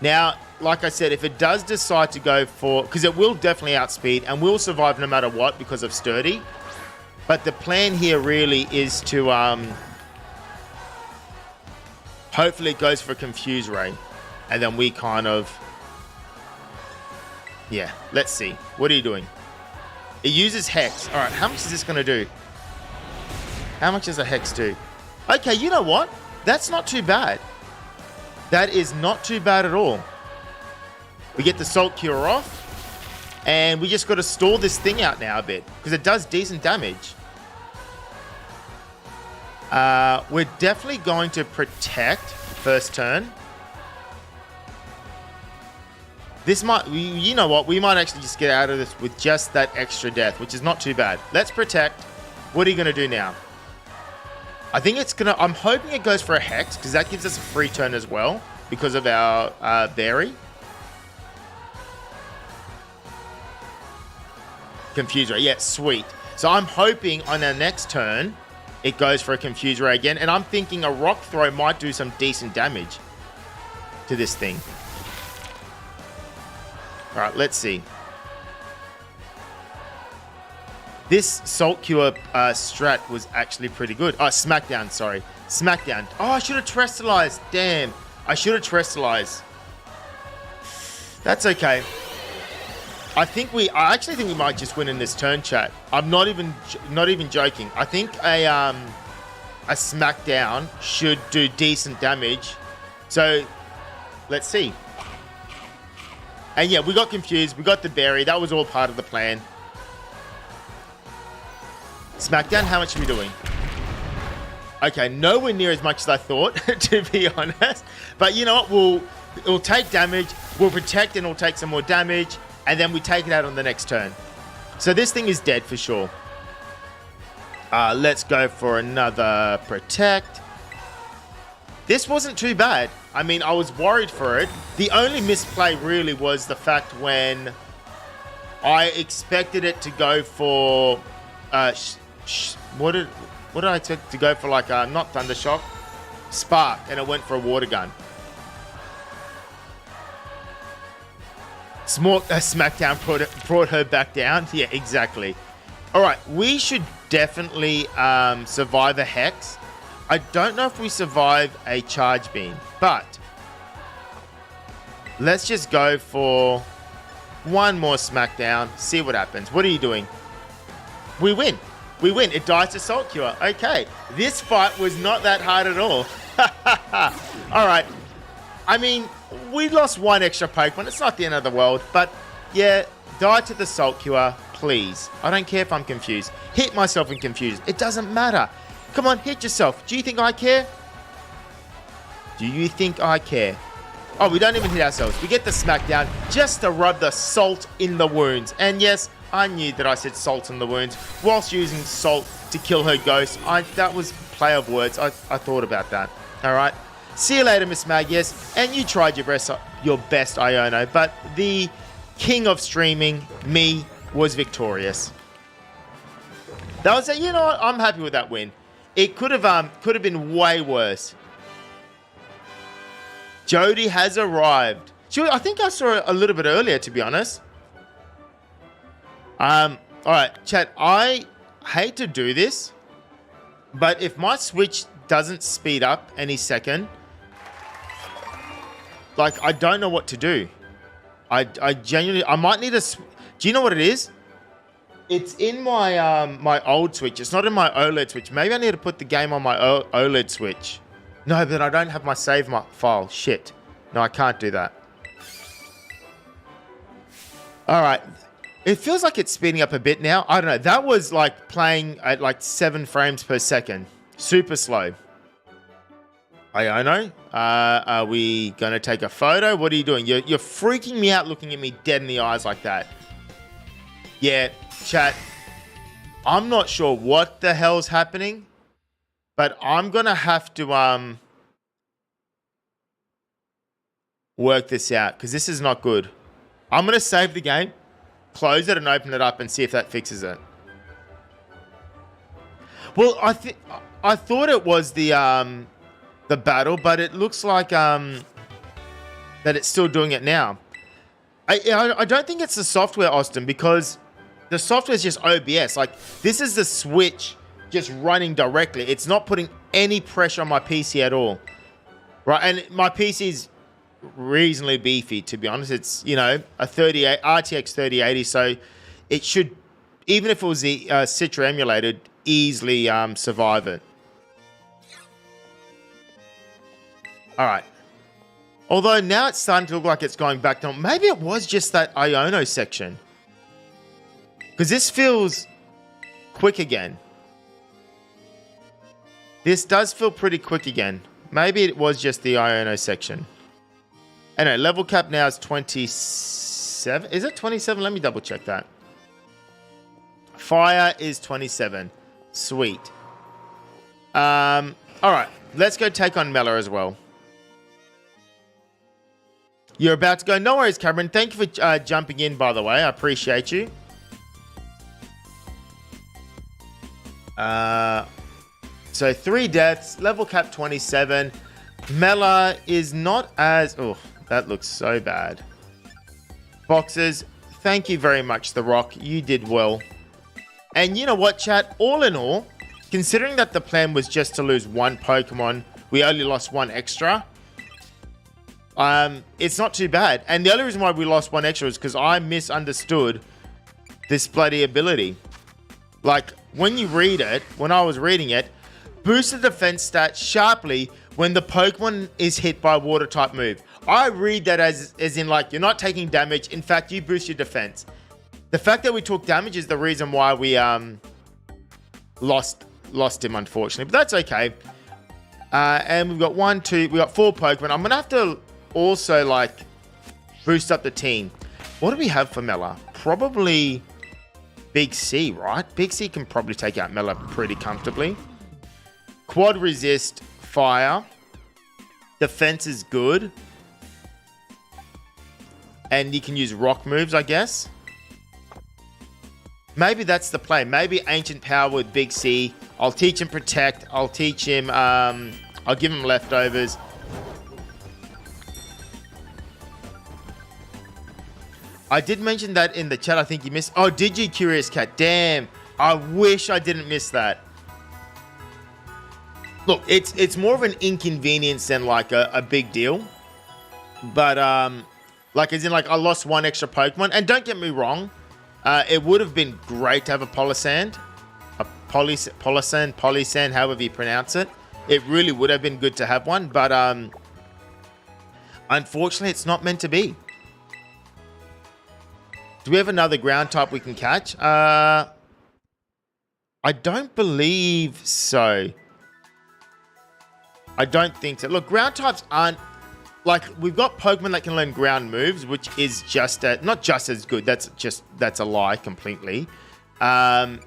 Now, like I said, if it does decide to go for... Because it will definitely outspeed and will survive no matter what because of Sturdy. But the plan here really is to... hopefully it goes for Confuse Ray. And then we kind of... Yeah, let's see. What are you doing? It uses Hex. All right, how much is this going to do? How much does a Hex do? Okay, you know what? That's not too bad. That is not too bad at all. We get the Salt Cure off. And we just got to stall this thing out now a bit. Because it does decent damage. We're definitely going to Protect first turn. This might... You know what? We might actually just get out of this with just that extra death. Which is not too bad. Let's Protect. What are you going to do now? I think it's going to... I'm hoping it goes for a Hex, because that gives us a free turn as well, because of our Berry. Confuse Ray. Yeah, sweet. So I'm hoping on our next turn, it goes for a Confuse Ray again, and I'm thinking a Rock Throw might do some decent damage to this thing. All right, let's see. This Salt Cure strat was actually pretty good. Oh, Smackdown, sorry. Smackdown. Oh, I should have Terrestrialized. Damn. I should have Terrestrialized. That's okay. I actually think we might just win in this turn, chat. I'm not even joking. I think a Smackdown should do decent damage. So, let's see. And yeah, we got confused. We got the Berry. That was all part of the plan. Smackdown, how much are we doing? Okay, nowhere near as much as I thought, to be honest. But you know what? It'll take damage, we'll Protect, and it'll take some more damage, and then we take it out on the next turn. So this thing is dead for sure. Let's go for another Protect. This wasn't too bad. I mean, I was worried for it. The only misplay really was the fact when I expected it to go for... what did I expect to go for? Like not Thundershock, Spark, and it went for a Water Gun. Smackdown brought her back down. Yeah, exactly. All right, we should definitely survive a Hex. I don't know if we survive a Charge Beam, but let's just go for one more Smackdown. See what happens. What are you doing? We win. We win. It dies to Salt Cure. Okay. This fight was not that hard at all. All right. I mean, we lost one extra Pokemon. It's not the end of the world. But, yeah, die to the Salt Cure, please. I don't care if I'm confused. Hit myself and confused. It doesn't matter. Come on, hit yourself. Do you think I care? Do you think I care? Oh, we don't even hit ourselves. We get the Smackdown just to rub the salt in the wounds. And yes, I knew that I said salt in the wounds whilst using salt to kill her ghost. That was play of words. I thought about that. All right. See you later, Miss Magius. And you tried your best, Iono. But the king of streaming, me, was victorious. That was it. You know what? I'm happy with that win. It could have been way worse. Jody has arrived. I think I saw it a little bit earlier, to be honest. All right, chat. I hate to do this, but if my Switch doesn't speed up any second, like, I don't know what to do. I genuinely, I might need a. Do you know what it is? It's in my my old Switch. It's not in my OLED Switch. Maybe I need to put the game on my OLED Switch. No, but I don't have my save file. Shit. No, I can't do that. All right. It feels like it's speeding up a bit now. I don't know. That was like playing at like 7 frames per second. Super slow. Iono, are we going to take a photo? What are you doing? You're freaking me out looking at me dead in the eyes like that. Yeah, chat. I'm not sure what the hell's happening, but I'm going to have to work this out because this is not good. I'm going to save the game, close it and open it up and see if that fixes it. Well, I thought it was the battle, but it looks like that it's still doing it now. I don't think it's the software, Austin, because the software is just OBS. Like, this is the Switch just running directly. It's not putting any pressure on my PC at all. Right? And my PC is reasonably beefy, to be honest. It's, you know, a RTX 3080, so it should, even if it was the Citra emulated, easily survive it. All right. Although now it's starting to look like it's going back to... Maybe it was just that Iono section. Because this feels quick again. This does feel pretty quick again. Maybe it was just the Iono section. Anyway, level cap now is 27. Is it 27? Let me double check that. Fire is 27. Sweet. All right. Let's go take on Mela as well. You're about to go. No worries, Cameron. Thank you for jumping in, by the way. I appreciate you. So 3 deaths. Level cap 27. Mela is not as... Oh, that looks so bad. Boxes. Thank you very much, The Rock. You did well. And you know what, chat? All in all, considering that the plan was just to lose 1 Pokemon, we only lost 1 extra. It's not too bad. And the only reason why we lost 1 extra is because I misunderstood this bloody ability. Like, when you read it, when I was reading it, boost the defense stat sharply when the Pokemon is hit by a water type move. I read that as in, like, you're not taking damage. In fact, you boost your defense. The fact that we took damage is the reason why we lost him, unfortunately. But that's okay. And we've got 1, 2, we got 4 Pokemon. I'm gonna have to also, like, boost up the team. What do we have for Mela? Probably Big C, right? Big C can probably take out Mela pretty comfortably. Quad resist, fire. Defense is good. And you can use rock moves, I guess. Maybe that's the play. Maybe Ancient Power with Big C. I'll teach him Protect. I'll teach him... I'll give him Leftovers. I did mention that in the chat. I think you missed... Oh, did you, Curious Cat? Damn. I wish I didn't miss that. Look, it's more of an inconvenience than, like, a big deal. But, like, as in, like, I lost 1 extra Pokemon. And don't get me wrong. It would have been great to have a Polisand. Polisand, however you pronounce it. It really would have been good to have one. But, unfortunately, it's not meant to be. Do we have another ground type we can catch? I don't believe so. I don't think so. Look, ground types aren't... Like, we've got Pokemon that can learn ground moves, which is just... not just as good. That's a lie completely. But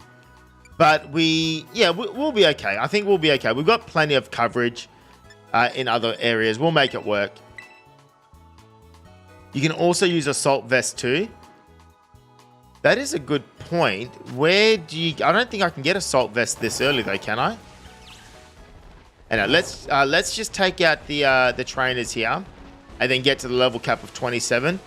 we'll be okay. I think we'll be okay. We've got plenty of coverage. in other areas. We'll make it work. You can also use Assault Vest too. That is a good point. Where do you... I don't think I can get Assault Vest this early though, can I? And let's just take out the trainers here and then get to the level cap of 27.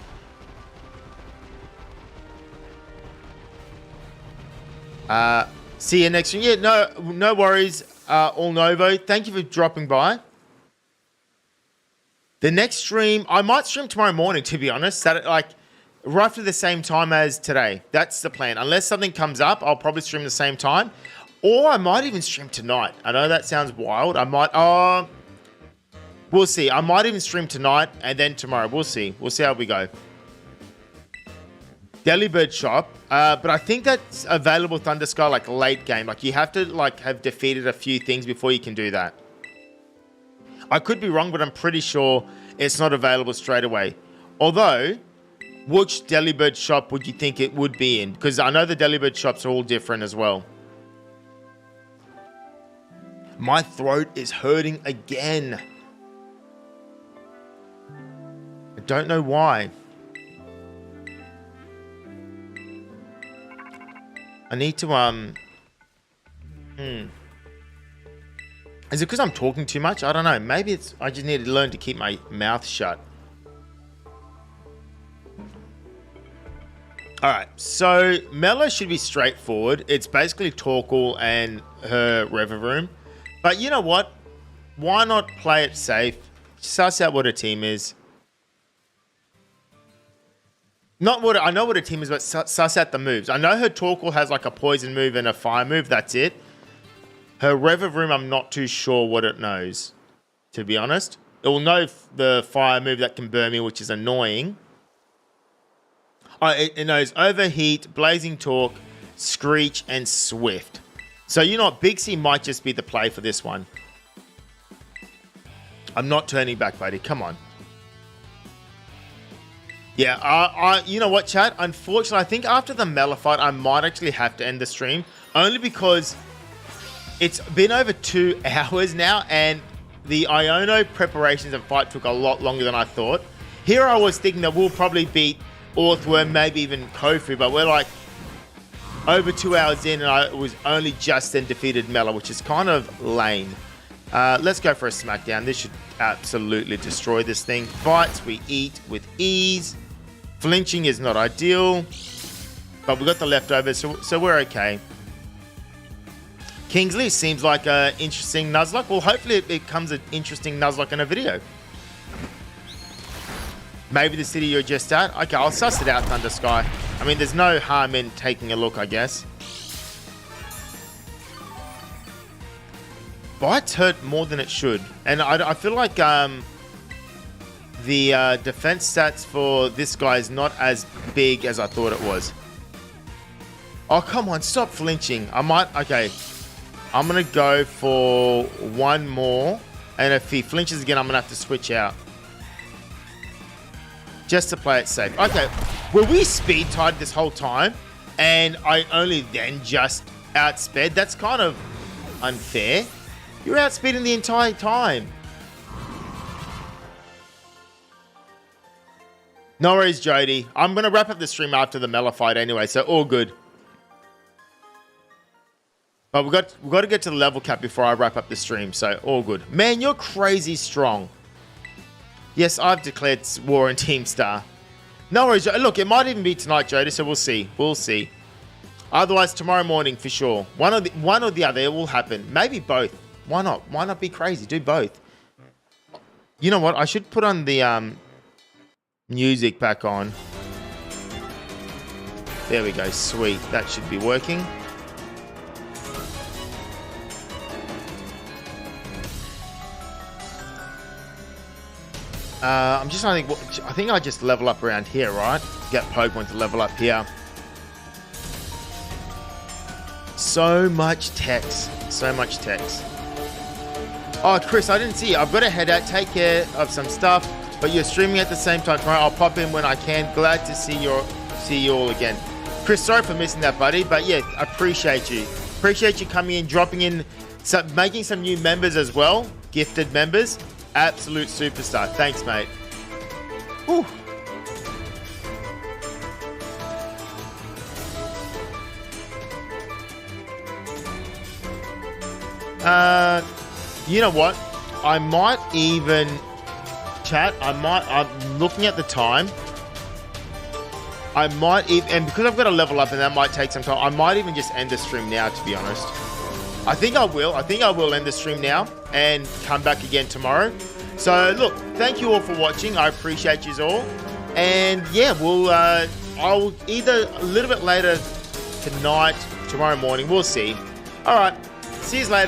See you next stream. Yeah, no worries, All Novo. Thank you for dropping by. The next stream, I might stream tomorrow morning, to be honest. Like roughly the same time as today. That's the plan. Unless something comes up, I'll probably stream the same time. Or I might even stream tonight. I know that sounds wild. I might... we'll see. I might even stream tonight and then tomorrow. We'll see. We'll see how we go. Delibird shop. But I think that's available Thundersky like late game. Like you have to like have defeated a few things before you can do that. I could be wrong, but I'm pretty sure it's not available straight away. Although, which Delibird shop would you think it would be in? Because I know the Delibird shops are all different as well. My throat is hurting again. I don't know why. I need to, Is it because I'm talking too much? I don't know. Maybe it's... I just need to learn to keep my mouth shut. Alright, so Mellow should be straightforward. It's basically Torkoal and her Reveroom. But you know what? Why not play it safe? Suss out what a team is. Not what... I know what a team is, but suss out the moves. I know her Torkoal has like a poison move and a fire move. That's it. Her Reveroom, I'm not too sure what it knows, to be honest. It will know the fire move that can burn me, which is annoying. Oh, it knows Overheat, Blazing Torque, Screech, and Swift. So, you know what? Big C might just be the play for this one. I'm not turning back, buddy. Come on. Yeah, you know what, chat? Unfortunately, I think after the Mela fight, I might actually have to end the stream. Only because... it's been over 2 hours now, and the Iono preparations and fight took a lot longer than I thought. Here I was thinking that we'll probably beat Orthworm, maybe even Kofu, but we're like over 2 hours in, and I was only just then defeated Mela, which is kind of lame. Let's go for a smackdown. This should absolutely destroy this thing. Bites we eat with ease. Flinching is not ideal, but we got the leftovers, so we're okay. Kingsley seems like an interesting Nuzlocke. Well, hopefully it becomes an interesting Nuzlocke in a video. Maybe the city you're just at. Okay, I'll suss it out, Thundersky. I mean, there's no harm in taking a look, I guess. Bites hurt more than it should. And I feel like the defense stats for this guy is not as big as I thought it was. Oh, come on. Stop flinching. I might... okay. I'm going to go for one more. And if he flinches again, I'm going to have to switch out. Just to play it safe. Okay. Were we speed tied this whole time? And I only then just outsped? That's kind of unfair. You're outspeeding the entire time. No worries, Jody. I'm going to wrap up the stream after the Mela fight anyway, so all good. But we've got to get to the level cap before I wrap up the stream, so all good. Man, you're crazy strong. Yes, I've declared war on Team Star. No worries. Look, it might even be tonight, Jody, so we'll see. We'll see. Otherwise, tomorrow morning for sure. One or the other, it will happen. Maybe both. Why not? Why not be crazy? Do both. You know what? I should put on the music back on. There we go. Sweet. That should be working. I'm just trying to think. I think I just level up around here, right? Get Pokemon to level up here. So much text. So much text. Oh, Chris, I didn't see you. I've got to head out, take care of some stuff. But you're streaming at the same time tomorrow. I'll pop in when I can. Glad to see you all again. Chris, sorry for missing that, buddy. But yeah, I appreciate you. Appreciate you coming in, dropping in, making some new members as well. Gifted members. Absolute superstar. Thanks, mate. Whew. You know what? I might even chat. I'm looking at the time. I might even, and because I've got to level up and that might take some time, I might even just end the stream now, to be honest. I think I will end the stream now and come back again tomorrow. So look, thank you all for watching. I appreciate you all. And yeah, I'll either a little bit later tonight, tomorrow morning, we'll see. All right, see you later.